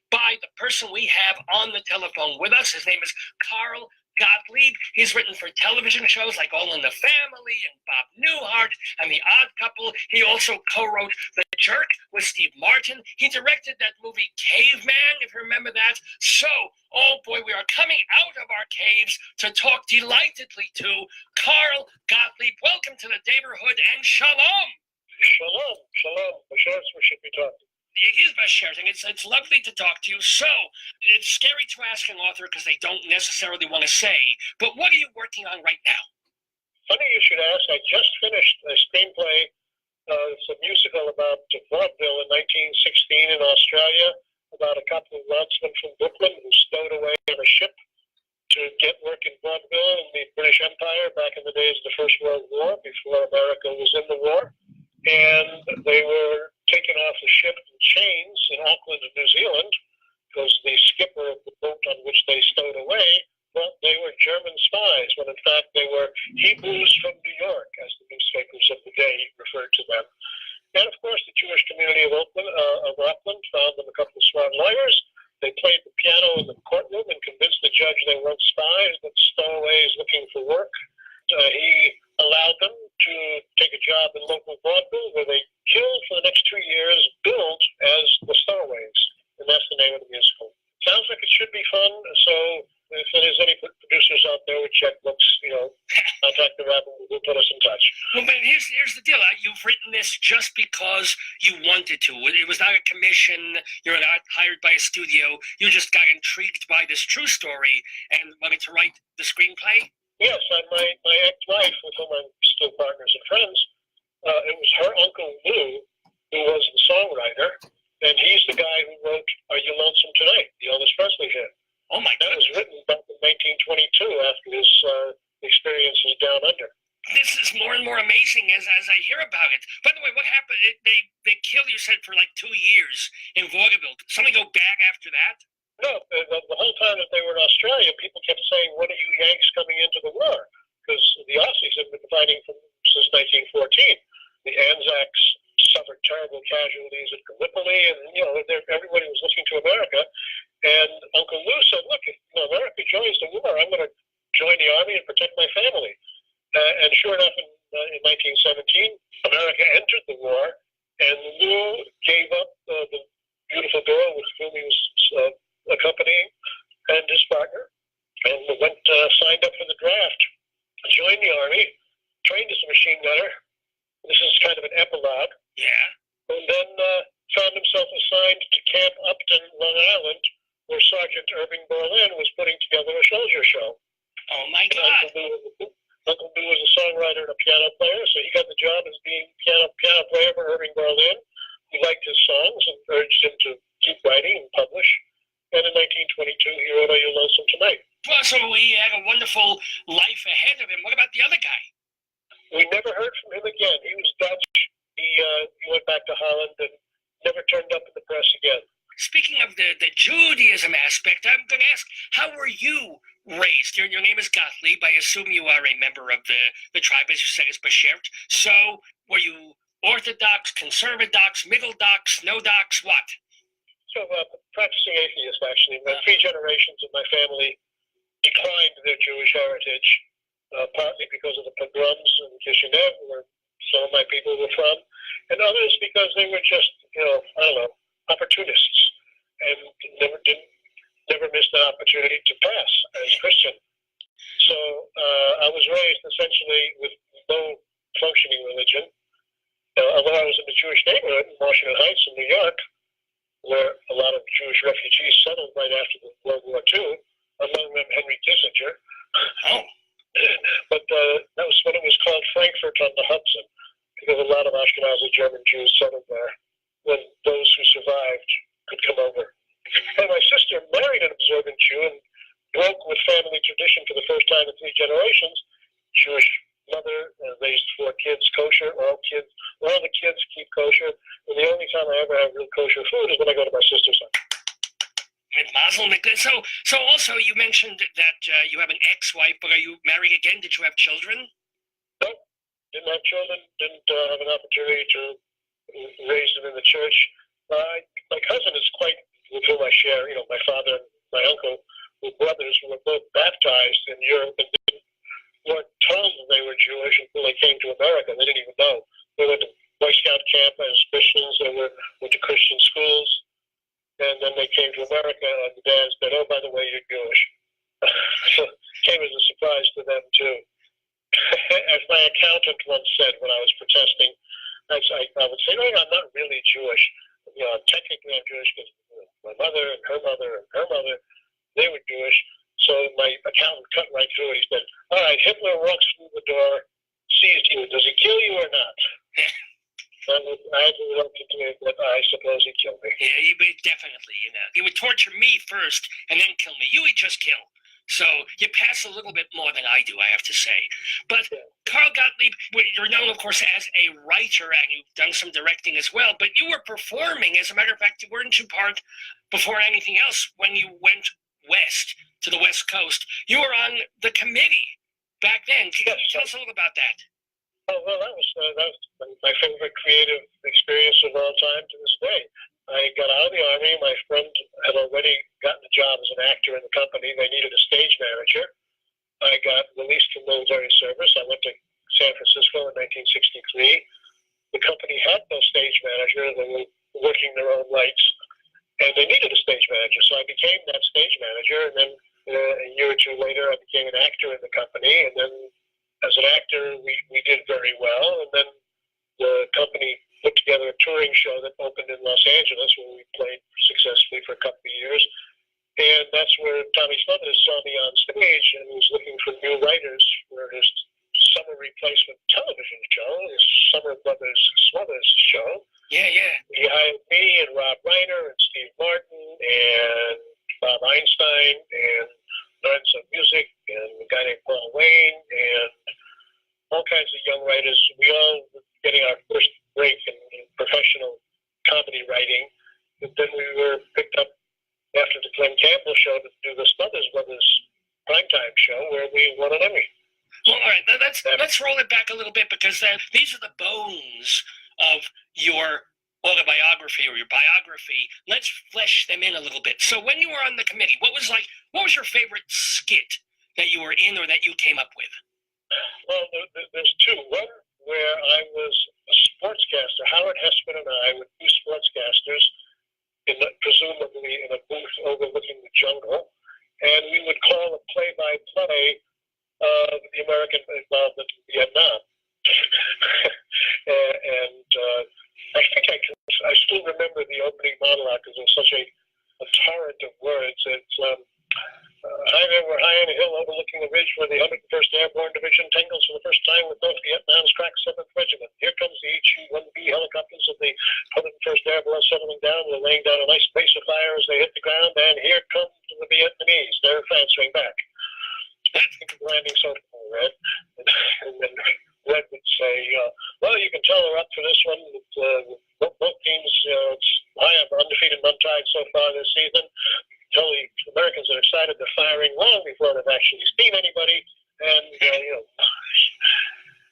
by the person we have on the telephone with us. His name is Carl Gottlieb. He's written for television shows like All in the Family and Bob Newhart and The Odd Couple. He also co-wrote The Jerk with Steve Martin. He directed that movie Caveman, if you remember that. So, oh boy, we are coming out of our caves to talk delightedly to Carl Gottlieb. Welcome to the Daverhood and shalom. Shalom, shalom. We should be talking. It is Basherzing. It's lovely to talk to you. So, it's scary to ask an author because they don't necessarily want to say, but what are you working on right now? Funny you should ask. I just finished a screenplay. It's a musical about vaudeville in 1916 in Australia, about a couple of landsmen from Brooklyn who stowed away on a ship to get work in vaudeville in the British Empire back in the days of the First World War, before America was in the war. And they were taken off the ship in chains in Auckland, New Zealand, because the skipper of the boat on which they stowed away thought they were German spies, when in fact they were Hebrews from New York, as the newspapers of the day referred to them. And of course, the Jewish community of Auckland found them a couple of smart lawyers. They played the piano in the courtroom and convinced the judge they weren't spies, but stowaways looking for work. He allowed them to take a job in local vaudeville, where they killed for the next 2 years, billed as the Stowaways, and that's the name of the musical. Sounds like it should be fun, so if there's any producers out there with checkbooks, contact the rabbi, we'll put us in touch. Well, man, here's the deal. You've written this just because you wanted to. It was not a commission. You're not hired by a studio. You just got intrigued by this true story and wanted to write the screenplay? Yes, my ex-wife, with whom I'm still partners and friends, it was her Uncle Lou who was the songwriter, and he's the guy who wrote Are You Lonesome Tonight, the Elvis Presley hit. Oh, my God. That was written back in 1922 after his experiences down under. This is more and more amazing as I hear about it. By the way, what happened? They killed, you said, for like 2 years in vaudeville. Did something go bad after that? No, the whole time that they were in Australia, people kept saying, when are you Yanks coming into the war? Because the Aussies have been fighting since 1914. The Anzacs suffered terrible casualties at Gallipoli, and, everybody was looking to America. And Uncle Lou said, look, if America joins the war, I'm going to join the army and protect my family. And sure enough, in 1917, America entered the war, and Lou gave up the beautiful girl with whom he was accompanying and his partner, and signed up for the draft, joined the army, trained as a machine gunner. This is kind of an epilogue. Yeah. And then found himself assigned to Camp Upton, Long Island, where Sergeant Irving Berlin was putting together a soldier show. Oh, my God. Uncle Lou was a songwriter and a piano player, so he got the job as being piano player for Irving Berlin. He liked his songs and urged him to keep writing and publish. And in 1922, he wrote Are You Lonesome Tonight? Well, so he had a wonderful life ahead of him. What about the other guy? We never heard from him again. He was Dutch. He went back to Holland and never turned up in the press again. Speaking of the Judaism aspect, I'm going to ask, how were you raised? Your name is Gottlieb. I assume you are a member of the tribe, as you said, is Beshert. So were you Orthodox, Conservadox, Middle Dox, No Dox, what? So, practicing atheist, actually. 3 generations of my family declined their Jewish heritage, partly because of the pogroms in Kishinev, where some of my people were from, and others because they were just, opportunists, and never missed an opportunity to pass as Christian. So I was raised essentially with no functioning religion. Although I was in the Jewish neighborhood in Washington Heights in New York, where a lot of Jewish refugees settled right after the World War II, among them Henry Kissinger. Oh. But that was when it was called Frankfurt on the Hudson, because a lot of Ashkenazi German Jews settled there when those who survived could come over. And my sister married an observant Jew and broke with family tradition for the first time in 3 generations. Jewish mother, raised 4 kids kosher, all the kids keep kosher, and the only time I ever have real kosher food is when I go to my sister's house. So also you mentioned that you have an ex-wife, but are you married again? Did you have children? No, didn't have children, didn't have an opportunity to raise them in the church. My cousin is quite, with whom I share, my father and my uncle were brothers who were both baptized in Europe and weren't told that they were Jewish until they came to America. They didn't even know. They went to Boy Scout camp as Christians, they went to Christian schools, and then they came to America, and the dad said, "Oh, by the way, you're Jewish." So it came as a surprise to them, too. As my accountant once said when I was protesting, I would say, "No, I'm not really Jewish. Technically I'm Jewish because my mother and her mother and her mother, they were Jewish." So my accountant cut right through it. He said, "All right, Hitler walks through the door, sees you. Does he kill you or not?" I had to reluctant to it, but I suppose he'd kill me. Yeah, he would definitely, He would torture me first and then kill me. You would just kill. So you pass a little bit more than I do, I have to say. But Carl Gottlieb, you're known, of course, as a writer, and you've done some directing as well, but you were performing. As a matter of fact, weren't you part, before anything else, when you went west, to the West Coast, you were on the committee back then. Can you tell us a little about that? Oh, well, that was my favorite creative experience of all time to this day. I got out of the Army. My friend had already gotten a job as an actor in the company. They needed a stage manager. I got released from military service. I went to San Francisco in 1963. The company had no stage manager. They were working their own lights, and they needed a stage manager. So I became that stage manager, and then a year or 2 later, I became an actor in the company, and then as an actor, we did very well, and then the company put together a touring show that opened in Los Angeles, where we played successfully for a couple of years, and that's where Tommy Smothers saw me on stage and was looking for new writers for his summer replacement television show, his Summer Brothers Smothers show. Yeah. He hired me and Rob Reiner and Steve Martin and Bob Einstein and Lorenzo Music and a guy named Paul Wayne and all kinds of young writers. We all were getting our first break in professional comedy writing. But then we were picked up after the Glenn Campbell show to do the Smothers Brothers primetime show where we won an Emmy. Well, all right, let's roll it back a little bit, because these are the bones of your autobiography or your biography. Let's flesh them in a little bit. So when you were on the committee, what was your favorite skit that you were in or that you came up with? Well, there's 2. One where I was a sportscaster. Howard Hessman and I were 2 sportscasters, presumably in a booth overlooking the jungle, and we would call a play-by-play of the American involvement in Vietnam. And I think I still remember the opening monologue because it was such a torrent of words. It's, hi there, we're high on a hill overlooking a ridge where the 101st Airborne Division tangles for the first time with North Vietnam's crack 7th Regiment. Here comes the HU-1B helicopters of the 101st Airborne settling down. They're laying down a nice base of fire as they hit the ground, and here comes the Vietnamese. They're answering back. Landing so red. And then Red would say, well, you can tell they're up for this one. Both teams, it's high up, undefeated, untied so far this season. Tell the Americans are excited they're firing long before they've actually seen anybody. And,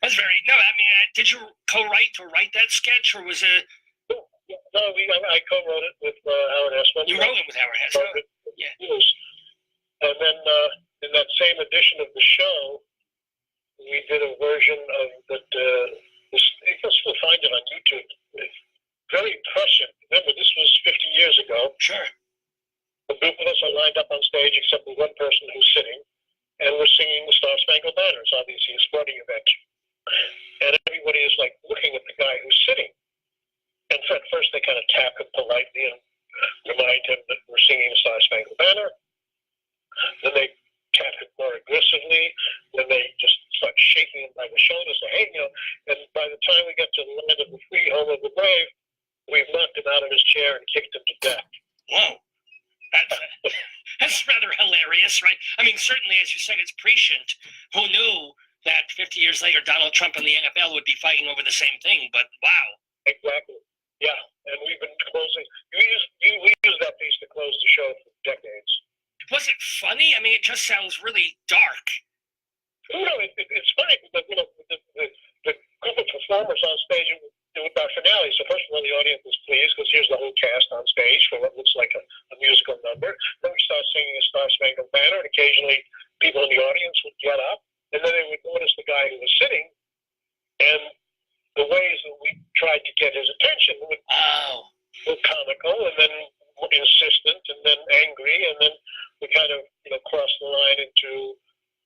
That's very, no, I mean, did you write that sketch, or was it? No, I co-wrote it with Howard Hessman. You wrote it with Howard Hessman? Yeah. And then in that same edition of the show, we did a version of that. You can still find it on YouTube. It's very prescient. Remember, this was 50 years ago. Sure. The group of us are lined up on stage, except for one person who's sitting, and we're singing the Star Spangled Banner. It's obviously a sporting event, and everybody is like looking at the guy who's sitting. And at first, they kind of tap him politely and remind him that we're singing the Star Spangled Banner. Then they tap him more aggressively. Then they just start shaking him by the shoulders, say, "Hey, and by the time we get to the land of the free, home of the brave, we've knocked him out of his chair and kicked him to death." Whoa. That's rather hilarious, right? I mean, certainly, as you said, it's prescient. Who knew that 50 years later, Donald Trump and the NFL would be fighting over the same thing? But wow. Exactly. Yeah, and we've been closing. We use that piece to close the show for decades. Was it funny? I mean, it just sounds really dark. No, it's funny, but the group of performers on stage with our finale. So first of all, the audience was pleased because here's the whole cast on stage for what looks like a musical number. Then we start singing a Star Spangled Banner, and occasionally people in the audience would get up, and then they would notice the guy who was sitting, and the ways that we tried to get his attention were comical, and then insistent, and then angry, and then we kind of crossed the line into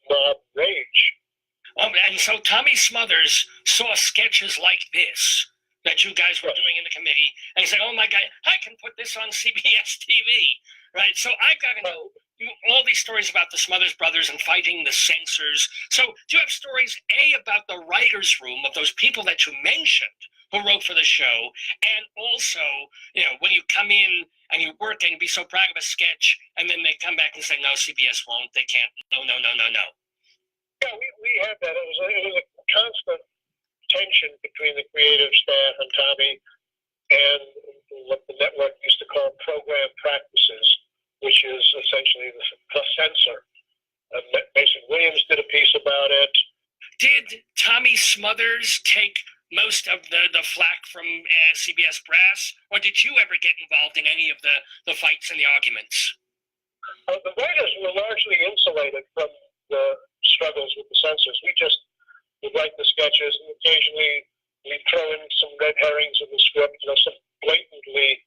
mob rage. And so Tommy Smothers saw sketches like this that you guys were doing in the committee, and he said, "Oh my God, I can put this on CBS TV," right? So I've got to know all these stories about the Smothers Brothers and fighting the censors. So do you have stories, A, about the writer's room of those people that you mentioned who wrote for the show, and also, when you come in and you work and be so proud of a sketch, and then they come back and say, "No, CBS won't, they can't, no." Yeah, we had that. It was a constant tension between the creative staff and Tommy and what the network used to call program practices, which is essentially the censor. Mason Williams did a piece about it. Did Tommy Smothers take most of the flack from CBS Brass, or did you ever get involved in any of the fights and the arguments? The writers were largely insulated from the struggles with the censors. We just would write the sketches, and occasionally we'd throw in some red herrings in the script, some blatantly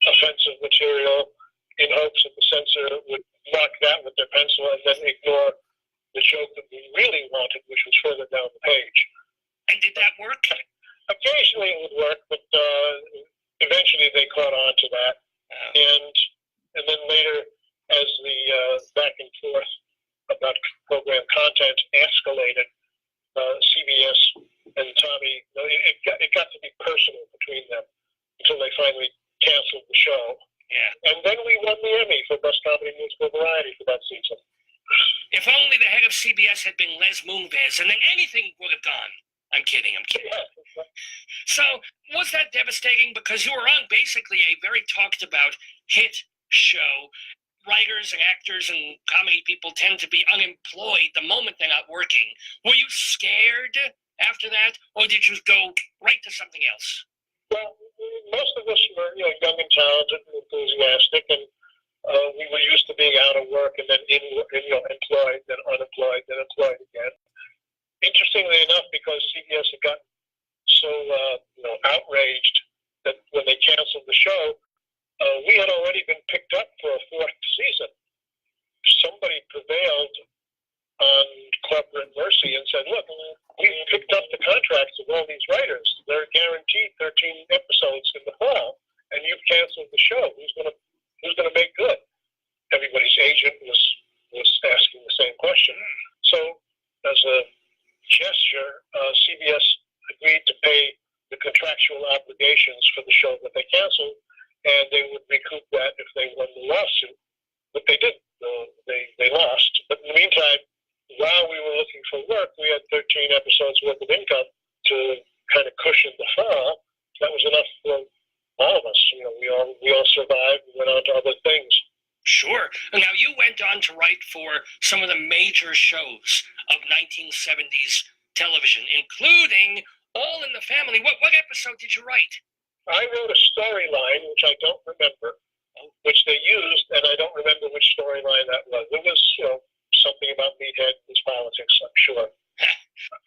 offensive material, in hopes that the censor would mark that with their pencil and then ignore the joke that we really wanted, which was further down the page. And did that work? Occasionally it would work, but eventually they caught on to that. And then later, as the back and forth about program content escalated, CBS and Tommy, it got to be personal between them until they finally canceled the show. Yeah. And then we won the Emmy for Best Comedy Musical Variety for that season. If only the head of CBS had been Les Moonves, and then anything would have gone. I'm kidding. Yeah. So was that devastating? Because you were on basically a very talked about hit show. Writers and actors and comedy people tend to be unemployed the moment they're not working. Were you scared after that, or did you go right to something else? Well, most of us were, young and talented and enthusiastic, and we were used to being out of work and then employed, then unemployed, then employed again. Interestingly enough, because CBS had gotten so outraged that when they canceled the show, we had already been picked up for a fourth season. Somebody prevailed on corporate mercy and said, "Look, we've picked up the contracts of all these writers. They're guaranteed 13 episodes in the fall, and you've canceled the show. Who's gonna make good?" Everybody's agent was asking the same question. So, as a gesture, CBS agreed to pay the contractual obligations for the show that they canceled, and they would recoup that if they won the lawsuit. But they didn't. They lost. But in the meantime, while we were looking for work, we had 13 episodes worth of income we all survived and went on to other things. Sure. Now, you went on to write for some of the major shows of 1970s television, including All in the Family. What episode did you write? I wrote a storyline, which I don't remember, which they used, and I don't remember which storyline that was. It was, something about meathead and politics, I'm sure.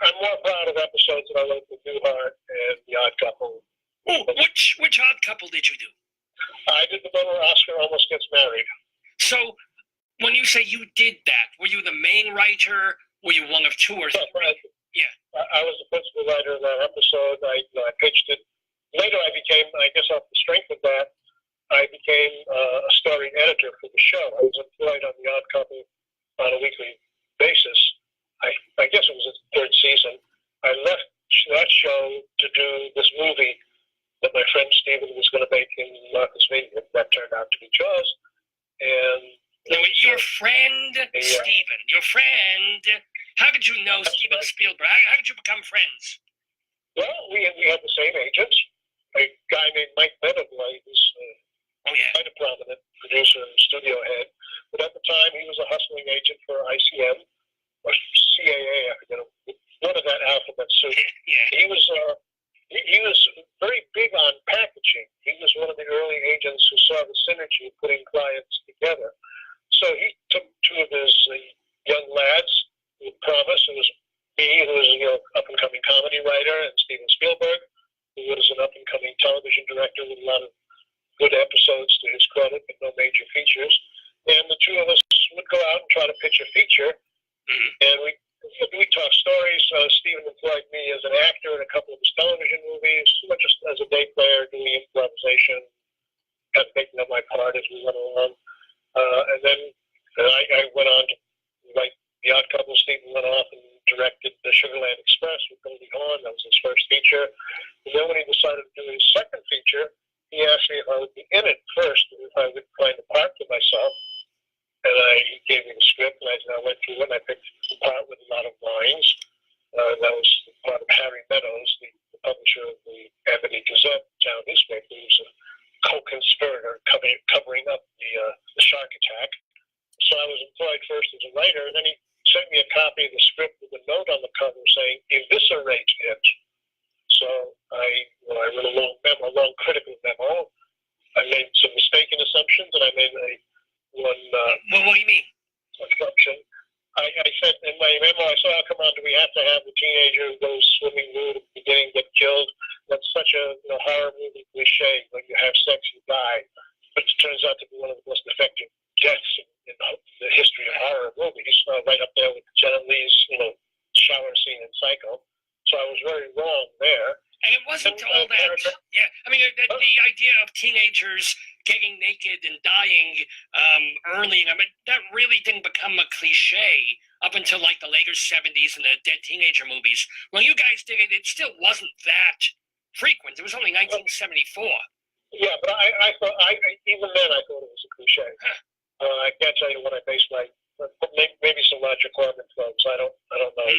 I'm more proud of episodes that I wrote with Newhart and The Odd Couple. Oh, which Odd Couple did you do? I did the one where Oscar almost gets married. So, when you say you did that, were you the main writer? Were you one of two or three? Yeah. I was the principal writer of that episode. I pitched it. Later, I became, I guess off the strength of that, I became a story editor for the show. I was employed on The Odd Couple on a weekly basis. I guess it was the third season. I left that show to do this movie that my friend Stephen was going to make in Martha's Vineyard. That turned out to be Jaws. And your friend Stephen, how did you know Steven Spielberg? How did you become friends? Well, we had the same agents. A guy named Mike Benaboy, who's quite a prominent producer and studio head. But at the time, he was a hustling agent for ICM or CAA, I forget, one of that alphabet soup. He was very big on packaging. He was one of the early agents who saw the synergy of putting clients together. So he took two of his young lads with promise. It was me, who was an up-and-coming comedy writer, and Steven Spielberg, who was an up-and-coming television director with a lot of good episodes to his credit, but no major features. And the two of us would go out and try to pitch a feature, and we talk stories. Steven employed me as an actor in a couple of his television movies, just as a day player, doing improvisation, kind of making up my part as we went along. And then I went on to write The Odd Couple. Steven went off and directed The Sugarland Express with Goldie Hawn. That was his first feature. And then when he decided to do his second feature, he asked me if I would be in it first, and if I would find a part for myself. And he gave me the script, and I went through it, and I picked the part with a lot of lines. That was part of Harry Meadows, the publisher of the Ebony Gazette town newspaper, who was a co-conspirator covering up the shark attack. So I was employed first as a writer, and then he sent me a copy of the script with a note on the cover saying, "Eviscerate it." So I wrote a long critical memo. I made some mistaken assumptions, and I made one what do you mean? assumption. I said in my memo, I said, "Oh, come on, do we have to have the teenager who goes swimming nude at the beginning get killed? That's such a horror movie cliche. When you have sex, you die." But it turns out to be one of the most effective deaths in the history of horror movies, right up there with Janet Leigh's, shower scene in Psycho. So I was very wrong there. And it wasn't all that. Yeah, I mean, the idea of teenagers getting naked and dying early, that really didn't become a cliche up until like the later 70s and the dead teenager movies. When you guys did it, it still wasn't that frequent. It was only 1974. Yeah, but I thought, even then, I thought it was a cliche. I can't tell you what I based maybe some Roger Corman films. I don't know.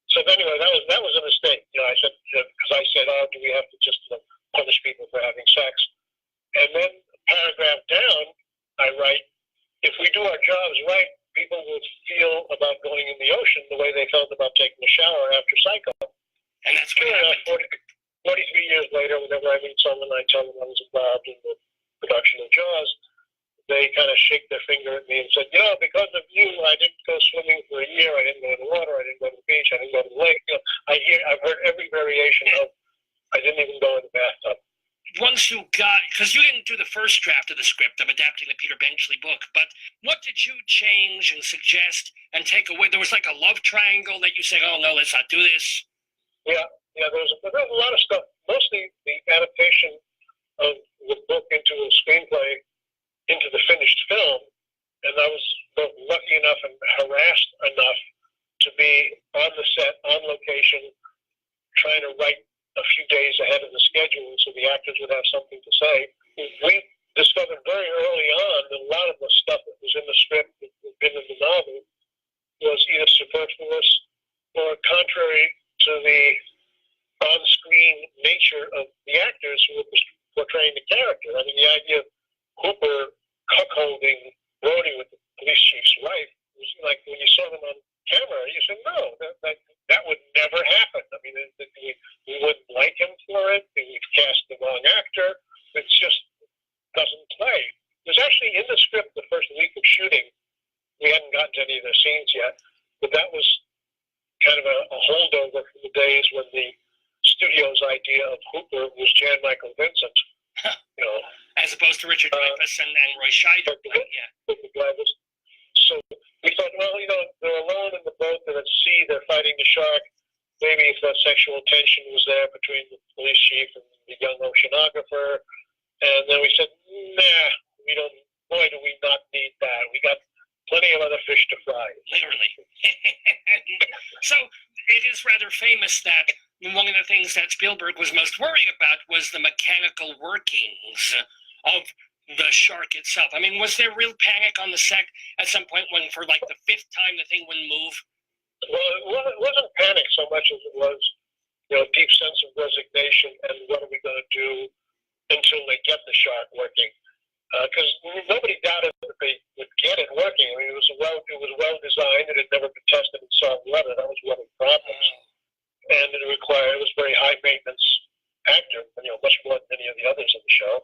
So anyway, that was a mistake. I said, because I said, "Oh, do we have to just punish people for having sex?" And then paragraph down, I write, "If we do our jobs right, people will feel about going in the ocean the way they felt about taking a shower after Psycho." And that's what happened. 43 years later, whenever I meet someone, I tell them I was involved in the production of Jaws. They kind of shake their finger at me and said, "Because of you, I didn't go swimming for a year. I didn't go in the water. I didn't go to the beach. I didn't go to the lake." I've heard every variation of, "I didn't even go in the bathtub." Once you got, because you didn't do the first draft of the script of adapting the Peter Benchley book, but what did you change and suggest and take away? There was like a love triangle that you said, "Oh no, let's not do this." Yeah, there was a lot of stuff. Mostly the adaptation of the book into a screenplay, into the finished film, and I was both lucky enough and harassed enough to be on the set, on location, trying to write a few days ahead of the schedule so the actors would have something to say. We discovered very early on that a lot of the stuff that was in the script that had been in the novel was either superfluous or contrary to the on-screen nature of the actors who were portraying the character. I mean, Hooper cuckolding Brody with the police chief's wife. It was like when you saw them on camera, you said, no, that would never happen. I mean, we wouldn't like him for it. We've cast the wrong actor. It just doesn't play. There's actually in the script the first week of shooting, we hadn't gotten to any of the scenes yet, but that was kind of a holdover from the days when the studio's idea of Hooper was Jan Michael Vincent. You know, as opposed to Richard Dreyfuss and Roy Scheider. Yeah. So we thought, well, you know, they're alone in the boat, they're at sea, they're fighting the shark. Maybe if that sexual tension was there between the police chief and the young oceanographer. And then we said, nah, we don't, boy, do we not need that. We got plenty of other fish to fry. Literally. So it is rather famous that one of the things that Spielberg was most worried about was the mechanical workings of the shark itself. I mean, was there real panic on the set at some point when, for like the fifth time, the thing wouldn't move? Well, it wasn't panic so much as it was, you know, a deep sense of resignation and what are we going to do until they get the shark working. Because nobody doubted that they would get it working. I mean, it was well designed. It had never been tested in salt water. That was one of the problems. And it was very high maintenance actor, you know, much more than any of the others in the show.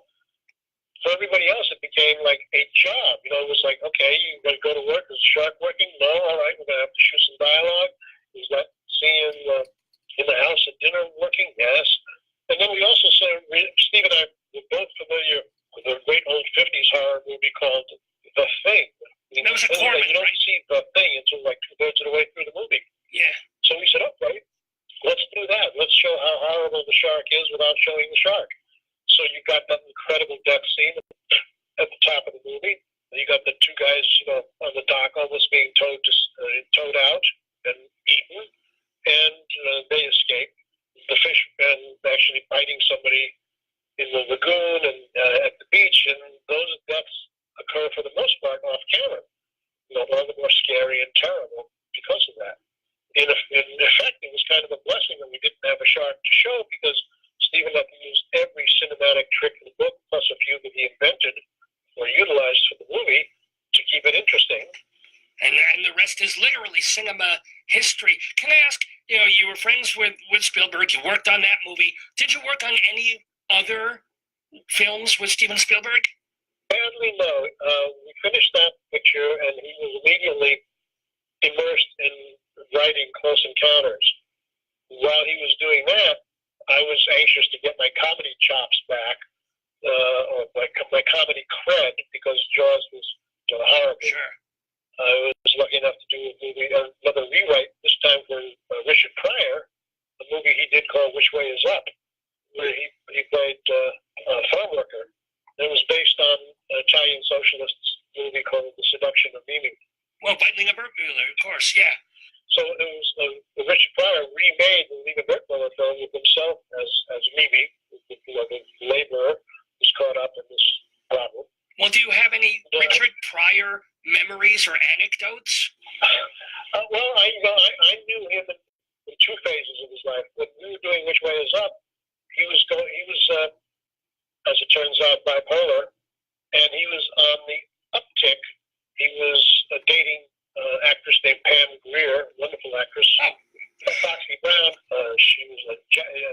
For everybody else, it became like a job. You know, it was like, okay, you got to go to work. Is the shark working? No. All right, we're going to have to shoot some dialogue. Is that scene in the house at dinner working? Yes. And then we also said, Steve and I were both familiar with a great old 50s horror movie called The Thing. That was a Corman, you don't see The Thing until like 2/3 of the way through the movie. Yeah. So we said, okay, let's do that. Let's show how horrible the shark is without showing the shark. So you got that incredible death scene at the top of the movie. You got the two guys, you know, on the dock almost being towed out and eaten, and they escape. The fishermen actually biting somebody in the lagoon and at the beach, and those deaths occur for the most part off camera. You know, all the more scary and terrible because of that. In effect, it was kind of a blessing that we didn't have a shark to show, because Stephen had to use every cinematic trick in the book, plus a few that he invented or utilized for the movie to keep it interesting. And the rest is literally cinema history. Can I ask, you know, you were friends with Spielberg, you worked on that movie. Did you work on any other films with Steven Spielberg? Sadly, no. We finished that picture, and he was immediately immersed in writing Close Encounters. While he was doing that, I was anxious to get my comedy chops back, or my comedy cred, because Jaws was horrible. Sure. I was lucky enough to do a movie, another rewrite, this time for Richard Pryor, a movie he did called Which Way Is Up, where he played a farm worker. It was based on an Italian socialist movie called The Seduction of Mimi. Well, by Lina Bertmuller, of course, yeah. So it was Richard Pryor remade the Lina Bertmuller film with himself as Mimi, the laborer who's caught up in this problem. Well, do you have any Richard Pryor memories or anecdotes? Well, I knew him in two phases of his life. When we were doing Which Way Is Up, he was as it turns out, bipolar, and he was on the uptick. He was dating an actress named Pam Grier, wonderful actress. Foxy Brown, she was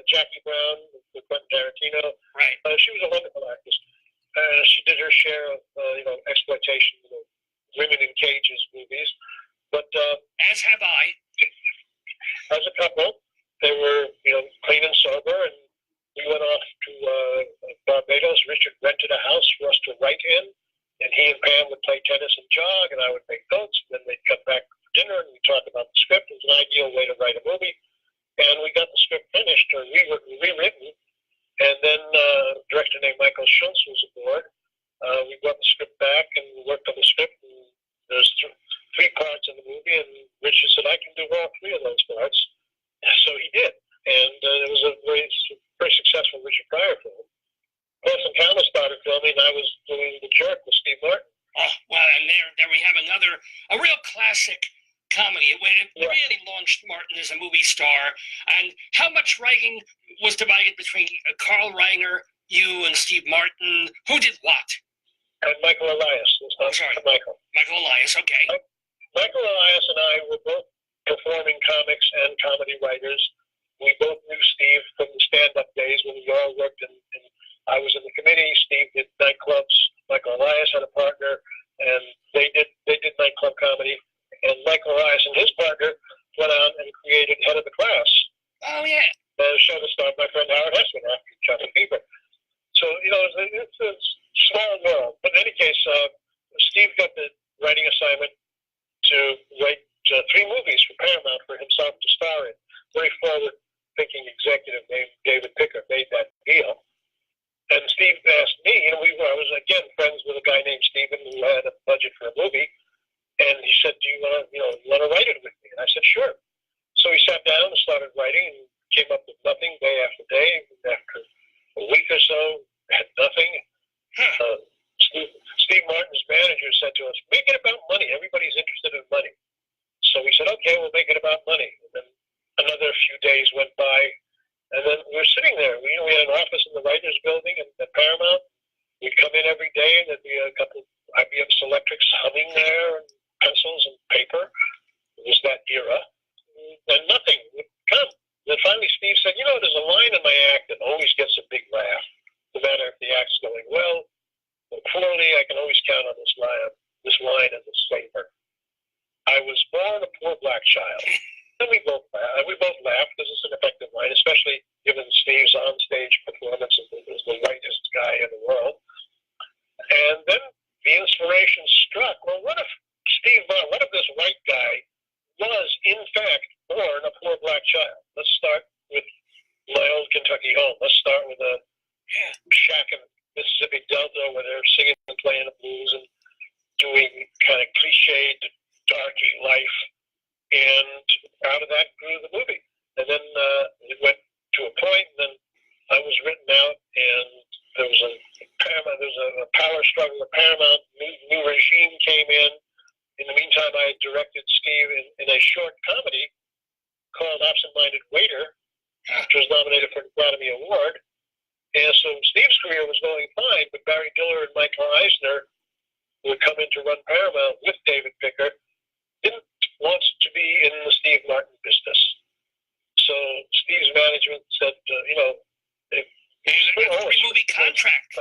Jackie Brown with Quentin Tarantino. Right. She was a wonderful actress. She did her share of exploitation, women in cages movies. But as have I. As a couple, they were clean and sober, and we went off to Barbados. Richard rented a house for us to write in, and he and Pam would play tennis and jog, and I would make notes, and then they'd come back for dinner, and we'd talk about the script. It was an ideal way to write a movie. And we got the script finished, or rewritten, and then a director named Michael Schultz was aboard. We brought the script back and worked on the script, and there's three parts in the movie, and Richard said, I can do all three of those parts. So he did, and it was a very successful Richard Pryor film. Close Encounters started filming, and I was doing The Jerk with Steve Martin. Oh, well, and there we have a real classic comedy. It really launched Martin as a movie star. And how much writing was divided between Carl Reiner, you, and Steve Martin? Who did what? And Michael Elias. I'm sorry. Michael. Michael Elias, okay. Michael Elias and I were both performing comics and comedy writers. We both knew Steve from the stand-up days when we all worked in I was in the committee. Steve did nightclubs. Michael Elias had a partner, and they did nightclub comedy. And Michael Elias and his partner went on and created Head of the Class. Oh, yeah. The show that starred my friend Howard Hessman after Johnny Fever. So, it's a small world. But in any case, Steve got the writing assignment to write 3 movies for Paramount for himself to star in. Very forward-thinking executive named David Picker made that deal. And Steve asked me, I was again friends with a guy named Steven who had a budget for a movie. And he said, do you want to write it with me? And I said, sure. So we sat down and started writing and came up with nothing day after day. And after a week or so, had nothing. Steve Martin's manager said to us, make it about money. Everybody's interested in money. So we said, okay, we'll make it about money. And then another few days went by. And then we were sitting there. We had an office in the writers' building at Paramount. We'd come in every day, and there'd be a couple IBM Selectrics humming there, and pencils and paper. It was that era. And nothing would come. Then finally Steve said, there's a line in my act that always gets a big laugh. No matter if the act's going well or poorly, I can always count on this line as a slaver. I was born a poor black child. And we both laughed because it's an effective line, especially given Steve's onstage performance as the whitest guy in the world. And then the inspiration struck. Well, what if this white guy was, in fact, born a poor black child? Let's start with my old Kentucky home. Let's start with a shack in Mississippi Delta where they're singing and playing the blues and doing kind of cliched, darky life. And out of that grew the movie. And then it went to a point, and then I was written out, and there was a power struggle at Paramount. New regime came in. In the meantime, I had directed Steve in a short comedy called Absent-Minded Waiter, which was nominated for an Academy Award. And so Steve's career was going fine, but Barry Diller and Michael Eisner, who had come in to run Paramount with David Picker, didn't want to be in the Steve Martin business. So Steve's management said, there's a 3-movie contract.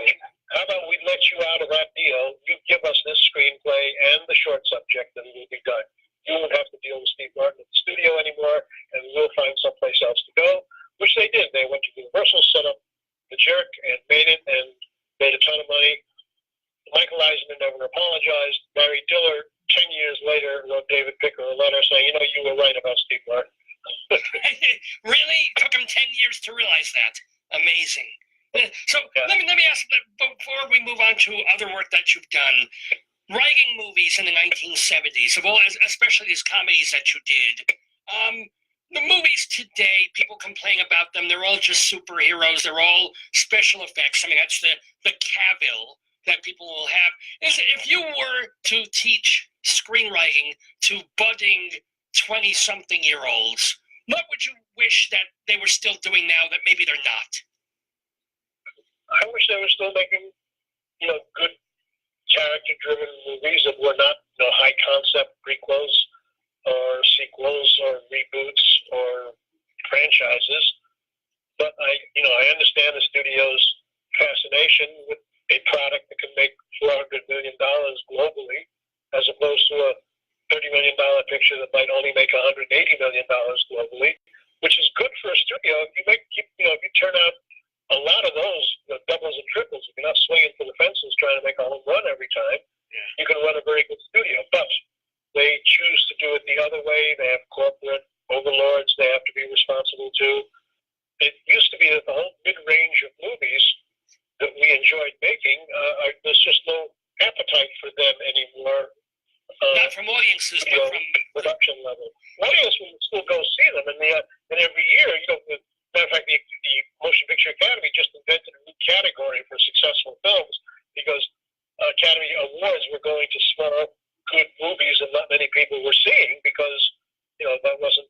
How about we let you out of that deal? You give us this screenplay and the short subject, and we'll be done. You won't have to deal with Steve Martin at the studio anymore, and we'll find someplace else to go, which they did. They went to Universal, set up The Jerk, and made it, and made a ton of money. Michael Eisner never apologized. Barry Diller, 10 years later, wrote David Picker a letter saying, you were right about Steve Martin. Really? It took him 10 years to realize that. Amazing. So let me ask, before we move on to other work that you've done, writing movies in the 1970s, especially these comedies that you did, the movies today, people complain about them. They're all just superheroes. They're all special effects. I mean, that's the cavil that people will have. If you were to teach screenwriting to budding 20-something-year-olds, what would you wish that they were still doing now that maybe they're not? I wish they were still making, good character-driven movies that were not, high-concept prequels or sequels or reboots or franchises. But I understand the studio's fascination with a product that can make $400 million globally, as opposed to a $30 million picture that might only make $180 million globally, which is good for a studio. If you turn out a lot of those doubles and triples, if you're not swinging for the fences trying to make a home run every time, you can run a very good studio. But they choose to do it the other way. They have corporate overlords they have to be responsible to. It used to be that the whole mid-range of movies that we enjoyed making, there's just no appetite for them anymore. Not from audiences, but from production level. Audience will still go see them, and every year, matter of fact, the Motion Picture Academy just invented a new category for successful films because Academy Awards were going to small, good movies that not many people were seeing because that wasn't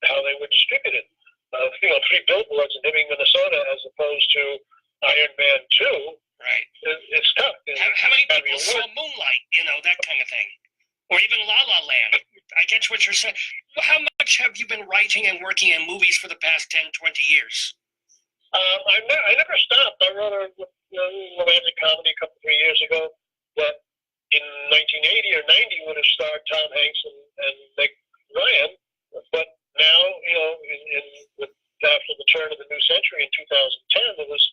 how they were distributed. 3 billboards in Hibbing, Minnesota, as opposed to Iron Man 2 Right. It's tough. How many people saw Moonlight? You know, that kind of thing, or even La La Land. I get what you're saying. How much have you been writing and working in movies for the past 10, 20 years? I never stopped. I wrote a romantic comedy a couple, 3 years ago that in 1980 or 90 would have starred Tom Hanks and Meg Ryan, but now, after the turn of the new century in 2010, there was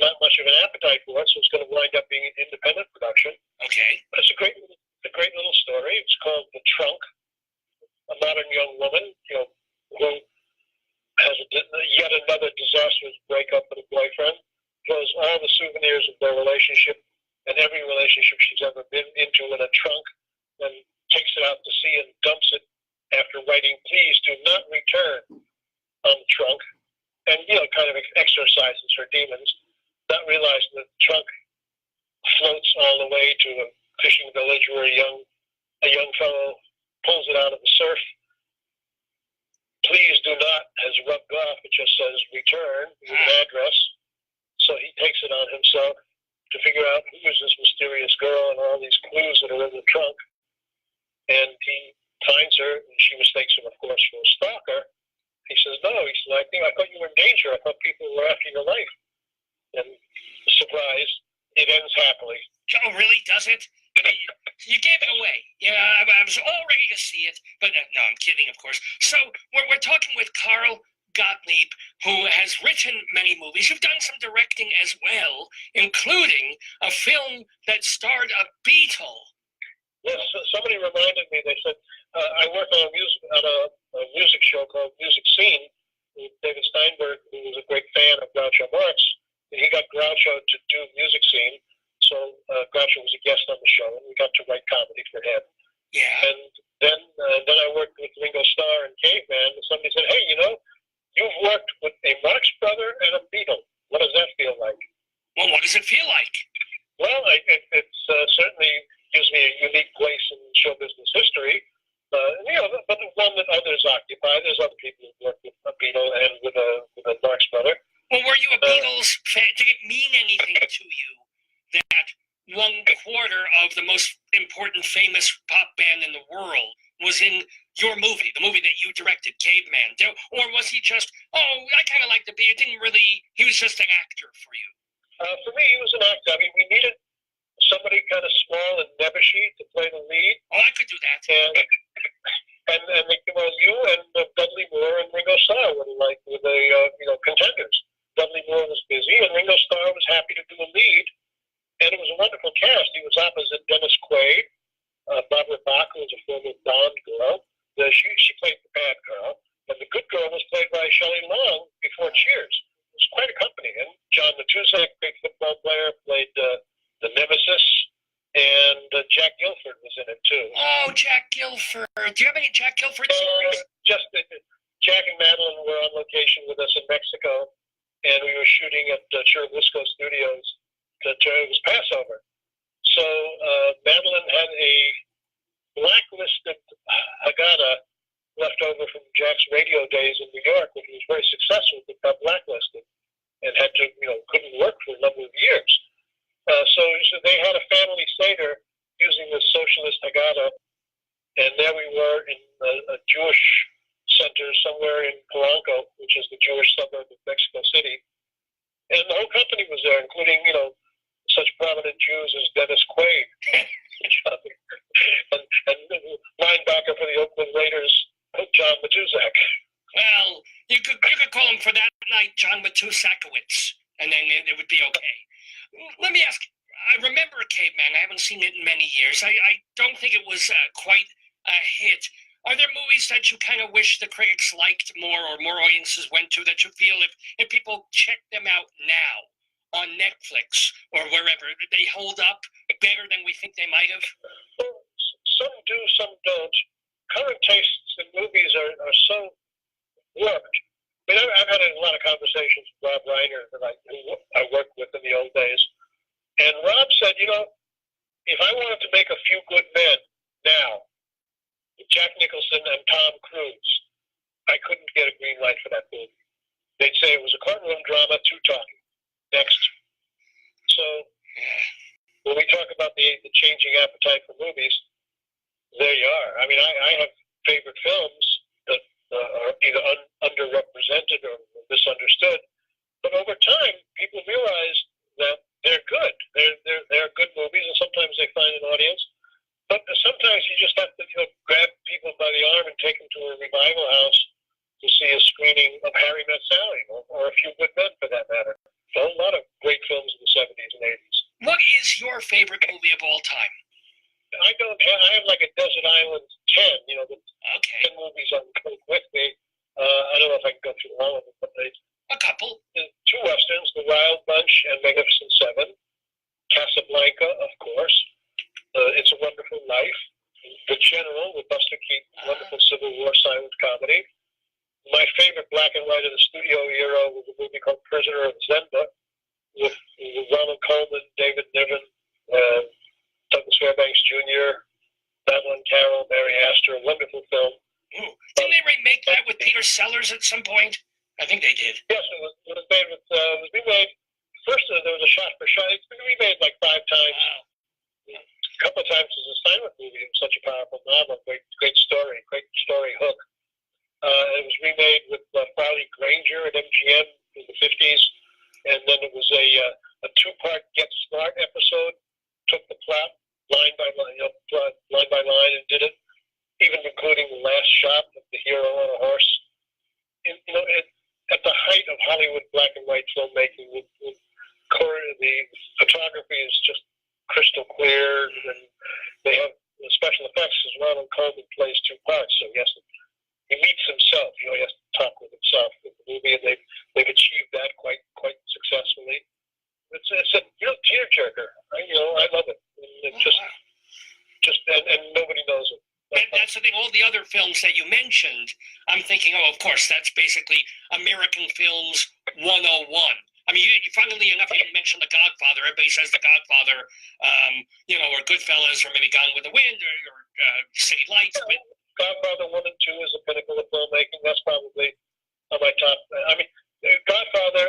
not much of an appetite for it, so it's going to wind up being an independent production. Okay. But it's a great little story. It's called The Trunk. A modern young woman, who has yet another disastrous breakup with a boyfriend, throws all the souvenirs of their relationship and every relationship she's ever been into in a trunk, and takes it out to sea and dumps it after writing "Please do not return" on the trunk, and kind of exorcises her demons, not realizing that the trunk floats all the way to a fishing village where a young fellow pulls it out of the surf. "Please do not" has rubbed off. It just says "return" with an address. So he takes it on himself to figure out who is this mysterious girl and all these clues that are in the trunk. And he finds her, and she mistakes him, of course, for a stalker. He says, "No," he says, I thought you were in danger. I thought people were after your life." And surprise, it ends happily. Oh, really? Does it? You gave it away. Yeah, I was all ready to see it, but no, I'm kidding, of course. So we're talking with Carl Gottlieb, who has written many movies. You've done some directing as well, including a film that starred a beetle. Yes, somebody reminded me. They said I worked on a music show called Music Scene with David Steinberg, who was a great fan of Groucho Marx. And he got Groucho to do Music Scene. So Groucho was a guest on the show, and we got to write comedy for him. Yeah. And then I worked with Ringo Starr and Caveman, and somebody said, "Hey, you've worked with a Marx brother and a Beatle. What does that feel like?" Well, what does it feel like? Well, it certainly gives me a unique place in show business history. But the one that others occupy. There's other people who work with a Beatle and with a Marx brother. Well, were you a Beatles fan? Did it mean anything to you that 1/4 of the most important, famous pop band in the world was in your movie, the movie that you directed, Caveman? Or was he just, I kind of like the beat? He was just an actor for you? For me, he was an actor. I mean, we needed somebody kind of small and nebbishy to play the lead. Oh, I could do that. And you and Dudley Moore and Ringo Starr were the contenders. Dudley Moore was busy, and Ringo Starr was happy to do a lead. And it was a wonderful cast. He was opposite Dennis Quaid, Barbara Bach, who was a former Bond girl. She played the bad girl. And the good girl was played by Shelley Long before Cheers. It was quite a company. And John Matuzak, great football player, played the Nemesis. And Jack Gilford was in it, too. Oh, Jack Gilford. Do you have any Jack Gilford stories? Jack and Madeline were on location with us in Mexico. And we were shooting at Churubusco Studios. It was Passover. So Madeline had a blacklisted Haggadah left over from Jack's radio days in New York, when he was very successful, but got blacklisted and had to, couldn't work for a number of years. So they had a family Seder using the socialist Haggadah, and there we were in a Jewish center somewhere in Polanco, which is the Jewish suburb of Mexico City. And the whole company was there, including, such prominent Jews as Dennis Quaid and linebacker for the Oakland Raiders, John Matuzak. Well, you could call him for that night John Matusakowitz, and then it would be okay. Let me ask, I remember Caveman. I haven't seen it in many years. I don't think it was quite a hit. Are there movies that you kind of wish the critics liked more or more audiences went to, that you feel if people check them out now on Netflix or wherever, they hold up better than we think they might have? Well, some do, some don't. Current tastes in movies are so warped. I mean, I've had a lot of conversations with Rob Reiner that I worked with in the old days. And Rob said, if I wanted to make A Few Good Men now, with Jack Nicholson and Tom Cruise, I couldn't get a green light for that movie. They'd say it was a courtroom drama, too talky. Next. So when we talk about the changing appetite for movies, there you are. I mean, I have favorite films that are either underrepresented or misunderstood, but over time, people realize that they're good. They're good movies, and sometimes they find an audience. But sometimes you just have to grab people by the arm and take them to a revival house to see a screening of Harry Met Sally, or A Few Good Men, for that matter. So a lot of great films in the 70s and 80s. What is your favorite movie of all time? I have like a Desert Island 10, the 10 movies on with me. I don't know if I can go through all of them, but a couple. Two Westerns, The Wild Bunch and Magnificent Seven. Casablanca, of course. It's a Wonderful Life. The General with Buster Keaton, wonderful Civil War silent comedy. My favorite black and white of the studio era was a movie called Prisoner of Zenda with Ronald Colman, David Niven, Douglas Fairbanks Jr., Madeline Carroll, Mary Astor. A wonderful film. Didn't they remake that with Peter Sellers at some point? I think they did. Yes, it was made with. It was remade. First, there was a shot for shot. It's been remade like 5 times. Wow. A couple of times as a silent movie. It was such a powerful novel. Great story. Great story hook. It was remade with Farley Granger at MGM in the 50s, and then it was a 2-part Get Smart episode. Took the plot line by line, and did it, even including the last shot of the hero on a horse. At the height of Hollywood black and white filmmaking, the photography is just crystal clear, and they have the special effects as Ronald Colman plays 2 parts, so yes. He meets himself. He has to talk with himself in the movie, and they've achieved that quite successfully. It's a real tearjerker. I love it. And and nobody knows it. That's the thing. All the other films that you mentioned, I'm thinking, of course, that's basically American Films 101. I mean, funnily enough, you mentioned The Godfather. Everybody says The Godfather, or Goodfellas, or maybe Gone with the Wind, or City Lights, but Godfather 1 and 2 is a pinnacle of filmmaking. That's probably on my top. I mean, Godfather,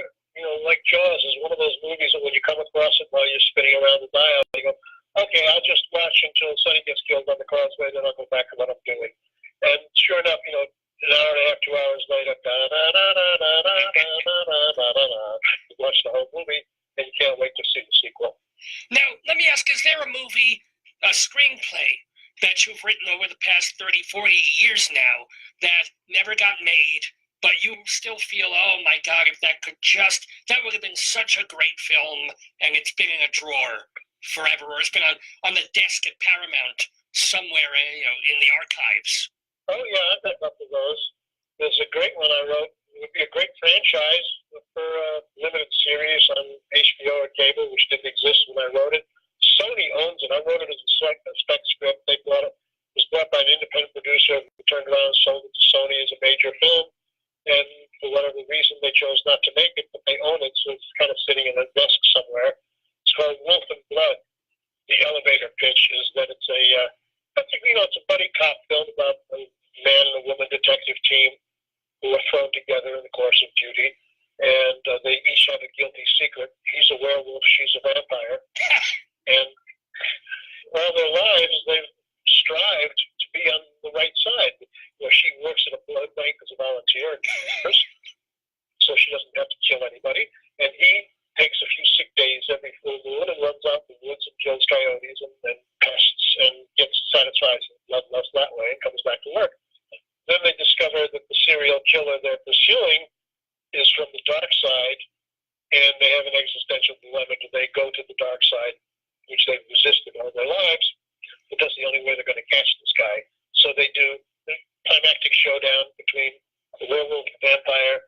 like Jaws, is one of those movies that when you come across it while you're spinning around the dial, you go, okay, I'll just watch until Sonny gets killed on the causeway, then I'll go back to what I'm doing. And sure enough, an hour and a half, 2 hours later, you watch the whole movie, and you can't wait to see the sequel. Now, let me ask, is there a screenplay that you've written over the past 30, 40 years now that never got made, but you still feel, oh my God, if that would have been such a great film, and it's been in a drawer forever, or it's been on the desk at Paramount somewhere, in the archives? Oh yeah, I've got a couple of those. There's a great one I wrote. It would be a great franchise for a limited series on HBO or cable, which didn't exist when I wrote it. Sony owns it. I wrote it as a spec script. They bought it. It was bought by an independent producer who turned around and sold it to Sony as a major film. And for whatever reason, they chose not to make it, but they own it, so it's kind of sitting in a desk somewhere. It's called Wolf and Blood. The elevator pitch is that it's it's a buddy cop film about a man and a woman detective team who are thrown together in the course of duty, and they each have a guilty secret. He's a werewolf, she's a vampire. And all their lives, they've strived to be on the right side. She works at a blood bank as a volunteer, so she doesn't have to kill anybody. And he takes a few sick days every full moon and runs out in the woods and kills coyotes and pests and gets satisfied with bloodlust that way and comes back to work. Then they discover that the serial killer they're pursuing is from the dark side, and they have an existential dilemma. Do they go to the dark side, which they've resisted all their lives, but that's the only way they're going to catch this guy? So they do the climactic showdown between the werewolf and vampire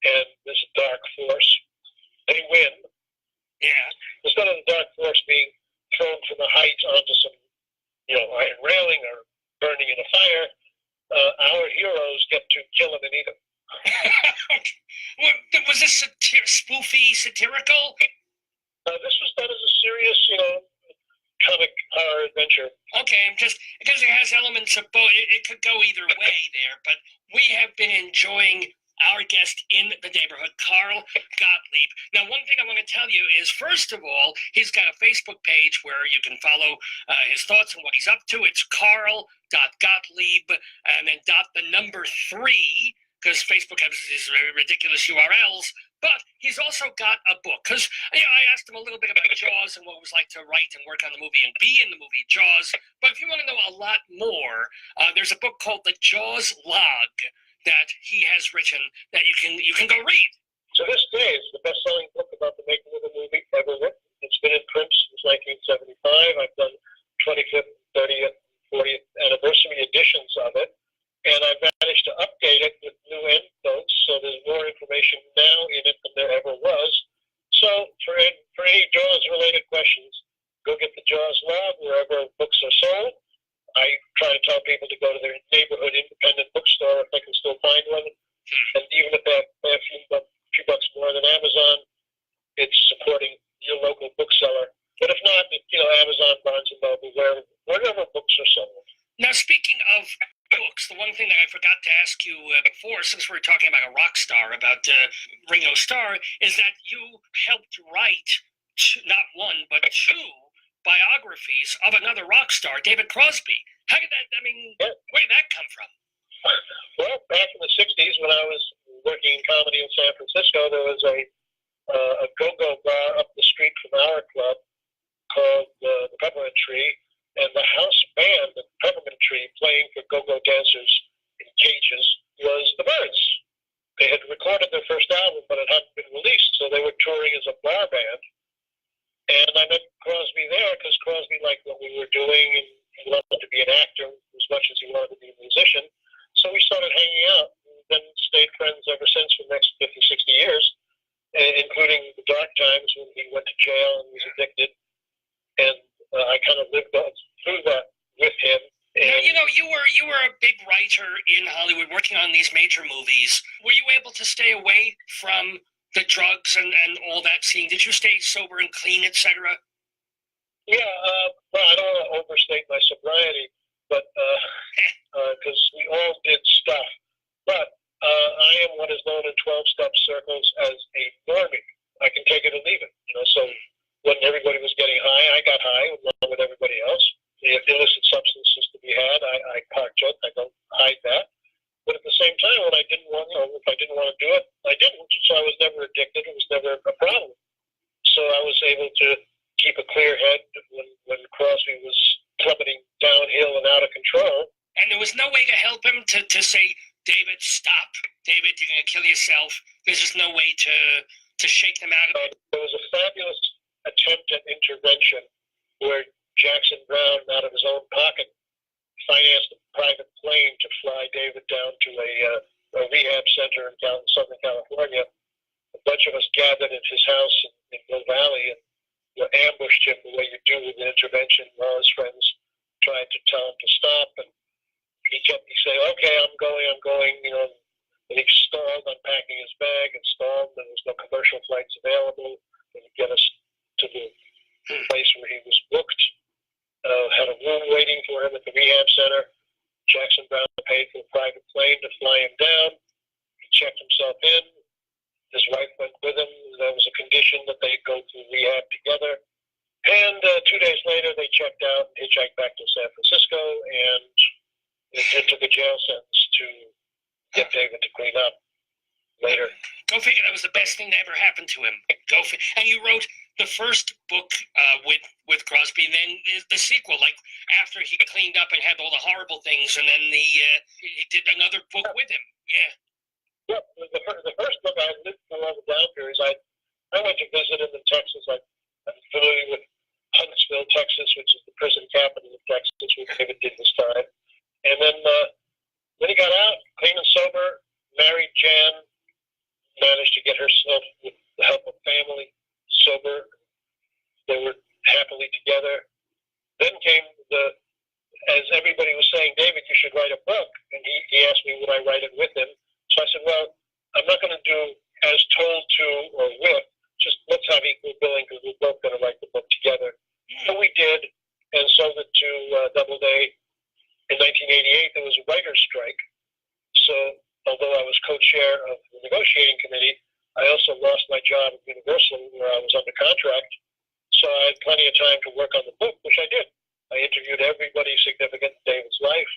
and this dark force. They win. Yeah. Instead of the dark force being thrown from the heights onto some, iron railing or burning in a fire, our heroes get to kill him and eat him. Was this satirical? This was done as a serious, comic horror adventure. Okay, because it has elements of both. It could go either way there, but we have been enjoying our guest in the neighborhood, Carl Gottlieb. Now, one thing I want to tell you is, first of all, he's got a Facebook page where you can follow his thoughts and what he's up to. It's Carl.Gottlieb and then .3, because Facebook has these ridiculous URLs. But he's also got a book, because I asked him a little bit about Jaws and what it was like to write and work on the movie and be in the movie Jaws. But if you want to know a lot more, there's a book called The Jaws Log that he has written that you can go read. To this day, it's the best-selling book about the making of the movie ever written. It's been in print since 1975. I've done 25th, 30th, 40th anniversary editions of it, and I've managed to update it with new endnotes, so there's more information now in it than there ever was. So for any Jaws-related questions, go get the Jaws Log wherever books are sold. I try to tell people to go to their neighborhood independent bookstore if they can still find one. And even if they pay a few bucks more than Amazon, it's supporting your local bookseller. But if not, Amazon, Barnes & Noble, wherever books are sold. Now, speaking of books, the one thing that I forgot to ask you before, since we're talking about a rock star, about Ringo Starr, is that you helped write not one, but two biographies of another rock star, David Crosby. How did that, where did that come from? Well, back in the 60s when I was working in comedy in San Francisco, there was a go-go bar up the street from our club called the Peppermint Tree, and the house band at Peppermint Tree playing for go-go dancers in cages was the Byrds. They had recorded their first album, but it hadn't been released, so they were touring as a bar band. And I met Crosby there because Crosby liked what we were doing, and he wanted to be an actor as much as he wanted to be a musician. So we started hanging out and then stayed friends ever since for the next 50, 60 years, including the dark times when he went to jail and was addicted. And I kind of lived through that with him. And now, you were a big writer in Hollywood working on these major movies. Were you able to stay away from the drugs and all that scene? Did you stay sober and clean, etc.? Yeah, well, I don't want to overstate my sobriety, but because we all did stuff. But I am what is known in 12-step circles as a normie. I can take it or leave it. So when everybody was getting high, I got high along with everybody else. If illicit substances to be had, I partook. I don't hide that. But at the same time, when I didn't want, if I didn't want to do it, I didn't. So I was never addicted. It was never a problem. So I was able to keep a clear head when Crosby was plummeting downhill and out of control. And there was no way to help him to say, David, stop. David, you're going to kill yourself. There's just no way to shake them out of it. There was a fabulous attempt at intervention where Jackson Brown, out of his own pocket, financed a private plane to fly David down to a rehab center in Southern California. A bunch of us gathered at his house in Mill Valley and ambushed him the way you do with an intervention, while his friends tried to tell him to stop. And he said, okay, I'm going, and he stalled unpacking his bag and stalled. There was no commercial flights available. And he get us to the place where he was booked. Had a room waiting for him at the rehab center. Jackson Brown paid for a private plane to fly him down. He checked himself in. His wife went with him. There was a condition that they go through rehab together. And 2 days later, they checked out and hitchhiked back to San Francisco, and it took a jail sentence to get David to clean up later. Go figure, that was the best thing that ever happened to him. And you wrote the first book with Crosby, and then the sequel, like after he cleaned up and had all the horrible things, and then he did another book with him. Yeah. Yeah, the first book I lived through all the down periods. I went to visit him in Texas. I'm familiar with Huntsville, Texas, which is the prison capital of Texas, where David did this time. And then when he got out, clean and sober, married Jan, managed to get herself, with the help of family, sober. They were happily together. Then came as everybody was saying, David, you should write a book. And he asked me would I write it with him. So I said, well, I'm not going to do as told to or with, just let's have equal billing because we're both going to write the book together. So we did, and sold it to Doubleday. In 1988, there was a writer's strike. So although I was co-chair of the negotiating committee, I also lost my job at Universal where I was under contract. So I had plenty of time to work on the book, which I did. I interviewed everybody significant in David's life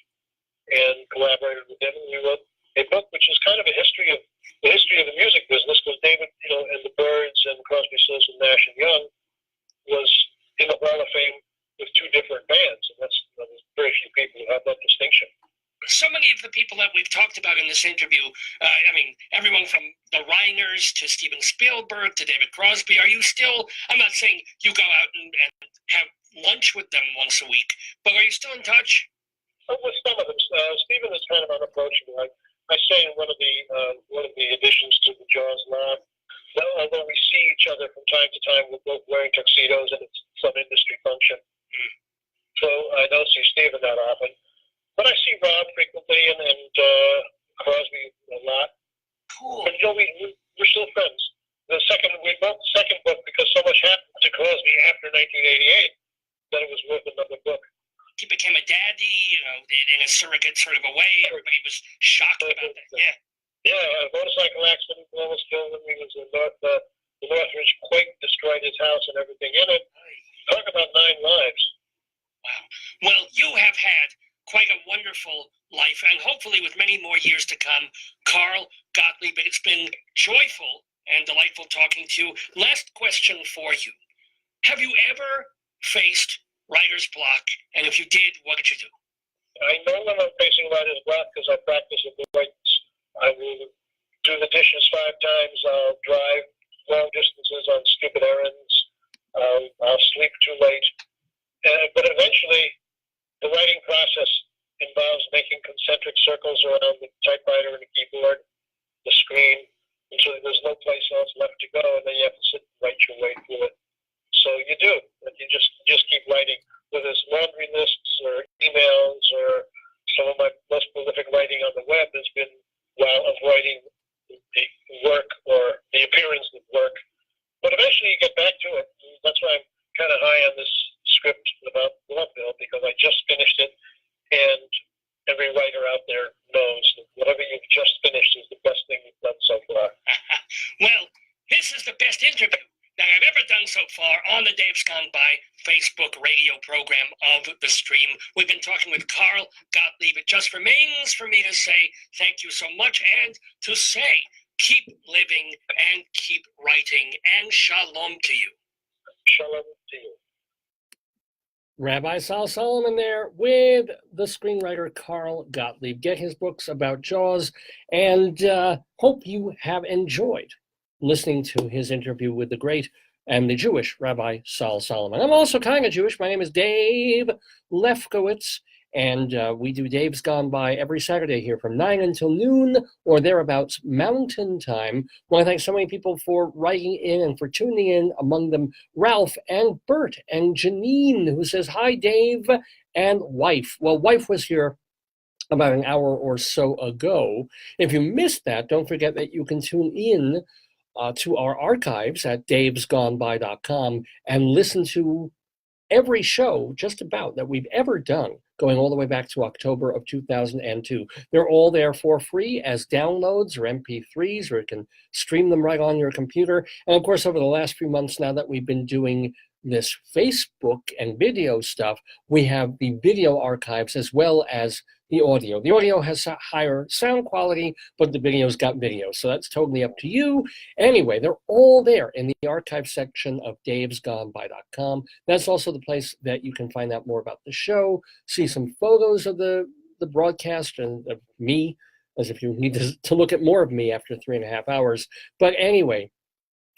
and collaborated with him. And we wrote a book which is kind of a history of the music business, because David, and the Byrds and Crosby, Stills and Nash and Young was in the Hall of Fame with two different bands, and there's very few people who have that distinction. So many of the people that we've talked about in this interview, everyone from the Reiners to Steven Spielberg to David Crosby, are you still, I'm not saying you go out and have lunch with them once a week, but are you still in touch? With some of them. Steven is kind of unapproachable. I say in one of the additions to the Jaws lab, although we see each other from time to time, we're both wearing tuxedos and it's some industry function. So I don't see Steven that often. But I see Rob frequently and Crosby a lot. Cool. But we're still friends. We wrote the second book because so much happened to Crosby after 1988 that it was worth another book. He became a daddy, in a surrogate sort of a way. Everybody was shocked about that. Yeah. Yeah, a motorcycle accident almost killed him. He was in the Northridge quake, destroyed his house and everything in it. Talk about 9 lives. Wow. Well, you have had quite a wonderful life, and hopefully with many more years to come. Carl Gottlieb, it's been joyful and delightful talking to you. Last question for you. Have you ever faced writer's block? And if you did, what did you do? I know when I'm facing writer's block because I practice at the weights. I will do the dishes 5 times. I'll drive long distances on stupid errands. I'll sleep too late. But eventually, the writing process involves making concentric circles around the typewriter and the keyboard, the screen, until there's no place else left to go, and then you have to sit and write your way through it. So you do, and you just keep writing, whether it's laundry lists or emails, or some of my most prolific writing on the web has been while avoiding the work or the appearance of work. But eventually you get back to it. And that's why I'm kind of high on this script about Vaudeville, because I just finished it, and every writer out there knows that whatever you've just finished is the best thing you've done so far. Well, this is the best interview that I've ever done so far on the Dave's Gone By Facebook radio program of the stream. We've been talking with Carl Gottlieb. It just remains for me to say thank you so much, and to say keep living and keep writing, and shalom to you. Shalom to you. Rabbi Sol Solomon there with the screenwriter Carl Gottlieb. Get his books about Jaws, and hope you have enjoyed listening to his interview with the great and the Jewish Rabbi Sol Solomon. I'm also kind of Jewish. My name is Dave Lefkowitz, and we do Dave's Gone By every Saturday here from 9 until noon or thereabouts Mountain Time. I want to thank so many people for writing in and for tuning in, among them Ralph and Bert and Janine, who says, hi, Dave and wife. Well, wife was here about an hour or so ago. If you missed that, don't forget that you can tune in to our archives at davesgoneby.com and listen to every show just about that we've ever done, going all the way back to October of 2002. They're all there for free as downloads or MP3s, or you can stream them right on your computer. And of course, over the last few months now that we've been doing this Facebook and video stuff, we have the video archives as well as the audio. The audio has a higher sound quality, but the video's got video, so that's totally up to you. Anyway, they're all there in the archive section of davesgoneby.com. That's also the place that you can find out more about the show, see some photos of the broadcast and of me, as if you need to look at more of me after 3.5 hours. But anyway,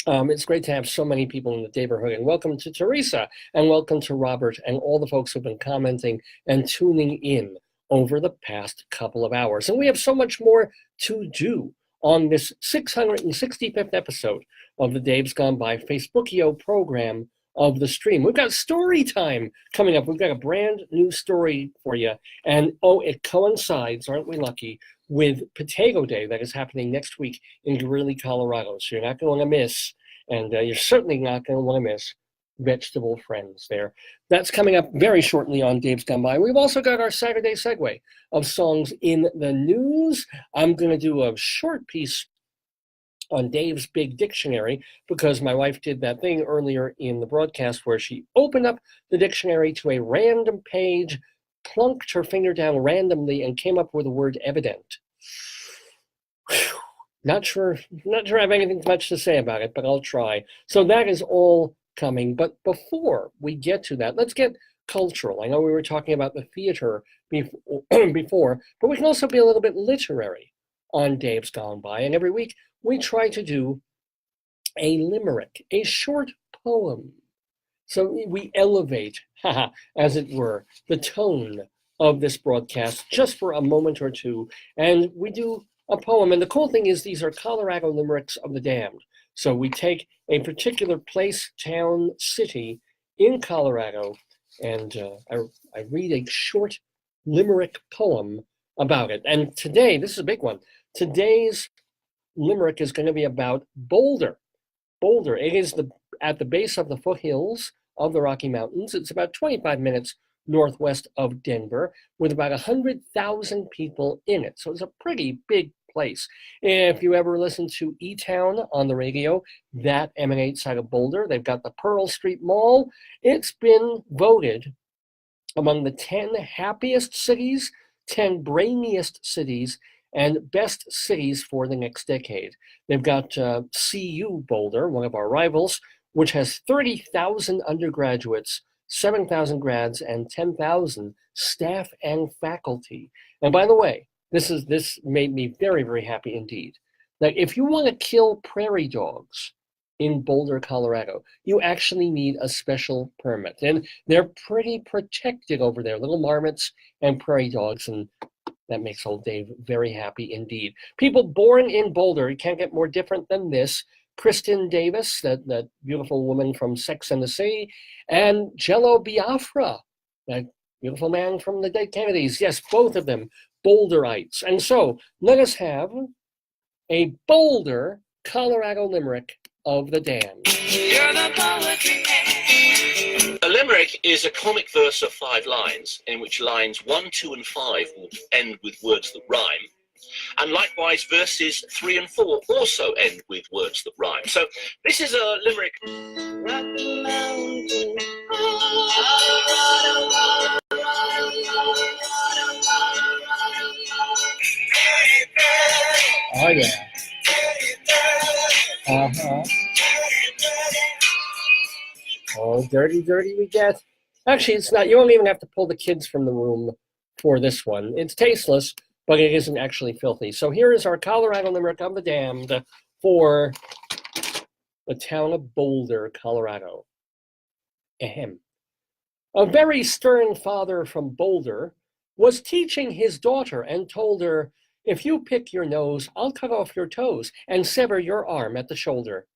it's great to have so many people in the Daverhood, and welcome to Teresa, and welcome to Robert, and all the folks who've been commenting and tuning in over the past couple of hours. And we have so much more to do on this 665th episode of the Dave's Gone By Facebookio program of the stream. We've got StoryTime coming up. We've got a brand new story for you. And it coincides, aren't we lucky, with Potato Day that is happening next week in Greeley, Colorado. So you're not going to miss, and you're certainly not going to want to miss vegetable friends there. That's coming up very shortly on Dave's Gone By. We've also got our Saturday segue of songs in the news. I'm going to do a short piece on Dave's Big Dictionary because my wife did that thing earlier in the broadcast where she opened up the dictionary to a random page, plunked her finger down randomly, and came up with the word evident. Whew. Not sure I have anything much to say about it, but I'll try. So that is all coming. But before we get to that, let's get cultural. I know we were talking about the theater before, but we can also be a little bit literary on Dave's Gone By. And every week we try to do a limerick, a short poem. So we elevate, as it were, the tone of this broadcast just for a moment or two. And we do a poem. And the cool thing is these are Colorado limericks of the damned. So we take a particular place, town, city in Colorado, and I read a short limerick poem about it. And today, this is a big one. Today's limerick is going to be about Boulder. Boulder, it is at the base of the foothills of the Rocky Mountains. It's about 25 minutes northwest of Denver, with about 100,000 people in it. So it's a pretty big place. If you ever listen to E-Town on the radio, that emanates out of Boulder. They've got the Pearl Street Mall. It's been voted among the 10 happiest cities, 10 brainiest cities, and best cities for the next decade. They've got CU Boulder, one of our rivals, which has 30,000 undergraduates, 7,000 grads, and 10,000 staff and faculty. And by the way, this made me very, very happy indeed. Like, if you want to kill prairie dogs in Boulder, Colorado, you actually need a special permit. And they're pretty protected over there, little marmots and prairie dogs, and that makes old Dave very happy indeed. People born in Boulder, you can't get more different than this. Kristen Davis, that beautiful woman from Sex and the City, and Jello Biafra, that beautiful man from the Dead Kennedys. Yes, both of them Boulderites. And so let us have a Boulder, Colorado limerick of the damned. A limerick is a comic verse of 5 lines, in which lines 1, 2, and 5 will end with words that rhyme. And likewise, verses 3 and 4 also end with words that rhyme. So this is a limerick. Oh, yeah. Uh-huh. Oh, dirty we get. Actually, it's not. You don't even have to pull the kids from the room for this one. It's tasteless, but it isn't actually filthy. So here is our Colorado limerick of the damned for the town of Boulder, Colorado. Ahem. A very stern father from Boulder was teaching his daughter and told her, "If you pick your nose, I'll cut off your toes and sever your arm at the shoulder."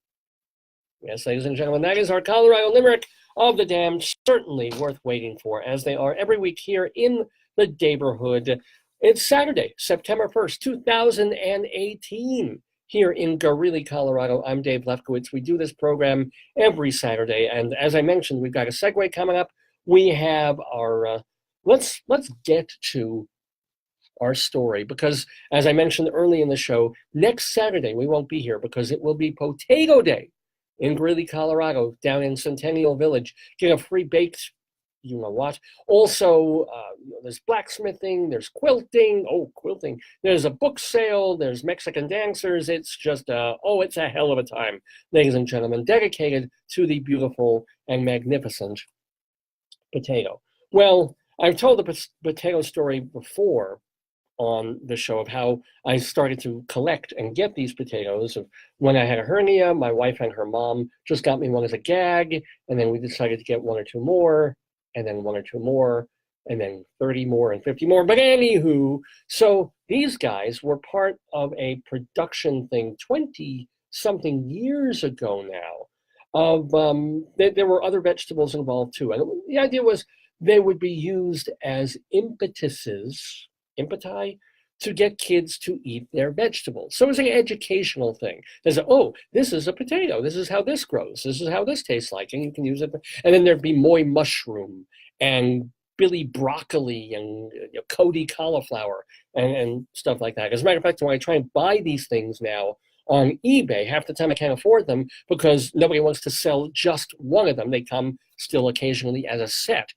Yes, ladies and gentlemen, that is our Colorado limerick of the damned, certainly worth waiting for, as they are every week here in the Daverhood. It's Saturday, September 1st, 2018, here in Greeley, Colorado. I'm Dave Lefkowitz. We do this program every Saturday, and as I mentioned, we've got a segue coming up. We have our, let's get to our story, because as I mentioned early in the show, next Saturday we won't be here because it will be Potato Day in Greeley, Colorado, down in Centennial Village. Get a free baked, you know what. Also, there's blacksmithing, there's quilting. Oh, quilting. There's a book sale, there's Mexican dancers. It's just, it's a hell of a time, ladies and gentlemen, dedicated to the beautiful and magnificent potato. Well, I've told the potato story before on the show of how I started to collect and get these potatoes. Of when I had a hernia, my wife and her mom just got me one as a gag, and then we decided to get 1 or 2 more, and then 1 or 2 more, and then 30 more and 50 more. But anywho, so these guys were part of a production thing 20-something years ago now. There were other vegetables involved too. And the idea was they would be used as impeti to get kids to eat their vegetables. So it's an educational thing. There's oh, this is a potato. This is how this grows. This is how this tastes like, and you can use it. And then there'd be moi mushroom and Billy broccoli and Cody cauliflower and stuff like that. As a matter of fact, when I try and buy these things now on eBay, half the time I can't afford them because nobody wants to sell just one of them. They come still occasionally as a set.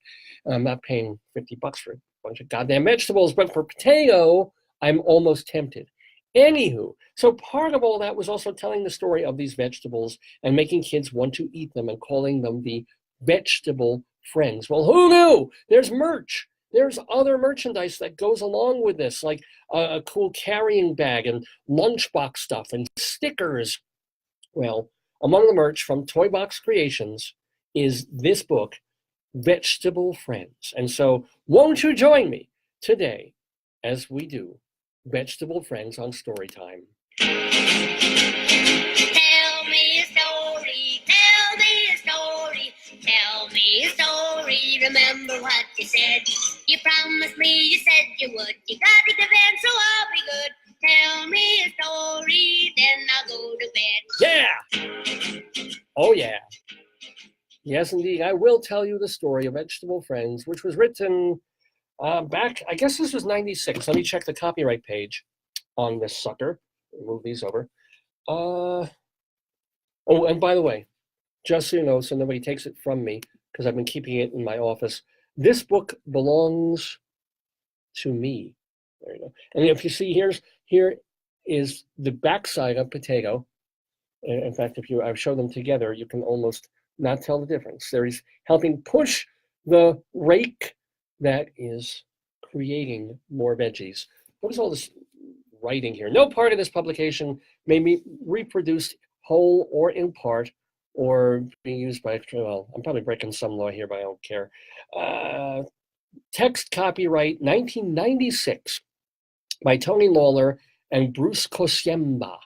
I'm not paying $50 for a bunch of goddamn vegetables, but for potato, I'm almost tempted. Anywho, so part of all that was also telling the story of these vegetables and making kids want to eat them and calling them the vegetable friends. Well, who knew? There's merch. There's other merchandise that goes along with this, like a cool carrying bag and lunchbox stuff and stickers. Well, among the merch from Toy Box Creations is this book, Vegetable Friends. And so won't you join me today as we do Vegetable Friends on StoryTime. Tell me a story, tell me a story, tell me a story. Remember what you said. You promised me, you said you would. You got to give in, so I'll be good. Tell me a story, then I'll go to bed. Yeah! Oh, yeah. Yes, indeed. I will tell you the story of Vegetable Friends, which was written back, I guess this was 96. Let me check the copyright page on this sucker. Move these over. Oh, and by the way, just so you know, so nobody takes it from me, because I've been keeping it in my office, this book belongs to me. There you go. And if you see, here is the backside of potato. In fact, if I show them together, you can almost not tell the difference. There is helping push the rake that is creating more veggies. What is all this writing here? No part of this publication may be reproduced whole or in part or being used by, well, I'm probably breaking some law here, but I don't care. Text copyright 1996 by Tony Lawler and Bruce Kosiemba.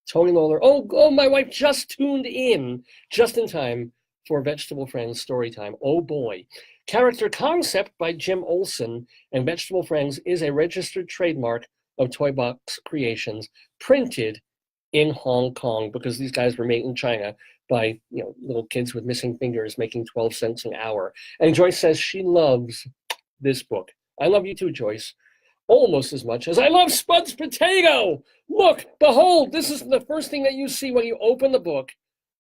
Tony Lawler, oh, my wife just tuned in just in time for Vegetable Friends Storytime. Oh boy. Character concept by Jim Olsen, and Vegetable Friends is a registered trademark of Toy Box Creations, printed in Hong Kong, because these guys were made in China by little kids with missing fingers making 12 cents an hour. And Joyce says she loves this book. I love you too, Joyce. Almost as much as I love Spud's potato. Look, behold, this is the first thing that you see when you open the book.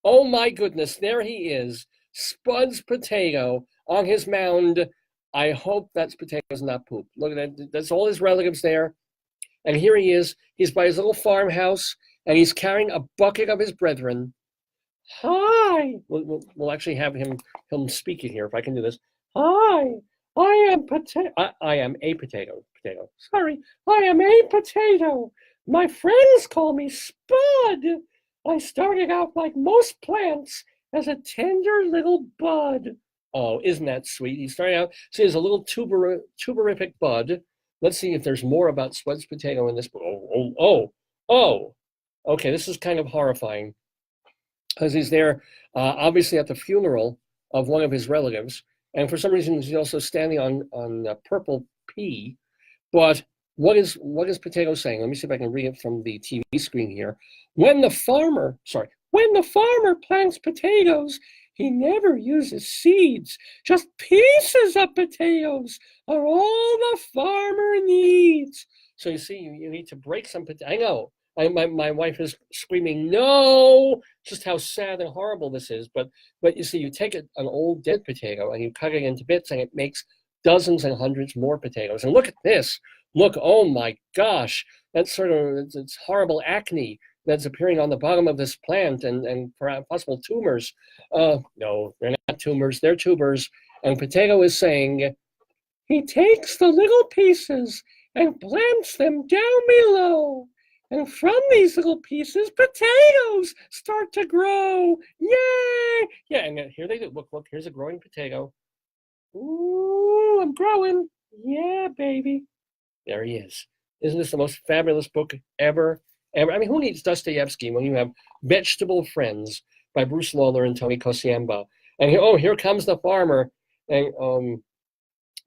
Oh my goodness, there he is, Spud's potato on his mound. I hope that's potatoes, not poop. Look at that, that's all his relatives there. And here he is, he's by his little farmhouse, and he's carrying a bucket of his brethren. Hi, we'll actually have him speak it here, if I can do this. Hi, I am a potato. Sorry, I am a potato. My friends call me Spud. I started out like most plants as a tender little bud. Oh, isn't that sweet? He started out, see, as a little tuberific bud. Let's see if there's more about Spud's potato in this book. Oh. Okay, this is kind of horrifying, because he's there, obviously at the funeral of one of his relatives, and for some reason he's also standing on purple pea. But what is Potato saying? Let me see if I can read it from the TV screen here. When the farmer plants potatoes, he never uses seeds. Just pieces of potatoes are all the farmer needs. So you see, you need to break some potatoes. I know. My wife is screaming, no, just how sad and horrible this is. But you see, you take an old dead potato and you cut it into bits, and it makes dozens and hundreds more potatoes. And look at this. Look, oh my gosh, that's it's horrible acne that's appearing on the bottom of this plant, and possible tumors. No, they're not tumors, they're tubers. And Potato is saying, he takes the little pieces and plants them down below. And from these little pieces, potatoes start to grow. Yay! Yeah, and here they do. Look, here's a growing potato. Ooh, I'm growing. Yeah, baby. There he is. Isn't this the most fabulous book ever? I mean, who needs Dostoevsky when you have Vegetable Friends by Bruce Lawler and Tony Kosiemba? And here comes the farmer. And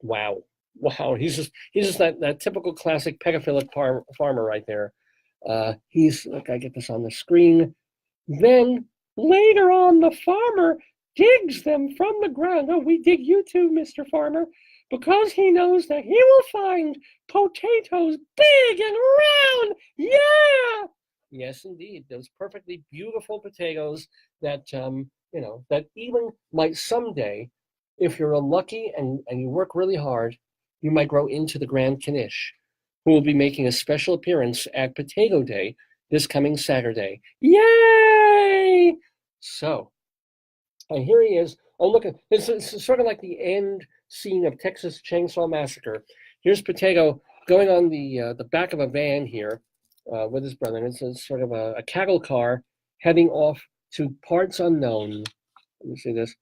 wow. Wow, he's just that typical classic pedophilic farmer right there. Look, I get this on the screen. Then later on, the farmer digs them from the ground. Oh, we dig you too, Mr. Farmer, because he knows that he will find potatoes big and round. Yeah. Yes, indeed. Those perfectly beautiful potatoes that, that even might someday, if you're lucky and you work really hard, you might grow into the Grand Knish, who will be making a special appearance at Potato Day this coming Saturday. Yay! So, and here he is. Oh, look, it's sort of like the end scene of Texas Chainsaw Massacre. Here's Potato going on the back of a van here with his brother. And it's sort of a cattle car heading off to parts unknown. Let me see this.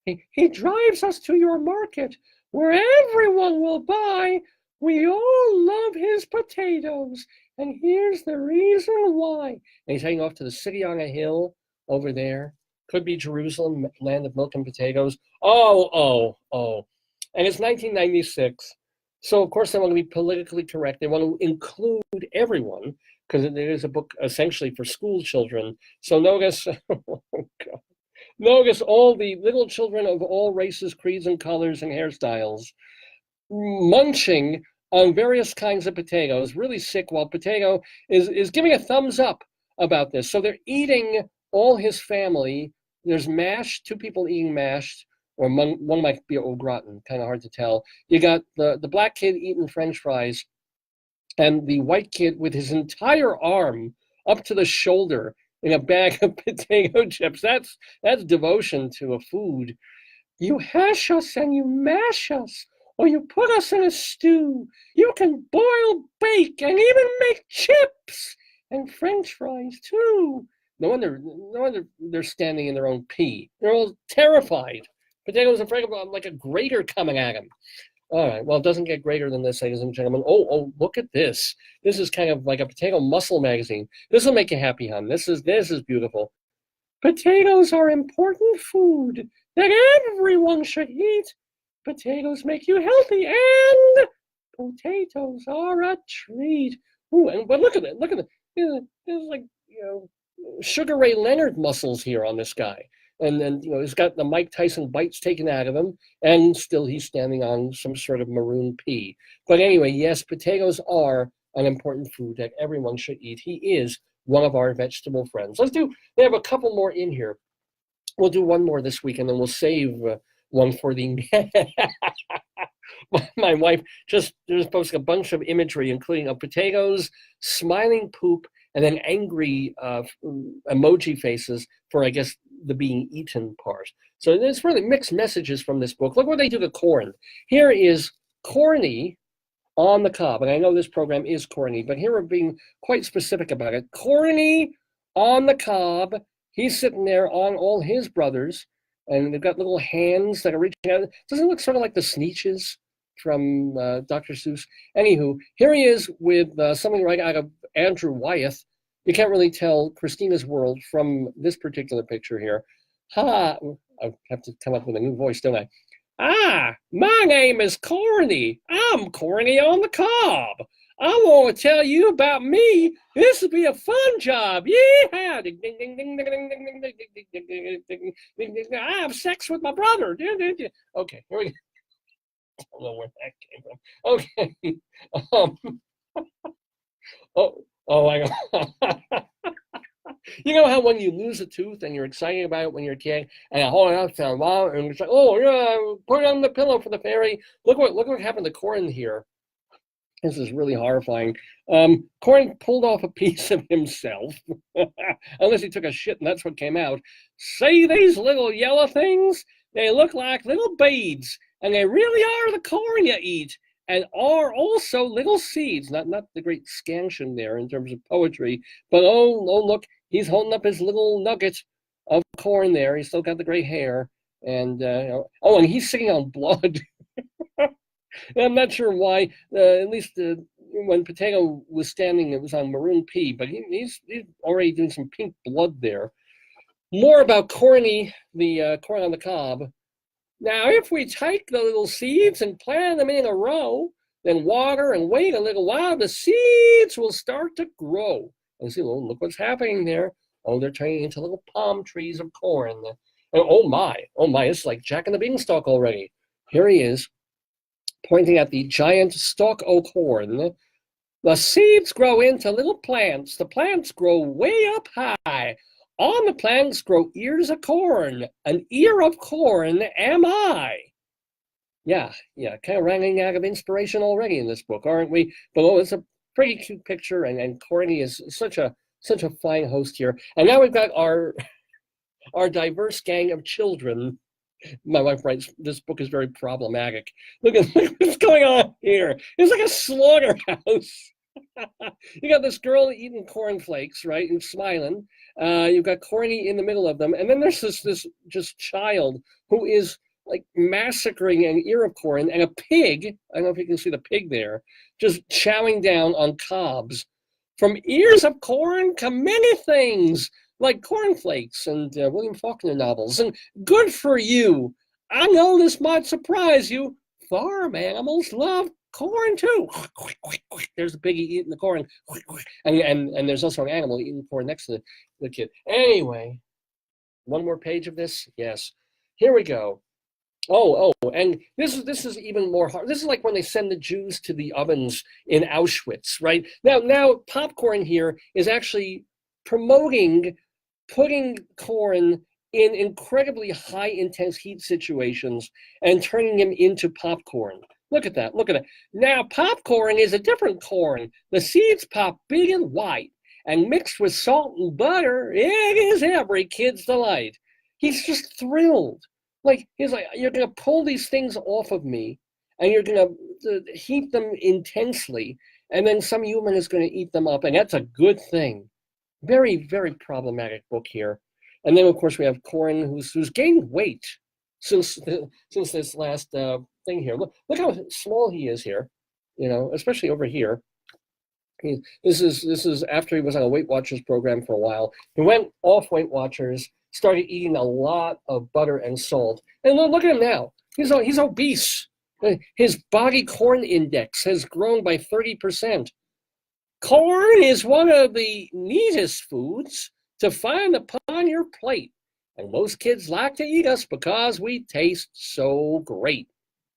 He drives us to your market where everyone will buy. We all love his potatoes. And here's the reason why. And he's heading off to the city on a hill over there. Could be Jerusalem, land of milk and potatoes. Oh. And it's 1996. So, of course, they want to be politically correct. They want to include everyone because it is a book essentially for school children. So notice, notice all the little children of all races, creeds, and colors and hairstyles munching on various kinds of potatoes, really sick, while Potato is giving a thumbs up about this. So they're eating, all his family. There's mashed, 2 people eating mashed, or one might be au gratin, kind of hard to tell. You got the black kid eating French fries, and the white kid with his entire arm up to the shoulder in a bag of potato chips. That's devotion to a food. You hash us and you mash us, or you put us in a stew. You can boil, bake, and even make chips and French fries too. No wonder they're standing in their own pee. They're all terrified. Potato's afraid of like a grater coming at him. All right, well, it doesn't get greater than this, ladies and gentlemen. Oh, look at this. This is kind of like a potato muscle magazine. This will make you happy, hon. This is beautiful. Potatoes are important food that everyone should eat. Potatoes make you healthy, and potatoes are a treat. Ooh, but look at it. Look at it. There's like, Sugar Ray Leonard muscles here on this guy. And then, he's got the Mike Tyson bites taken out of him, and still he's standing on some sort of maroon pea. But anyway, yes, potatoes are an important food that everyone should eat. He is one of our vegetable friends. We have a couple more in here. We'll do one more this week, and then we'll save one for the... My wife just posted a bunch of imagery, including of potatoes, smiling poop, and then angry emoji faces for, I guess, the being eaten part. So there's really mixed messages from this book. Look what they do to corn. Here is corny on the cob. And I know this program is corny, but here we're being quite specific about it. Corny on the cob. He's sitting there on all his brothers, and they've got little hands that are reaching out. Doesn't it look sort of like the Sneetches from Dr. Seuss? Anywho, here he is with something right out of Andrew Wyeth. You can't really tell Christina's World from this particular picture here. I have to come up with a new voice, don't I? My name is Corny. I'm Corny on the cob. I want to tell you about me. This will be a fun job. Yeah. Ding, ding, ding, ding, ding, ding, ding, ding, ding, ding, ding, ding, ding. I have sex with my brother. Okay, here we go. I don't know where that came from. Okay. I go. You know how when you lose a tooth and you're excited about it when you're a kid, and you hold it up to a while, and it's like, oh yeah, put it on the pillow for the fairy. Look what happened to Corn here. This is really horrifying. Corn pulled off a piece of himself, unless he took a shit and that's what came out. See these little yellow things? They look like little beads, and they really are the corn you eat, and are also little seeds. Not the great scansion there in terms of poetry, but oh look, he's holding up his little nugget of corn there. He's still got the gray hair, and and he's sitting on blood. I'm not sure why. At least when Potato was standing, it was on maroon pea, but he's already doing some pink blood there. More about Corny, the corn on the cob. Now, if we take the little seeds and plant them in a row, then water and wait a little while, the seeds will start to grow. And see, look what's happening there. Oh, they're turning into little palm trees of corn. And oh my, it's like Jack and the Beanstalk already. Here he is, pointing at the giant stalk o' corn. The seeds grow into little plants. The plants grow way up high. On the plants grow ears of corn. An ear of corn am I. Yeah, kind of running out of inspiration already in this book, aren't we? But it's a pretty cute picture, and Corny is such a fine host here. And now we've got our diverse gang of children. My wife writes, this book is very problematic. Look at what's going on here. It's like a slaughterhouse. You got this girl eating cornflakes, right, and smiling. You've got Corny in the middle of them. And then there's this just child who is like massacring an ear of corn, and a pig, I don't know if you can see the pig there, just chowing down on cobs. From ears of corn come many things, like cornflakes and William Faulkner novels. And good for you. I know this might surprise you. Farm animals love corn too. There's a piggy eating the corn. And there's also an animal eating corn next to the kid. Anyway, one more page of this? Yes. Here we go. Oh, and this is even more hard. This is like when they send the Jews to the ovens in Auschwitz, right? Now Popcorn here is actually promoting putting corn in incredibly high intense heat situations and turning them into popcorn. Look at that. Now popcorn is a different corn. The seeds pop big and white, and mixed with salt and butter, it is every kid's delight. He's just thrilled. Like, he's like, you're going to pull these things off of me, and you're going to heat them intensely, and then some human is going to eat them up, and that's a good thing. Very, very problematic book here. And then, of course, we have Corn, who's gained weight since this last thing here. Look how small he is here, especially over here. This is after he was on a Weight Watchers program for a while. He went off Weight Watchers, started eating a lot of butter and salt. And look at him now. He's obese. His body corn index has grown by 30%. Corn is one of the neatest foods to find upon your plate. And most kids like to eat us because we taste so great.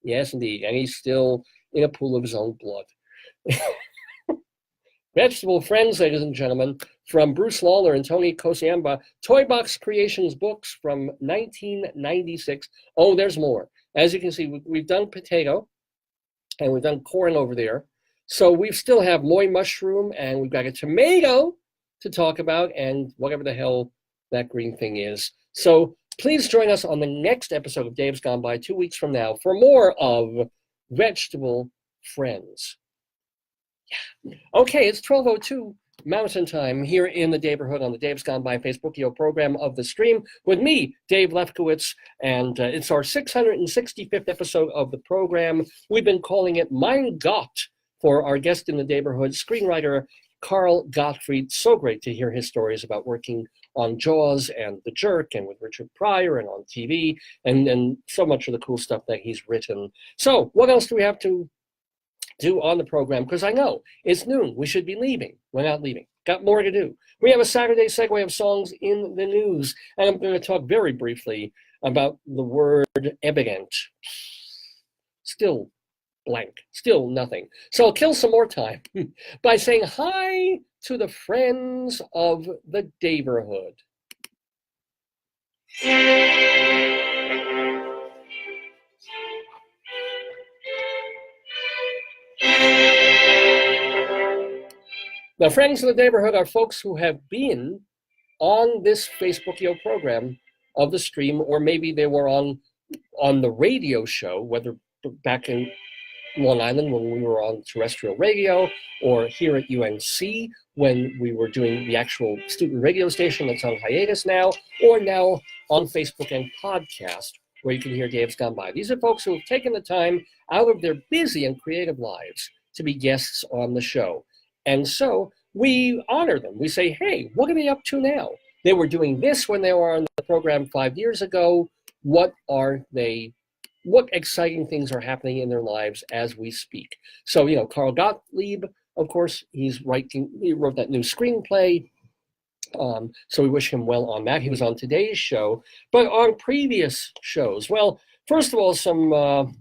Yes, indeed. And he's still in a pool of his own blood. Vegetable Friends, ladies and gentlemen, from Bruce Lawler and Tony Kosiamba, Toy Box Creations books from 1996. Oh, there's more. As you can see, we've done potato, and we've done corn over there. So we still have Moy Mushroom, and we've got a tomato to talk about, and whatever the hell that green thing is. So please join us on the next episode of Dave's Gone By 2 weeks from now for more of Vegetable Friends. Yeah. Okay, it's 12:02 Mountain Time here in the Daverhood on the Dave's Gone By Facebookio program of the stream with me, Dave Lefkowitz, and it's our 665th episode of the program. We've been calling it Mein Gott for our guest in the Daverhood, screenwriter Carl Gottlieb. So great to hear his stories about working on Jaws and The Jerk and with Richard Pryor and on TV and so much of the cool stuff that he's written. So what else do we have to do on the program? Because I know it's noon. We should be leaving. We're not leaving. Got more to do. We have a Saturday segue of songs in the news. And I'm going to talk very briefly about the word evident. Still blank. Still nothing. So I'll kill some more time by saying hi to the friends of the Daverhood. The friends of the Daverhood are folks who have been on this Facebookio program of the stream, or maybe they were on the radio show, whether back in Long Island when we were on terrestrial radio, or here at UNC when we were doing the actual student radio station that's on hiatus now, or now on Facebook and podcast, where you can hear Dave's Gone By. These are folks who have taken the time out of their busy and creative lives to be guests on the show. And so we honor them. We say, hey, what are they up to now? They were doing this when they were on the program 5 years ago. What are they what exciting things are happening in their lives as we speak. So, you know, Carl Gottlieb, of course, he wrote that new screenplay. So we wish him well on that. He was on today's show, but on previous shows, well, first of all, some, want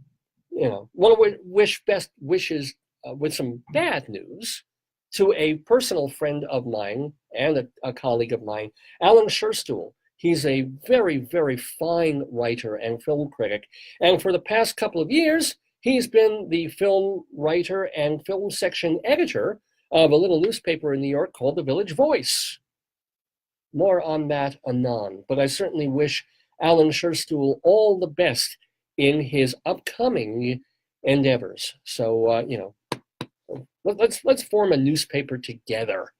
to wish best wishes with some bad news to a personal friend of mine and a colleague of mine, Alan Scherstuhl. He's a very, very fine writer and film critic. And for the past couple of years, he's been the film writer and film section editor of a little newspaper in New York called The Village Voice. More on that anon. But I certainly wish Alan Scherstuhl all the best in his upcoming endeavors. So, let's form a newspaper together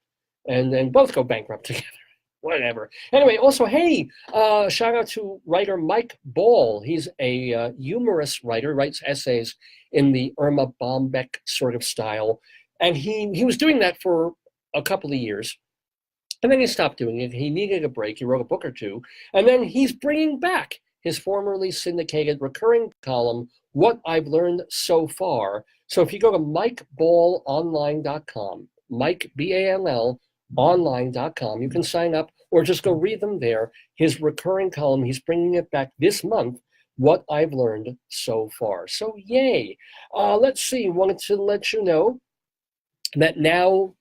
and then both go bankrupt together. Whatever. Anyway, also, hey, shout out to writer Mike Ball. He's a humorous writer, writes essays in the Irma Bombeck sort of style. And he was doing that for a couple of years. And then he stopped doing it. He needed a break. He wrote a book or two. And then he's bringing back his formerly syndicated recurring column, What I've Learned So Far. So if you go to MikeBallOnline.com, Mike, B-A-L-L, online.com, you can sign up or just go read them there. His recurring column, he's bringing it back this month, What I've Learned So Far. So yay. Let's see, wanted to let you know that now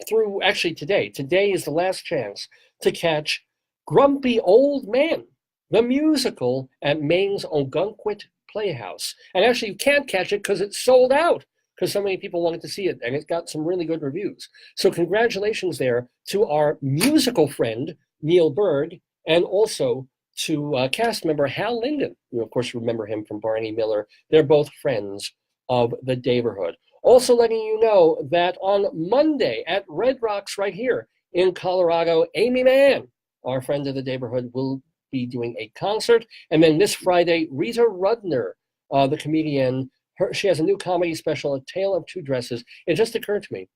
through, actually today is the last chance to catch Grumpy Old Man, the musical at Maine's Ogunquit Playhouse. And actually you can't catch it because it's sold out, because so many people wanted to see it, and it got some really good reviews. So congratulations there to our musical friend, Neil Berg, and also to cast member Hal Linden. You, of course, remember him from Barney Miller. They're both friends of the Daverhood. Also letting you know that on Monday at Red Rocks right here in Colorado, Amy Mann, our friend of the Daverhood, will be doing a concert. And then this Friday, Rita Rudner, the comedian, she has a new comedy special, A Tale of Two Dresses. It just occurred to me,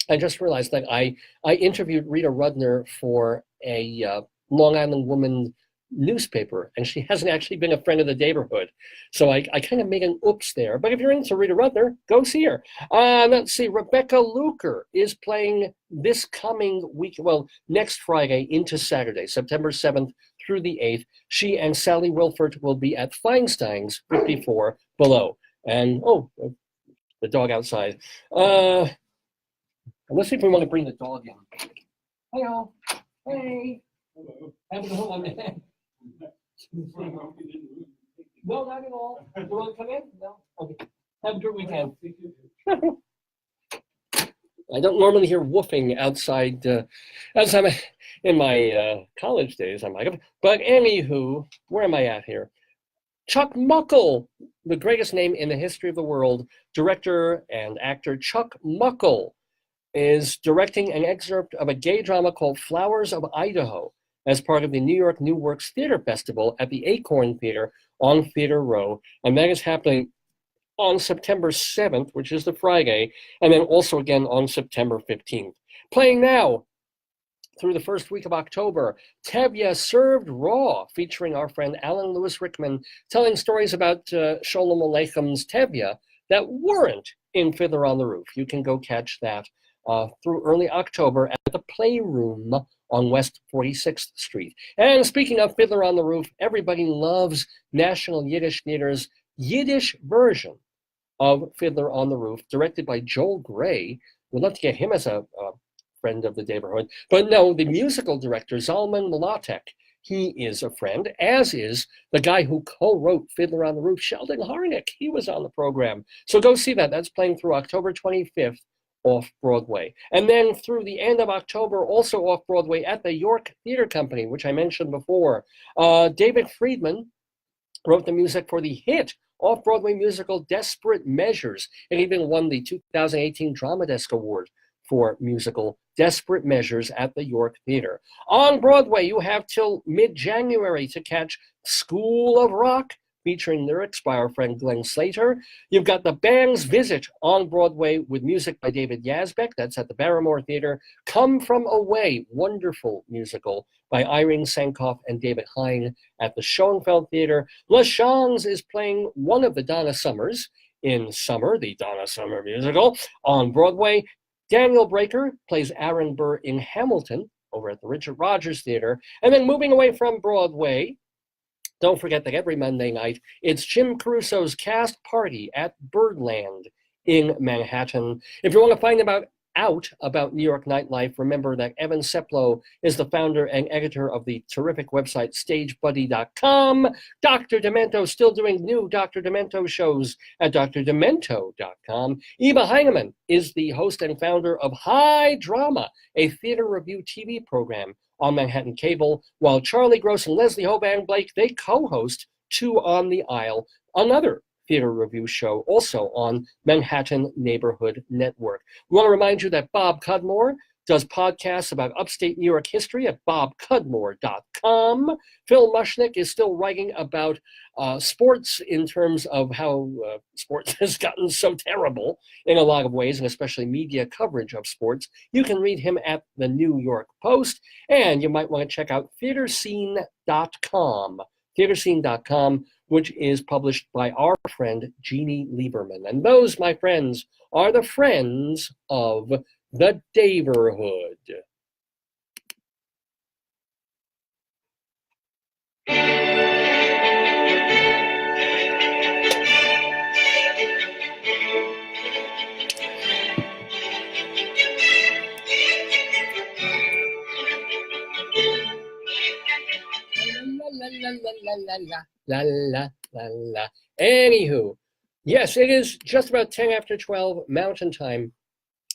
I just realized that I interviewed Rita Rudner for a Long Island Woman newspaper, and she hasn't actually been a friend of the Daverhood. So I kind of made an oops there. But if you're into Rita Rudner, go see her. Let's see, Rebecca Luker is playing this coming week, well, next Friday into Saturday, September 7th through the 8th. She and Sally Wilford will be at Feinstein's 54 Below. And, oh, the dog outside. Let's see if we want to bring the dog in. Hello. Hey. Hold on a minute. No, not at all. Do you want to come in? No? Okay. Have a good weekend. I don't normally hear woofing outside in my college days. I might have. But anywho, where am I at here? Chuck Muckle, the greatest name in the history of the world, director and actor Chuck Muckle, is directing an excerpt of a gay drama called Flowers of Idaho as part of the New York New Works Theater Festival at the Acorn Theater on Theater Row. And that is happening on September 7th, which is the Friday, and then also again on September 15th. Playing now through the first week of October, Tevye Served Raw, featuring our friend Alan Lewis Rickman, telling stories about Sholem Aleicham's Tevye that weren't in Fiddler on the Roof. You can go catch that through early October at the Playroom on West 46th Street. And speaking of Fiddler on the Roof, everybody loves National Yiddish Theater's Yiddish version of Fiddler on the Roof, directed by Joel Gray. We'd love to get him as a friend of the Daverhood. But no, the musical director, Zalman Mlatek, he is a friend, as is the guy who co-wrote Fiddler on the Roof, Sheldon Harnick. He was on the program. So go see that. That's playing through October 25th off Broadway. And then through the end of October, also off Broadway at the York Theater Company, which I mentioned before, David Friedman wrote the music for the hit off-Broadway musical Desperate Measures. It even won the 2018 Drama Desk Award for musical Desperate Measures at the York Theater. On Broadway, you have till mid-January to catch School of Rock, featuring lyrics by our friend Glenn Slater. You've got The Band's Visit on Broadway with music by David Yazbek. That's at the Barrymore Theater. Come From Away, wonderful musical by Irene Sankoff and David Hein at the Schoenfeld Theater. LaChanze is playing one of the Donna Summers in Summer, the Donna Summer musical, on Broadway. Daniel Breaker plays Aaron Burr in Hamilton over at the Richard Rogers Theater. And then moving away from Broadway, don't forget that every Monday night, it's Jim Caruso's cast party at Birdland in Manhattan. If you want to find out about New York nightlife, remember that Evan Seplow is the founder and editor of the terrific website StageBuddy.com. Dr. Demento still doing new Dr. Demento shows at drdemento.com. Eva Heinemann is the host and founder of High Drama, a theater review TV program on Manhattan Cable, while Charlie Gross and Leslie Hoban Blake, they co-host Two on the Aisle, another theater review show also on Manhattan Neighborhood Network. We want to remind you that Bob Cudmore does podcasts about upstate New York history at bobcudmore.com. Phil Mushnick is still writing about sports in terms of how sports has gotten so terrible in a lot of ways, and especially media coverage of sports. You can read him at the New York Post, and you might want to check out theaterscene.com. Theaterscene.com, which is published by our friend Jeannie Lieberman. And those, my friends, are the friends of the Daverhood. La la la la. Anywho, yes, it is just about 10 after 12 Mountain Time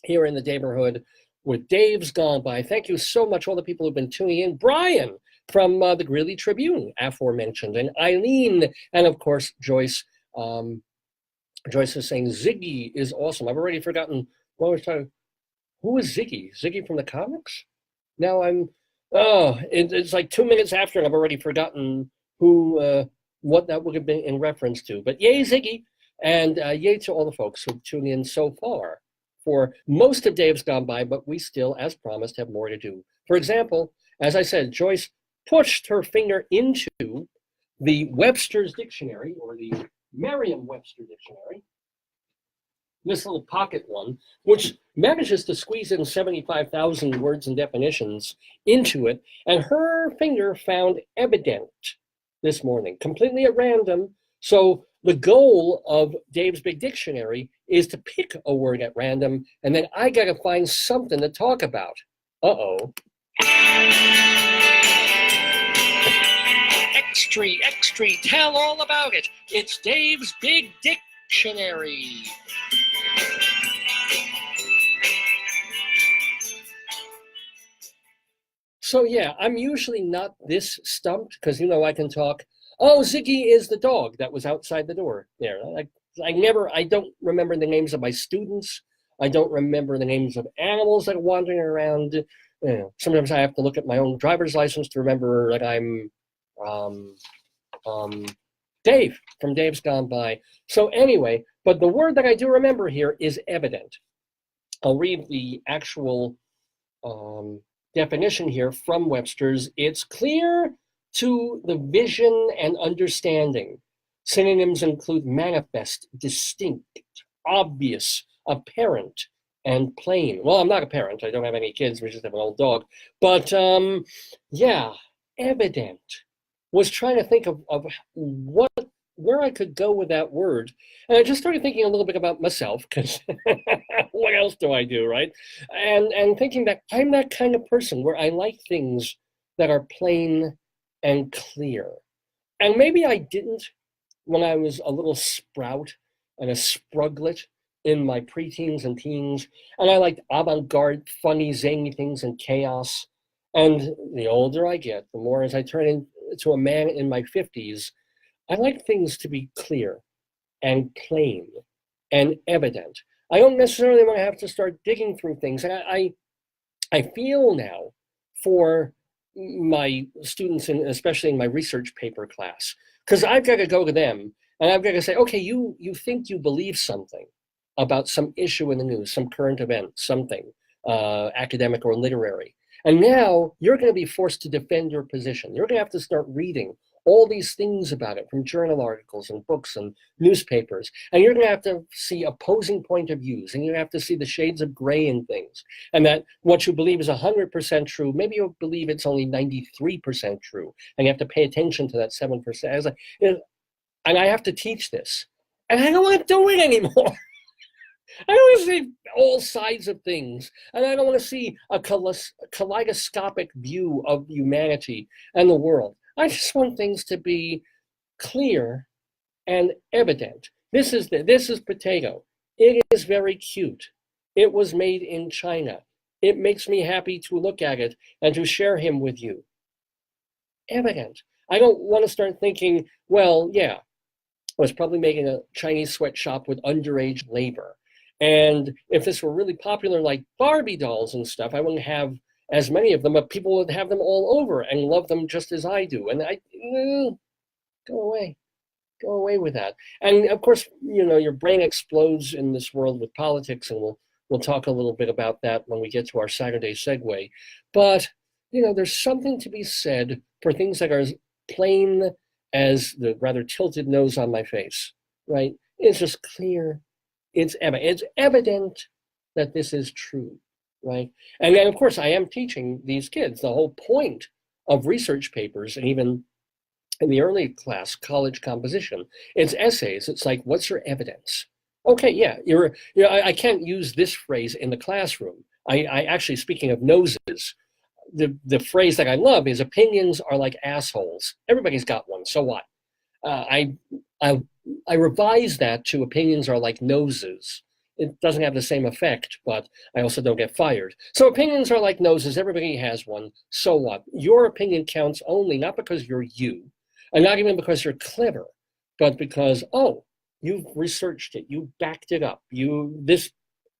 here in the Daverhood with Dave's Gone By. Thank you so much, all the people who've been tuning in. Brian from the Greeley Tribune, aforementioned, and Eileen, and of course, Joyce. Joyce is saying Ziggy is awesome. I've already forgotten what I was talking. Who is Ziggy? Ziggy from the comics? Now it's like 2 minutes after, and I've already forgotten who, what that would have been in reference to. But yay, Ziggy, and yay to all the folks who've tuned in so far for most of Dave's Gone By, but we still, as promised, have more to do. For example, as I said, Joyce pushed her finger into the Webster's Dictionary, or the Merriam-Webster Dictionary, this little pocket one, which manages to squeeze in 75,000 words and definitions into it, and her finger found evident this morning, completely at random. So the goal of Dave's Big Dictionary is to pick a word at random, and then I gotta find something to talk about. Uh-oh. Extra, tell all about it. It's Dave's Big Dictionary. So yeah, I'm usually not this stumped because, you know, I can talk. Oh, Ziggy is the dog that was outside the door there. I don't remember the names of my students. I don't remember the names of animals that are wandering around. You know, sometimes I have to look at my own driver's license to remember that I'm Dave from Dave's Gone By. So anyway, but the word that I do remember here is evident. I'll read the actual definition here from Webster's. It's clear to the vision and understanding. Synonyms include manifest, distinct, obvious, apparent, and plain. Well, I'm not a parent. I don't have any kids. We just have an old dog. But yeah, evident. Was trying to think of where I could go with that word. And I just started thinking a little bit about myself, because what else do I do, right? And thinking that I'm that kind of person where I like things that are plain and clear. And maybe I didn't when I was a little sprout and a spruglet in my preteens and teens. And I liked avant-garde, funny, zany things and chaos. And the older I get, the more as I turn into a man in my 50s, I like things to be clear and plain and evident. I don't necessarily want to have to start digging through things. And I feel now for my students, especially in my research paper class, because I've got to go to them and I've got to say, okay, you think you believe something about some issue in the news, some current event, something academic or literary. And now you're going to be forced to defend your position. You're going to have to start reading all these things about it from journal articles and books and newspapers. And you're going to have to see opposing point of views, and you have to see the shades of gray in things. And that what you believe is 100% true, maybe you believe it's only 93% true. And you have to pay attention to that 7%. And I have to teach this. And I don't want to do it anymore. I don't want to see all sides of things. And I don't want to see a kaleidoscopic view of humanity and the world. I just want things to be clear and evident. This is potato. It is very cute. It was made in China. It makes me happy to look at it and to share him with you. Evident. I don't want to start thinking, well, yeah, I was probably making a Chinese sweatshop with underage labor. And if this were really popular like Barbie dolls and stuff, I wouldn't have as many of them, but people would have them all over and love them just as I do. And go away with that. And of course, your brain explodes in this world with politics, and we'll talk a little bit about that when we get to our Saturday segue. But, there's something to be said for things that are as plain as the rather tilted nose on my face, right? It's just clear. It's evident that this is true. Right. And then, of course, I am teaching these kids the whole point of research papers, and even in the early class, college composition, it's essays. It's like, what's your evidence? Okay, yeah, I can't use this phrase in the classroom. I actually, speaking of noses, the phrase that I love is opinions are like assholes. Everybody's got one. So what? I revise that to opinions are like noses. It doesn't have the same effect, but I also don't get fired. So opinions are like noses. Everybody has one. So what? Your opinion counts only not because you're you, and not even because you're clever, but because, oh, you've researched it. You backed it up. This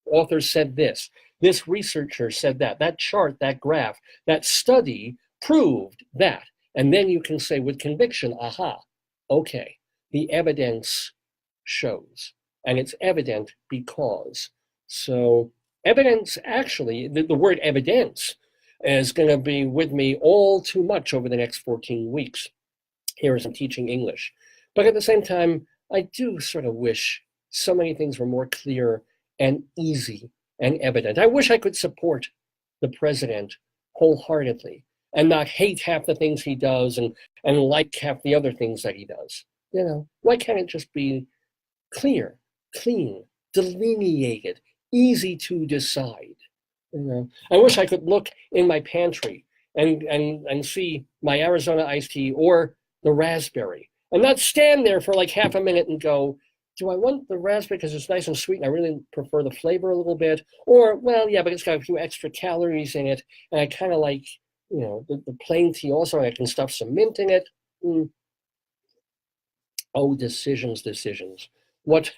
author said this. This researcher said that. That chart, that graph, that study proved that. And then you can say with conviction, aha, okay, the evidence shows. And it's evident because. So evidence, actually, the word evidence is going to be with me all too much over the next 14 weeks here as I'm teaching English. But at the same time, I do sort of wish so many things were more clear and easy and evident. I wish I could support the president wholeheartedly and not hate half the things he does and like half the other things that he does. Why can't it just be clear, clean, delineated, easy to decide? I wish I could look in my pantry and see my Arizona iced tea or the raspberry and not stand there for like half a minute and go, do I want the raspberry because it's nice and sweet and I really prefer the flavor a little bit? Or, well, yeah, but it's got a few extra calories in it and I kind of like, the plain tea also, and I can stuff some mint in it. Oh, decisions. What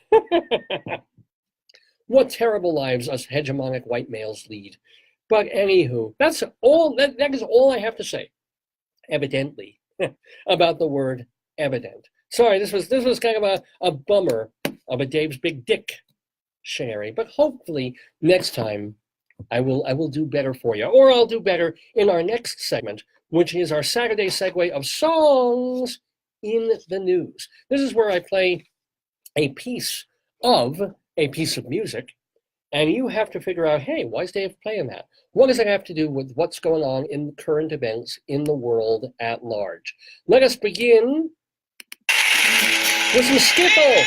what terrible lives us hegemonic white males lead. But anywho, that's all. That is all I have to say, evidently, about the word evident. Sorry, this was kind of a bummer of a Dave's Big Dictionary, but hopefully next time I will do better for you, or I'll do better in our next segment, which is our Saturday segue of songs in the news. This is where I play a piece of music, and you have to figure out, hey, why is Dave playing that? What does it have to do with what's going on in current events in the world at large? Let us begin with some Skittle.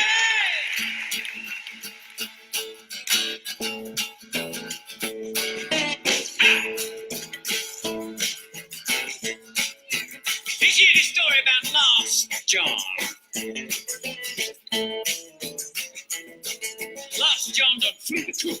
Did you hear the story about Lost John? Lost John done flew the coop.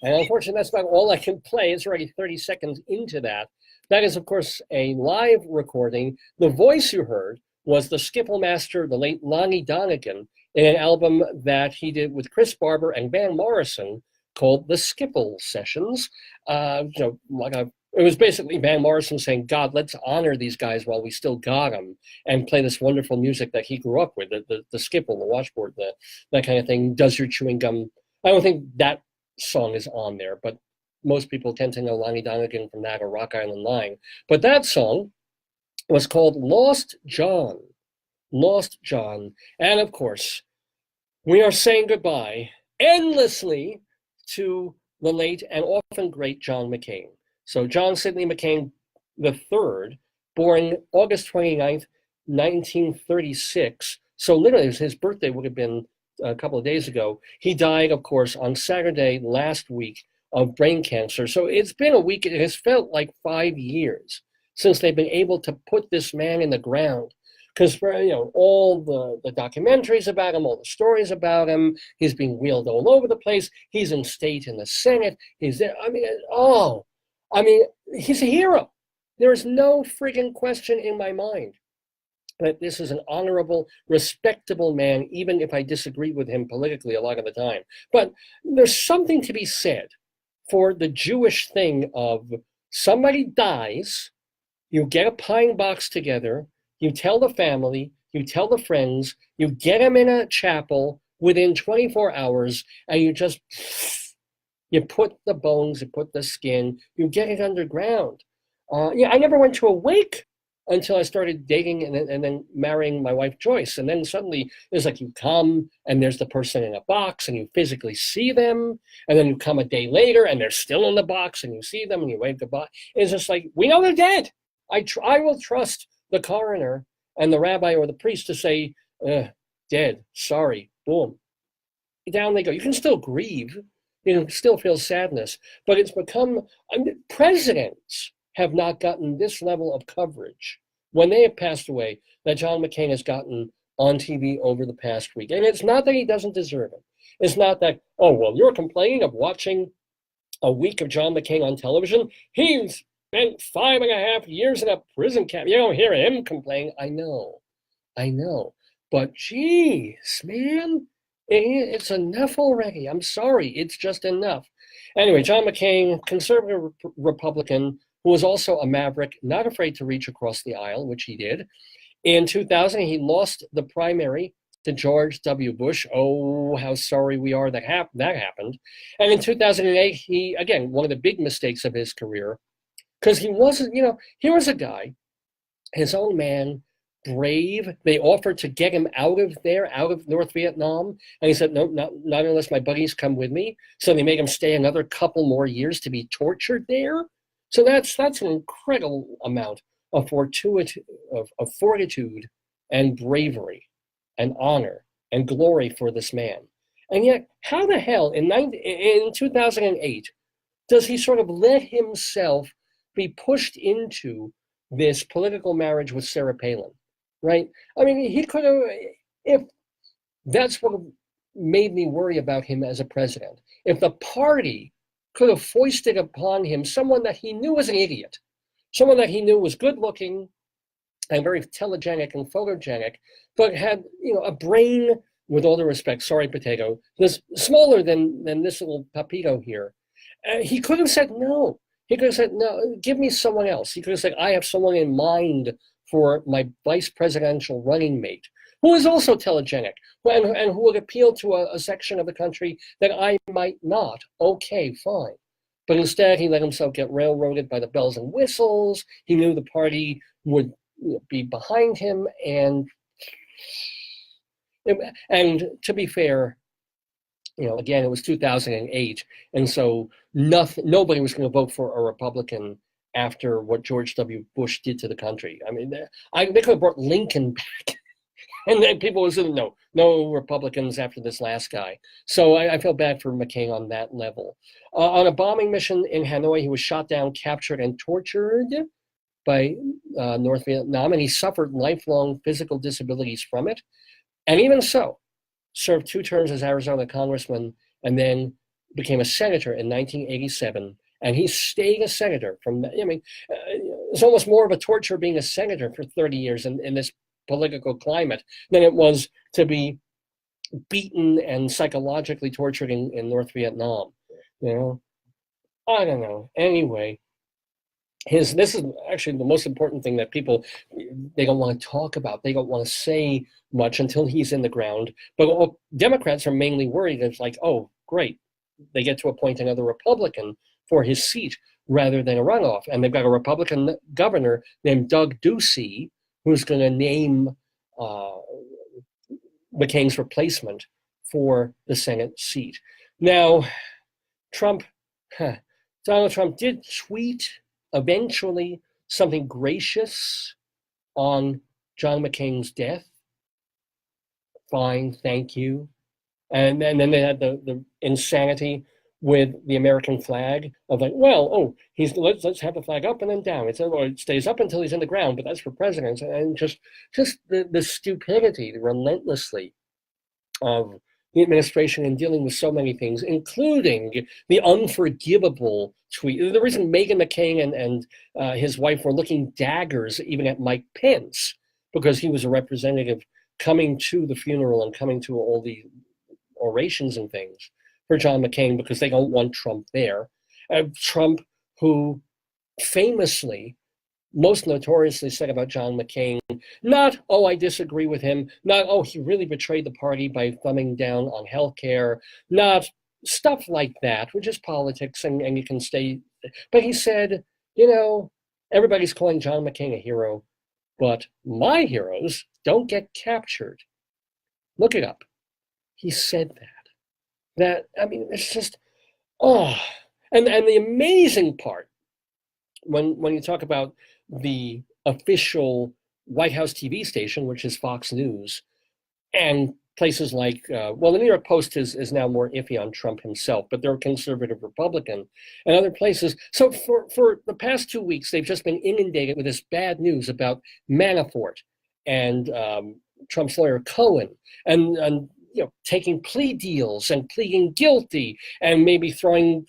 And unfortunately, that's about all I can play. It's already 30 seconds into that. That is, of course, a live recording. The voice you heard was the Skipple master, the late Lonnie Donegan, in an album that he did with Chris Barber and Van Morrison called the Skipple Sessions. It was basically Van Morrison saying, God, let's honor these guys while we still got them and play this wonderful music that he grew up with, the skipple, the washboard, that kind of thing. Does Your Chewing Gum? I don't think that song is on there, but most people tend to know Lonnie Donegan from that or Rock Island Line. But that song was called Lost John. Lost John. And of course, we are saying goodbye endlessly to the late and often great John McCain. So John Sidney McCain III, born August 29th, 1936. So literally his birthday would have been a couple of days ago. He died, of course, on Saturday last week of brain cancer. So it's been a week. It has felt like 5 years since they've been able to put this man in the ground. Because for all the documentaries about him, all the stories about him, he's being wheeled all over the place. He's in state in the Senate. He's there. He's a hero. There is no friggin' question in my mind that this is an honorable, respectable man, even if I disagree with him politically a lot of the time. But there's something to be said for the Jewish thing of somebody dies, you get a pine box together, you tell the family, you tell the friends, you get them in a chapel within 24 hours, and you put the bones, you put the skin, you get it underground. I never went to a wake until I started dating and then marrying my wife, Joyce. And then suddenly it's like you come and there's the person in a box and you physically see them. And then you come a day later and they're still in the box and you see them and you wave goodbye. It's just like, we know they're dead. I will trust the coroner and the rabbi or the priest to say, dead, sorry, boom. Down they go. You can still grieve. You can still feel sadness. But it's become, presidents have not gotten this level of coverage when they have passed away that John McCain has gotten on TV over the past week. And it's not that he doesn't deserve it. It's not that, oh, well, you're complaining of watching a week of John McCain on television. He's spent 5.5 years in a prison camp. You don't hear him complain. I know. But geez, man, it's enough already. I'm sorry. It's just enough. Anyway, John McCain, conservative Republican, who was also a maverick, not afraid to reach across the aisle, which he did. In 2000, he lost the primary to George W. Bush. Oh, how sorry we are that happened. And in 2008, he, again, one of the big mistakes of his career, because he wasn't, he was a guy, his own man, brave. They offered to get him out of there, out of North Vietnam. And he said, no, not unless my buddies come with me. So they made him stay another couple more years to be tortured there. So that's an incredible amount of fortitude and bravery and honor and glory for this man. And yet, how the hell in 2008 does he sort of let himself be pushed into this political marriage with Sarah Palin, right? I mean, he could have, if that's what made me worry about him as a president, if the party could have foisted upon him someone that he knew was an idiot, someone that he knew was good looking and very telegenic and photogenic, but had, a brain, with all due respect, sorry, potato, was smaller than this little papito here. He could have said no. He could have said, no, give me someone else. He could have said, I have someone in mind for my vice presidential running mate, who is also telegenic, and who would appeal to a section of the country that I might not. Okay, fine. But instead, he let himself get railroaded by the bells and whistles. He knew the party would be behind him. And to be fair, again, it was 2008. And so nobody was going to vote for a Republican after what George W. Bush did to the country. I mean, they could have brought Lincoln back. And then people would say, no Republicans after this last guy. So I feel bad for McCain on that level. On a bombing mission in Hanoi, he was shot down, captured, and tortured by North Vietnam, and he suffered lifelong physical disabilities from it. And even so, served 2 terms as Arizona congressman, and then became a senator in 1987. And he stayed a senator it's almost more of a torture being a senator for 30 years in this political climate than it was to be beaten and psychologically tortured in North Vietnam. You know, I don't know. Anyway, this is actually the most important thing that people, they don't want to talk about. They don't want to say much until he's in the ground. But Democrats are mainly worried. It's like, oh, great, they get to appoint another Republican for his seat rather than a runoff. And they've got a Republican governor named Doug Ducey, who's going to name McCain's replacement for the Senate seat. Now, Donald Trump did tweet eventually something gracious on John McCain's death. Fine, thank you. And then they had the insanity with the American flag of like, well, oh, let's have the flag up and then down. It stays up until he's in the ground, but that's for presidents. And just the stupidity, relentlessly, of the administration in dealing with so many things, including the unforgivable tweet. The reason Meghan McCain and his wife were looking daggers even at Mike Pence, because he was a representative coming to the funeral and coming to all the orations and things for John McCain, because they don't want Trump there. Trump, who famously, most notoriously said about John McCain, not, oh, I disagree with him, not, oh, he really betrayed the party by thumbing down on healthcare, not stuff like that, which is politics, and you can stay. But he said, you know, everybody's calling John McCain a hero, but my heroes don't get captured. Look it up. He said that. I mean, it's just, oh. And the amazing part, when you talk about the official White House TV station, which is Fox News, and places like, well, the New York Post is now more iffy on Trump himself, but they're conservative Republican, and other places. So for the past 2 weeks, they've just been inundated with this bad news about Manafort and Trump's lawyer Cohen, and you know, taking plea deals and pleading guilty, and maybe throwing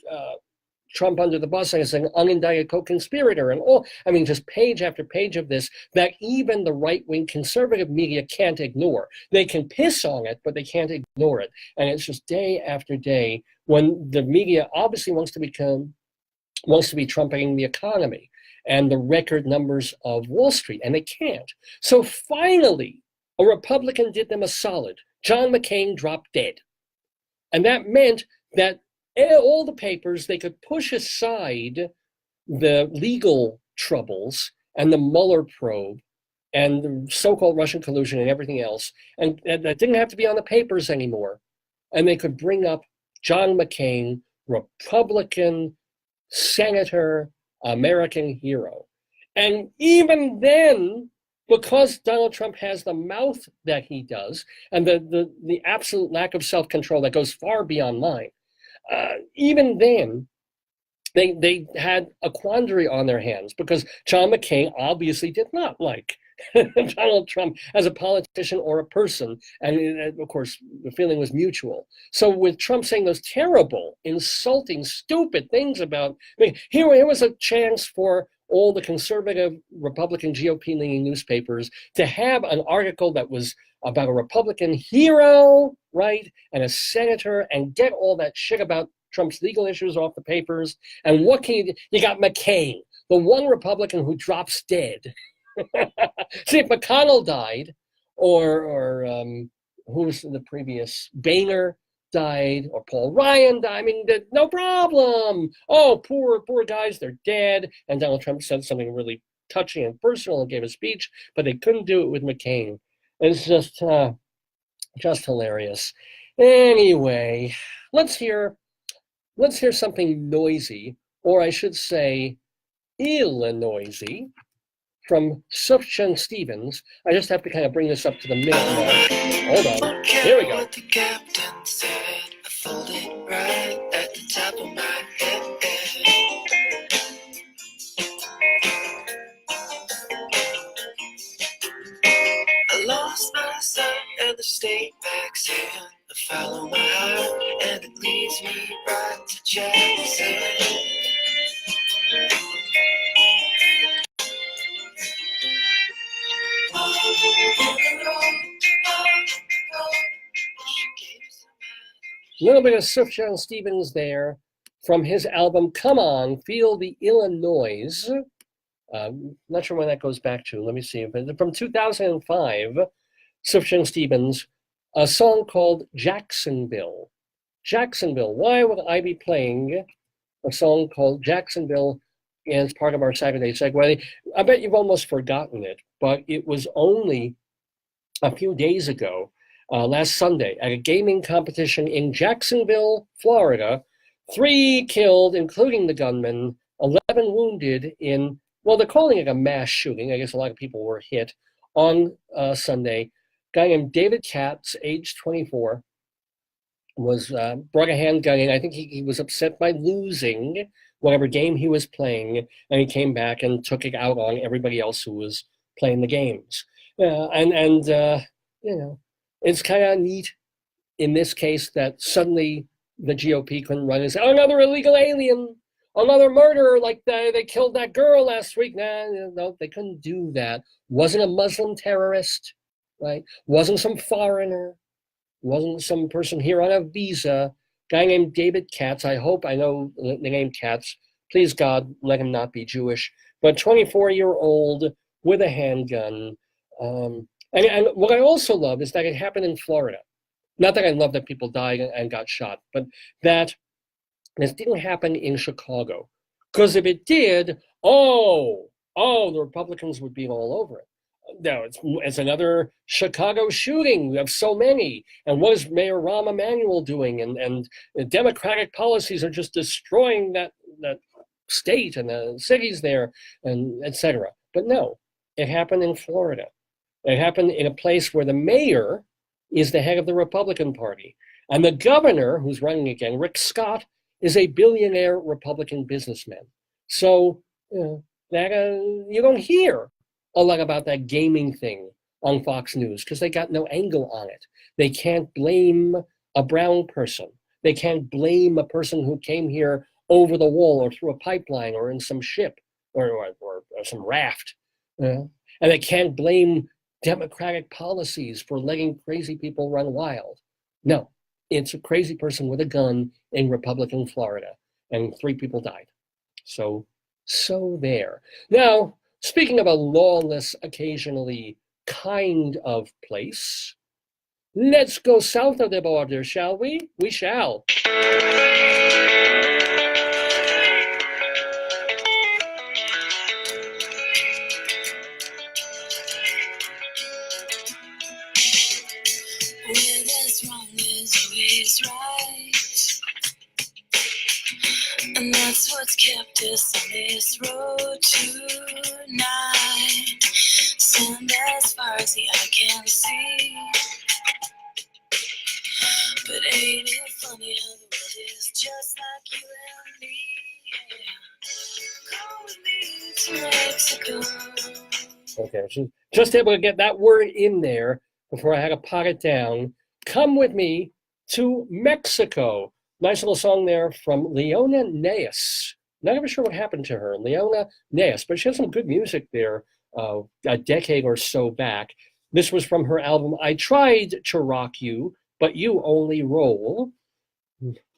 Trump under the bus as an unindicted co-conspirator, and all, I mean, just page after page of this that even the right-wing conservative media can't ignore. They can piss on it, but they can't ignore it. And it's just day after day when the media obviously wants to be trumpeting the economy and the record numbers of Wall Street, and they can't. So finally, a Republican did them a solid. John McCain dropped dead. And that meant that all the papers, they could push aside the legal troubles and the Mueller probe and the so-called Russian collusion and everything else, and that didn't have to be on the papers anymore. And they could bring up John McCain, Republican senator, American hero. And even then, because Donald Trump has the mouth that he does, and the absolute lack of self-control that goes far beyond mine, even then, they had a quandary on their hands, because John McCain obviously did not like Donald Trump as a politician or a person. And of course, the feeling was mutual. So with Trump saying those terrible, insulting, stupid things about, I mean, here was a chance for all the conservative Republican GOP-leaning newspapers to have an article that was about a Republican hero, right, and a senator, and get all that shit about Trump's legal issues off the papers. And what can you got McCain, the one Republican who drops dead. See, if McConnell died, or who was the previous, Boehner died, or Paul Ryan died, I mean, no problem. Oh, poor guys, they're dead. And Donald Trump said something really touching and personal and gave a speech, but they couldn't do it with McCain. It's just hilarious. Anyway, let's hear something noisy, or I should say, ill-noisy, from Sufjan Stevens. I just have to kind of bring this up to the minute now. Hold on. Here we go. What the captain said, I fold it right at the top of my head. I lost my sight and the state backs in. I follow my heart and it leads me right to Jackson. A little bit of Sufjan Stevens there from his album Come On, Feel the Illinois. Not sure when that goes back to. Let me see. From 2005, Sufjan Stevens, a song called Jacksonville. Jacksonville. Why would I be playing a song called Jacksonville as part of our Saturday Segue? I bet you've almost forgotten it, but it was only a few days ago, last Sunday, at a gaming competition in Jacksonville, Florida. 3 killed, including the gunman, 11 wounded in, well, they're calling it a mass shooting. I guess a lot of people were hit on Sunday. A guy named David Katz, age 24, was brought a handgun in. I think he was upset by losing whatever game he was playing, and he came back and took it out on everybody else who was playing the games. You know, it's kind of neat in this case that suddenly the GOP couldn't run and say, oh, another illegal alien, another murderer, like they killed that girl last week. No, they couldn't do that. Wasn't a Muslim terrorist, right? Wasn't some foreigner. Wasn't some person here on a visa. Guy named David Katz. I hope I know the name Katz. Please, God, let him not be Jewish. But 24-year-old with a handgun. And what I also love is that it happened in Florida. Not that I love that people died and got shot, but that this didn't happen in Chicago. Because if it did, the Republicans would be all over it. No, it's another Chicago shooting. We have so many. And what is Mayor Rahm Emanuel doing? And the Democratic policies are just destroying that state and the cities there, and et cetera. But no, it happened in Florida. It happened in a place where the mayor is the head of the Republican Party. And the governor, who's running again, Rick Scott, is a billionaire Republican businessman. So you don't hear a lot about that gaming thing on Fox News because they got no angle on it. They can't blame a brown person. They can't blame a person who came here over the wall or through a pipeline or in some ship or some raft. And they can't blame Democratic policies for letting crazy people run wild. No, it's a crazy person with a gun in Republican Florida, and 3 people died. So there. Now, speaking of a lawless, occasionally kind of place, let's go south of the border, shall we? We shall. And that's what's kept us on this road tonight. Send as far as the eye can see. But ain't it funny how the world is just like you and me? Yeah. Come with me to Mexico. Okay, so just able to get that word in there before I had to pot it down. Come with me to Mexico. Nice little song there from Leona Neas. Not even sure what happened to her, Leona Neas, but she had some good music there a decade or so back. This was from her album, I Tried to Rock You, But You Only Roll.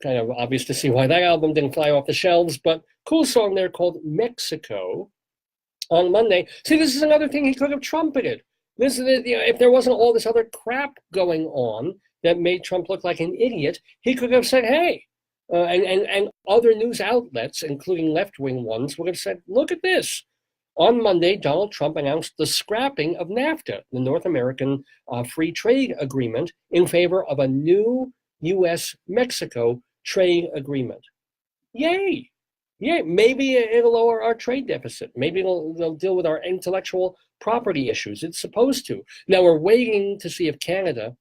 Kind of obvious to see why that album didn't fly off the shelves, but cool song there called Mexico on Monday. See, this is another thing he could have trumpeted. This is, if there wasn't all this other crap going on that made Trump look like an idiot, he could have said, hey, and other news outlets, including left-wing ones, would have said, look at this. On Monday, Donald Trump announced the scrapping of NAFTA, the North American Free Trade Agreement, in favor of a new U.S.-Mexico trade agreement. Yay! Yeah, maybe it'll lower our trade deficit. Maybe they'll deal with our intellectual property issues. It's supposed to. Now, we're waiting to see if Canada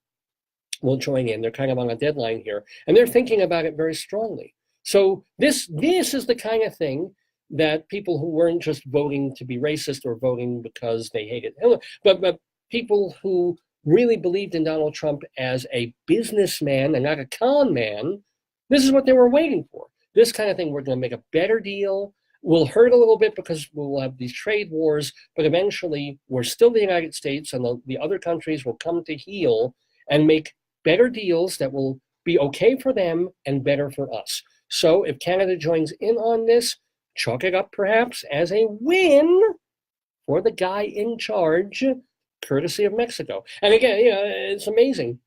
will join in. They're kind of on a deadline here, and they're thinking about it very strongly. So this is the kind of thing that people who weren't just voting to be racist or voting because they hated Hillary, but people who really believed in Donald Trump as a businessman and not a con man, this is what they were waiting for. This kind of thing, we're going to make a better deal. We'll hurt a little bit because we'll have these trade wars, but eventually we're still the United States, and the other countries will come to heel and make better deals that will be okay for them and better for us. So if Canada joins in on this, chalk it up perhaps as a win for the guy in charge, courtesy of Mexico. And again, it's amazing.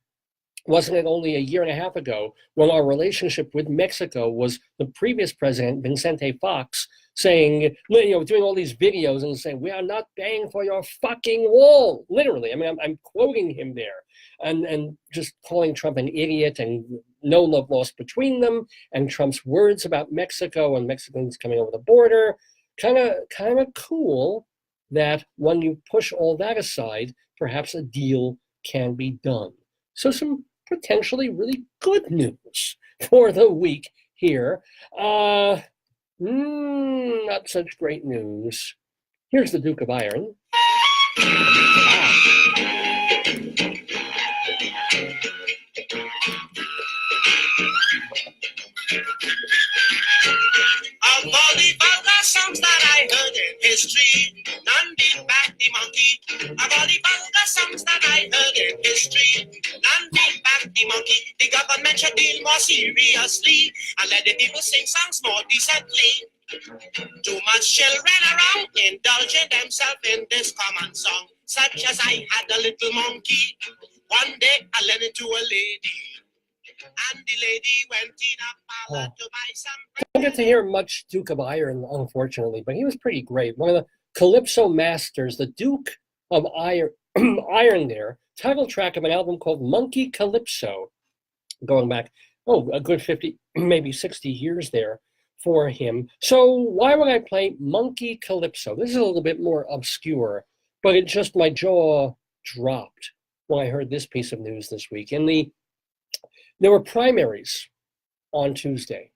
Wasn't it only a year and a half ago when our relationship with Mexico was the previous president, Vicente Fox, saying, doing all these videos and saying, we are not paying for your fucking wall. Literally. I mean, I'm quoting him there and just calling Trump an idiot and no love lost between them, and Trump's words about Mexico and Mexicans coming over the border. Kind of cool that when you push all that aside, perhaps a deal can be done. So some potentially really good news for the week here. Not such great news. Here's the Duke of Iron. Of all the vulgar songs that I heard in history, none beat back the monkey. Of all the vulgar songs that I heard in history, none beat back the monkey. The government should deal more seriously and let the people sing songs more decently. Too much children around indulging themselves in this common song, such as I had a little monkey. One day I lent it to a lady, and the lady went in a parlor to buy some. I don't get to hear much Duke of Iron, unfortunately, but he was pretty great. One of the Calypso masters, the Duke of Iron there, title track of an album called Monkey Calypso, going back, a good 50, maybe 60 years there for him. So why would I play Monkey Calypso? This is a little bit more obscure, but my jaw dropped when I heard this piece of news this week. There were primaries on Tuesday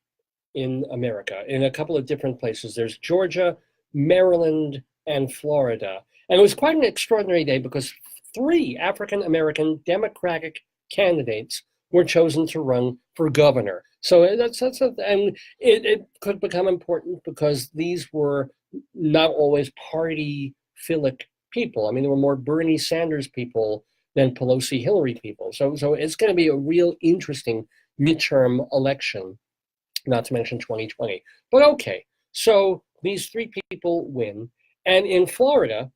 in America, in a couple of different places. There's Georgia, Maryland, and Florida. And it was quite an extraordinary day because 3 African-American Democratic candidates were chosen to run for governor. So it could become important because these were not always party-philic people. I mean, there were more Bernie Sanders people than Pelosi Hillary people. So it's going to be a real interesting midterm election, not to mention 2020. But okay, so these 3 people win. And in Florida,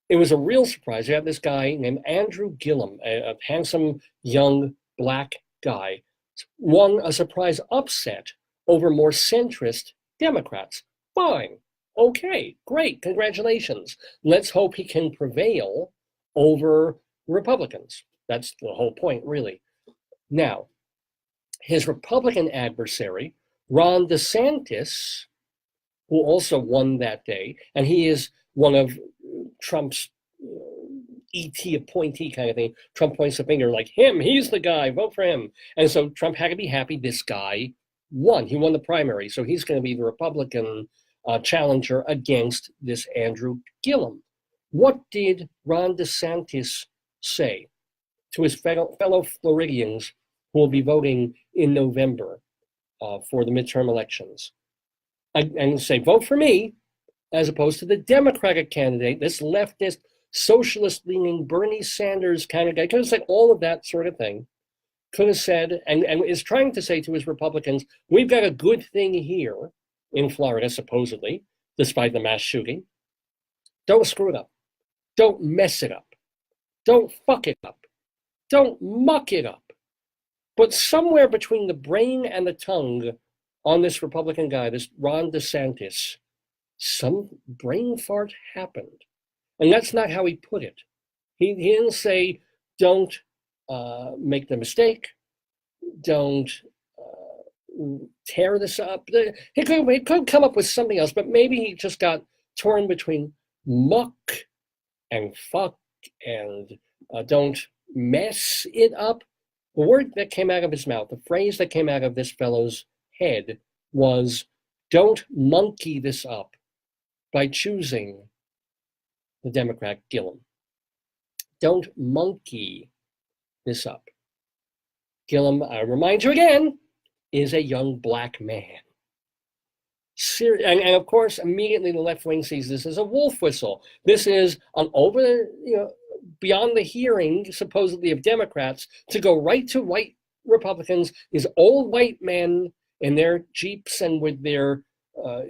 it was a real surprise. You have this guy named Andrew Gillum, a handsome young black guy, won a surprise upset over more centrist Democrats. Fine. Okay, great. Congratulations. Let's hope he can prevail over Republicans. That's the whole point, really. Now, his Republican adversary, Ron DeSantis, who also won that day, and he is one of Trump's ET appointee kind of thing. Trump points the finger like him, he's the guy, vote for him. And so Trump had to be happy this guy won. He won the primary, so he's going to be the Republican challenger against this Andrew Gillum. What did Ron DeSantis say to his fellow Floridians who will be voting in November for the midterm elections? And say, vote for me, as opposed to the Democratic candidate, this leftist, socialist-leaning Bernie Sanders kind of guy. Could have said all of that sort of thing. Could have said, and is trying to say to his Republicans, we've got a good thing here in Florida, supposedly, despite the mass shooting. Don't screw it up. Don't mess it up. Don't fuck it up. Don't muck it up. But somewhere between the brain and the tongue on this Republican guy, this Ron DeSantis, some brain fart happened. And that's not how he put it. He didn't say, don't make the mistake, don't tear this up. He could come up with something else, but maybe he just got torn between muck and fuck and don't mess it up. The word that came out of his mouth, the phrase that came out of this fellow's head was, don't monkey this up by choosing the Democrat Gillum. Don't monkey this up. Gillum, I remind you again, is a young black man. And of course, immediately the left wing sees this as a wolf whistle. This is an beyond the hearing, supposedly, of Democrats to go right to Republicans, these old white men in their Jeeps and with their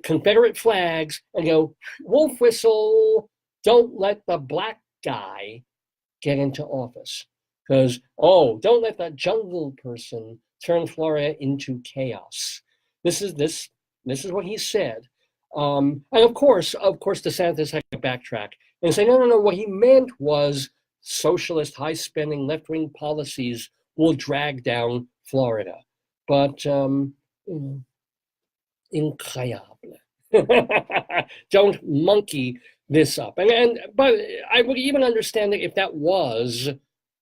Confederate flags, and go, wolf whistle, don't let the black guy get into office. Because, don't let that jungle person turn Florida into chaos. This is what he said. And of course, DeSantis had to backtrack and say, no, what he meant was socialist, high-spending, left-wing policies will drag down Florida. But, incroyable. Don't monkey this up. But I would even understand it if that was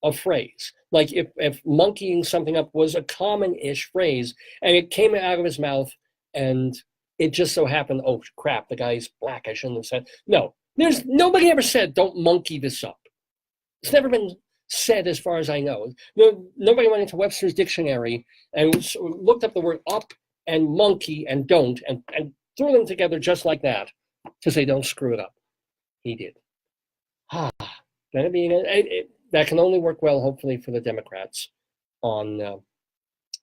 a phrase. Like if monkeying something up was a common-ish phrase, and it came out of his mouth, and it just so happened, oh crap, the guy's black, I shouldn't have said. No, nobody ever said, don't monkey this up. It's never been said as far as I know. Nobody went into Webster's dictionary and looked up the word up and monkey and don't and threw them together just like that to say don't screw it up. He did. That can only work well, hopefully, for the Democrats in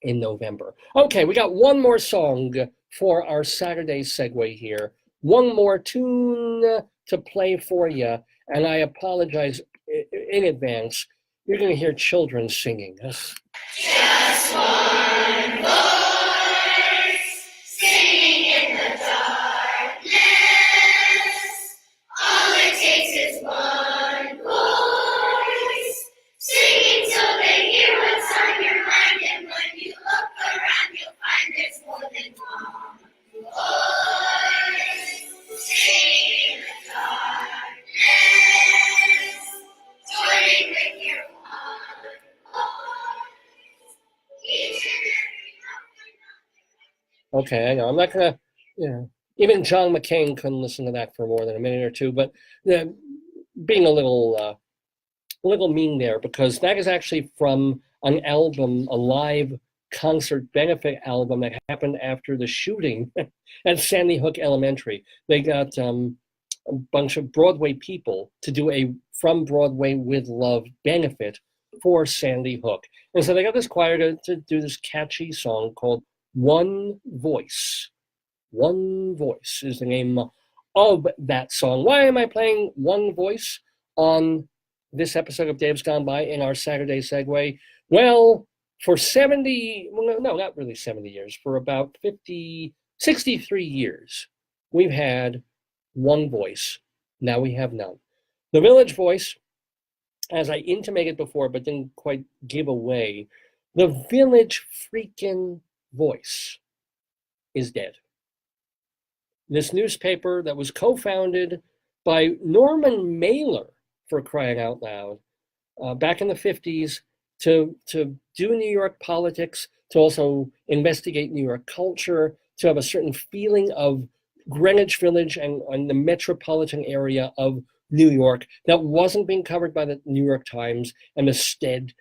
November. Okay, we got one more song for our Saturday segue here. One more tune to play for you, and I apologize in advance. You're going to hear children singing. Ugh. Just one voice singing in the darkness. All it takes is one voice singing till they hear what's on your mind. And when you look around, you'll find there's more than one voice singing in the darkness. Joining with your Okay, I know. I'm not going to, even John McCain couldn't listen to that for more than a minute or two, but being a little mean there, because that is actually from an album, a live concert benefit album that happened after the shooting at Sandy Hook Elementary. They got a bunch of Broadway people to do a From Broadway with Love benefit for Sandy Hook. And so they got this choir to do this catchy song called One Voice. One Voice is the name of that song. Why am I playing One Voice on this episode of Dave's Gone By in our Saturday segue? Well, for 70, well, no, not really 70 years, for about 63 years, we've had one voice. Now we have none. The Village Voice, as I intimated before, but didn't quite give away, the Village freaking Voice is dead. This newspaper that was co-founded by Norman Mailer, for crying out loud, back in the 50s, to do New York politics, to also investigate New York culture, to have a certain feeling of Greenwich Village and the metropolitan area of New York that wasn't being covered by the New York Times and the Stead,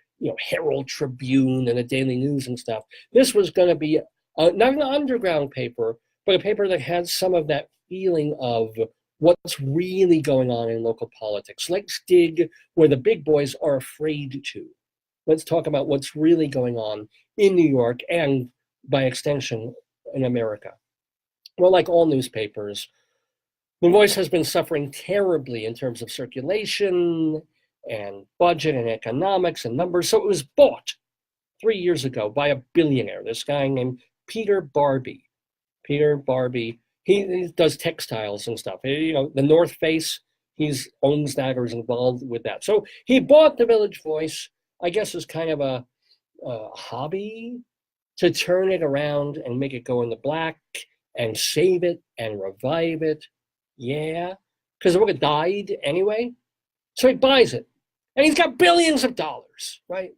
Herald Tribune and the Daily News and stuff. This was going to be not an underground paper, but a paper that had some of that feeling of what's really going on in local politics. Let's dig where the big boys are afraid to. Let's talk about what's really going on in New York and, by extension, in America. Well, like all newspapers, The Voice has been suffering terribly in terms of circulation and budget and economics and numbers. So it was bought 3 years ago by a billionaire, this guy named Peter Barbie. Peter Barbie, he does textiles and stuff. The North Face, he owns that or is involved with that. So he bought the Village Voice, I guess, as kind of a hobby to turn it around and make it go in the black and save it and revive it. Yeah, because it would have died anyway. So he buys it. And he's got billions of dollars, right?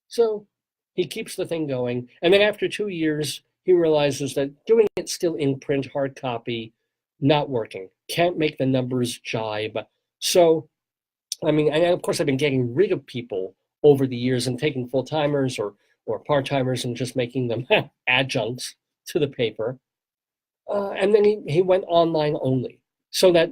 So he keeps the thing going. And then after 2 years, he realizes that doing it still in print, hard copy, not working. Can't make the numbers jibe. So, and of course, I've been getting rid of people over the years and taking full-timers or part-timers and just making them adjuncts to the paper. And then he went online only, so that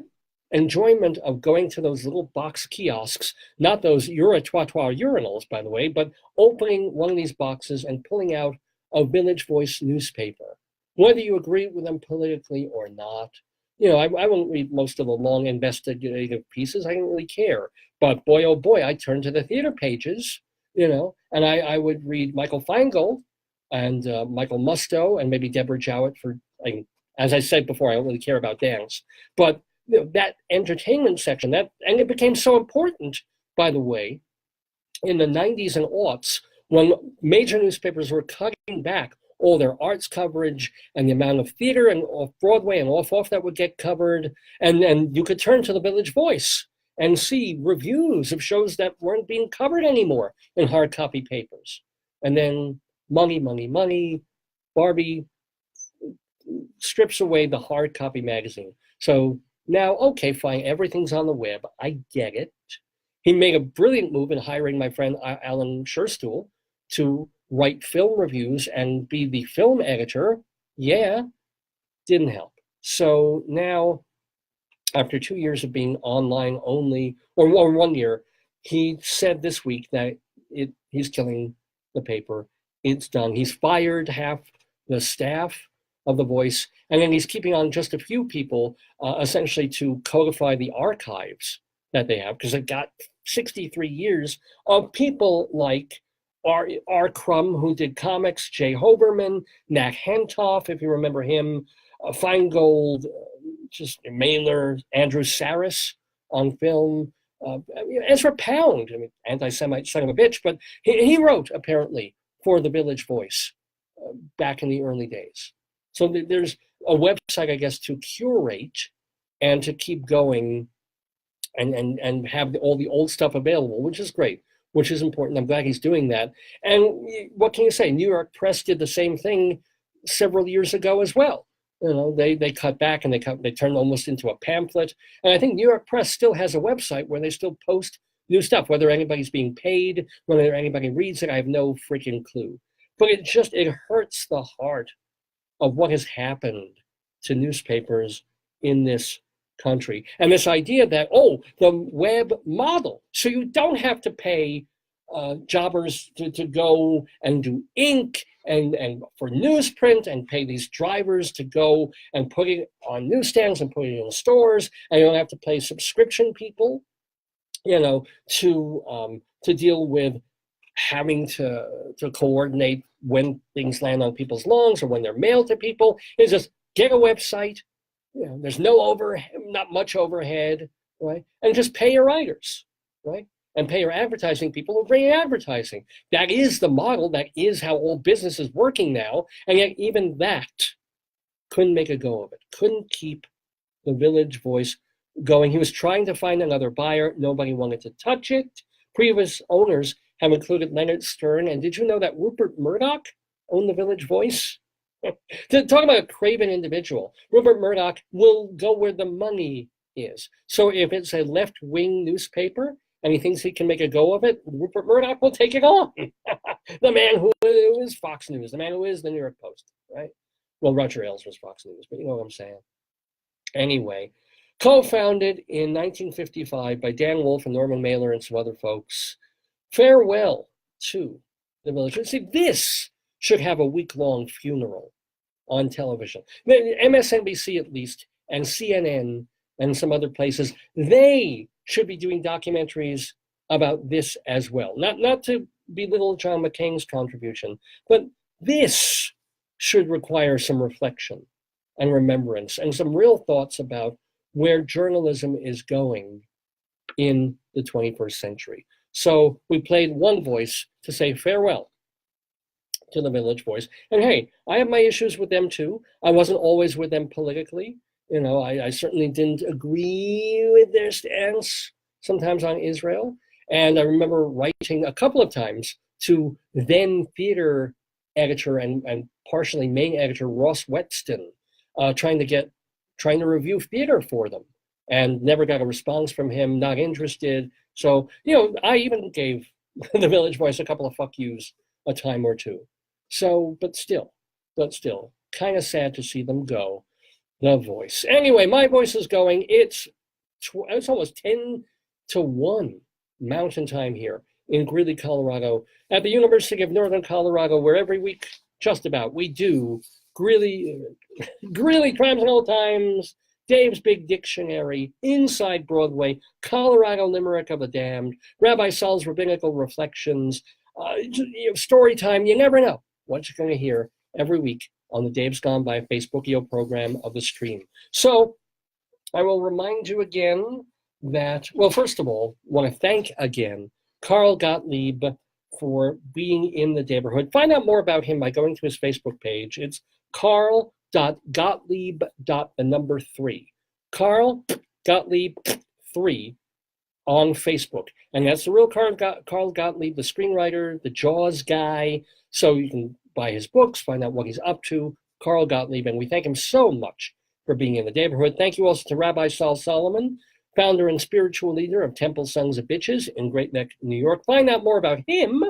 enjoyment of going to those little box kiosks, not those Ura-Twa-Twa urinals, by the way, but opening one of these boxes and pulling out a Village Voice newspaper, whether you agree with them politically or not. You know, I won't read most of the long investigative pieces. I didn't really care. But boy, oh boy, I turned to the theater pages, you know, and I would read Michael Feingold and Michael Musto and maybe Deborah Jowett for, as I said before, I don't really care about dance. But you know, that entertainment section, and it became so important, by the way, in the 90s and aughts, when major newspapers were cutting back all their arts coverage and the amount of theater and off-Broadway and off that would get covered. And you could turn to the Village Voice and see reviews of shows that weren't being covered anymore in hard copy papers. And then money, Barbie strips away the hard copy magazine. So now, okay, fine, everything's on the web. I get it. He made a brilliant move in hiring my friend Alan Scherstuhl to write film reviews and be the film editor. Yeah, didn't help. So now, after 2 years of being online only, or 1 year, he said this week that he's killing the paper. It's done. He's fired half the staff of The Voice, and then he's keeping on just a few people, essentially to codify the archives that they have, because they've got 63 years of people like R. Crumb, who did comics, Jay Hoberman, Nat Hentoff, if you remember him, Feingold, just Mailer, Andrew Saris on film, Ezra Pound, I mean, anti-Semite son of a bitch, but he wrote, apparently, for the Village Voice back in the early days. So there's a website, I guess, to curate and to keep going and have all the old stuff available, which is great, which is important. I'm glad he's doing that. And what can you say? New York Press did the same thing several years ago as well. You know, they cut back and they turned almost into a pamphlet. And I think New York Press still has a website where they still post new stuff, whether anybody's being paid, whether anybody reads it, I have no freaking clue. But it hurts the heart of what has happened to newspapers in this country. And this idea that, the web model, so you don't have to pay jobbers to go and do ink and for newsprint and pay these drivers to go and put it on newsstands and put it in stores, and you don't have to pay subscription people, you know, to deal with having to coordinate when things land on people's lawns or when they're mailed to people. It's just get a website. You know, there's not much overhead, right? And just pay your writers, right? And pay your advertising people who bring in advertising. That is the model. That is how all business is working now. And yet even that couldn't make a go of it. Couldn't keep the Village Voice going. He was trying to find another buyer. Nobody wanted to touch it. Previous owners have included Leonard Stern. And did you know that Rupert Murdoch owned the Village Voice? Talk about a craven individual. Rupert Murdoch will go where the money is. So if it's a left-wing newspaper and he thinks he can make a go of it, Rupert Murdoch will take it on. The man who is Fox News, the man who is the New York Post, right? Well, Roger Ailes was Fox News, but you know what I'm saying. Anyway, co-founded in 1955 by Dan Wolfe and Norman Mailer and some other folks. Farewell to the Village. See, this should have a week-long funeral on television. MSNBC at least, and CNN and some other places, they should be doing documentaries about this as well. Not to belittle John McCain's contribution, but this should require some reflection and remembrance and some real thoughts about where journalism is going in the 21st century. So we played one voice to say farewell to the Village Voice. And hey, I have my issues with them too. I wasn't always with them politically. You know, I certainly didn't agree with their stance sometimes on Israel. And I remember writing a couple of times to then theater editor and partially main editor Ross Whetstone, trying to review theater for them, and never got a response from him, not interested. So, you know, I even gave the Village Voice a couple of fuck yous a time or two. So, but still, kind of sad to see them go. The Voice. Anyway, my voice is going. It's it's almost 10 to 1 Mountain Time here in Greeley, Colorado, at the University of Northern Colorado, where every week, just about, we do Greeley Crimes and Old Times, Dave's Big Dictionary, Inside Broadway, Colorado Limerick of the Damned, Rabbi Sol's Rabbinical Reflections, Storytime. You never know what you're going to hear every week on the Dave's Gone By Facebookio program of the stream. So I will remind you again that, well, first of all, I want to thank again Carl Gottlieb for being in the Daverhood. Find out more about him by going to his Facebook page. It's Carl.Gottlieb.3. Carl Gottlieb 3 on Facebook. And that's the real Carl Gottlieb, the screenwriter, the Jaws guy. So you can buy his books, find out what he's up to, Carl Gottlieb. And we thank him so much for being in the Daverhood. Thank you also to Rabbi Sol Solomon, founder and spiritual leader of Temple Sons of Bitches in Great Neck, New York. Find out more about him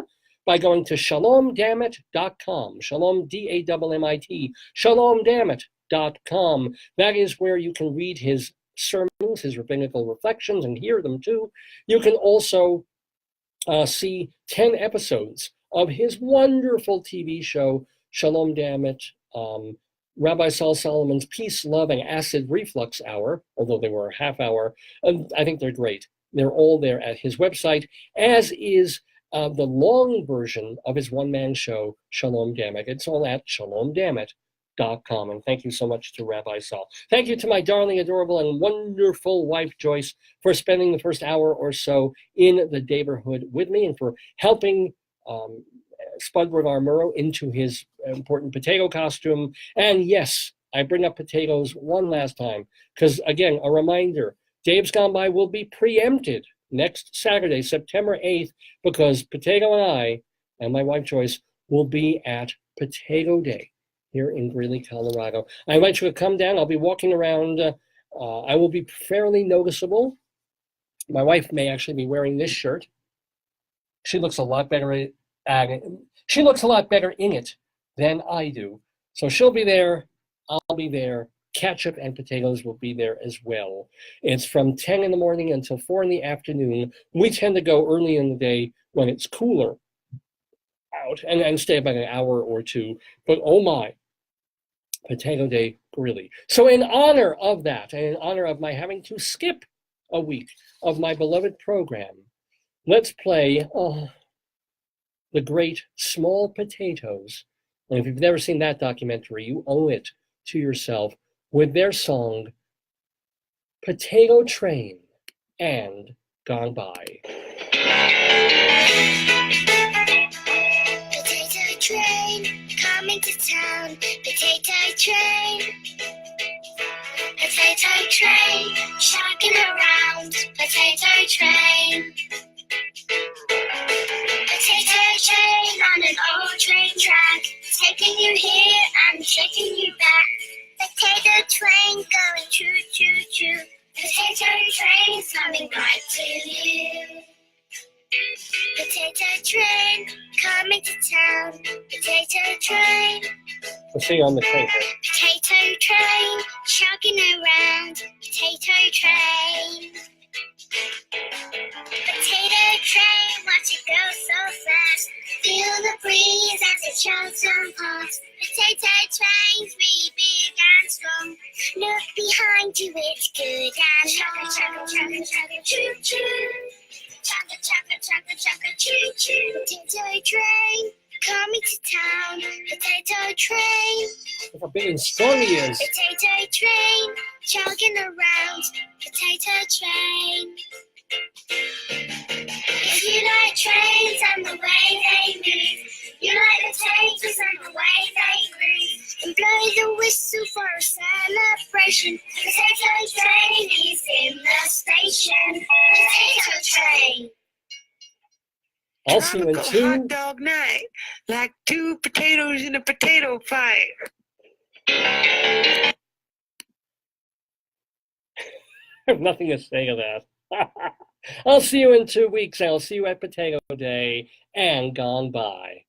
by going to shalomdammit.com. Shalom, D-A-M-M-I-T, shalomdammit.com. That is where you can read his sermons, his rabbinical reflections, and hear them too. You can also see 10 episodes of his wonderful TV show, Shalom Dammit, Rabbi Sol Solomon's Peace, Love, and Acid Reflux Hour, although they were a half hour. I think they're great. They're all there at his website, as is the long version of his one-man show, Shalom Dammit. It's all at shalomdammit.com. And thank you so much to Rabbi Sol. Thank you to my darling, adorable, and wonderful wife, Joyce, for spending the first hour or so in the Daverhood with me and for helping Spudward Armuro into his important potato costume. And yes, I bring up potatoes one last time, because again, a reminder, Dave's Gone By will be preempted next Saturday, September 8th, because Potato and I and my wife Joyce will be at Potato Day here in Greeley, Colorado. I invite you to come down. I'll be walking around. I will be fairly noticeable. My wife may actually be wearing this shirt. She looks a lot better in it than I do. So she'll be there. I'll be there. Ketchup and potatoes will be there as well. It's from 10 in the morning until 4 in the afternoon. We tend to go early in the day when it's cooler out and stay about an hour or two. But oh my, Potato Day Greeley. So in honor of that, and in honor of my having to skip a week of my beloved program, let's play the great Small Potatoes. And if you've never seen that documentary, you owe it to yourself, with their song, Potato Train and Gone By. Potato train coming to town. Potato train. Potato train shocking around. Potato train. Potato train on an old train track, taking you here and taking you back. Potato train going choo choo choo. Potato train coming right to you. Potato train coming to town. Potato train. We'll see you on the train. Potato train shocking around. Potato train. Potato train, watch it go so fast. Feel the breeze as it shows on past. Potato train's really big and strong. Look behind you, it's good and long. Chugga, chugga, chugga, choo choo. Chugga, chugga, chugga, chugga, choo choo. Potato train coming to town. Potato train. Look how big and strong he is. Potato train jogging around. Potato train. If you like trains and the way they move, you like potatoes and the way they groove, and blow the whistle for a celebration. Potato train is in the station. Potato train. I'll see you in Tropical 2. hot dog night, like 2 potatoes in a potato fight. I have nothing to say to that. I'll see you in 2 weeks. I'll see you at Potato Day and Gone By.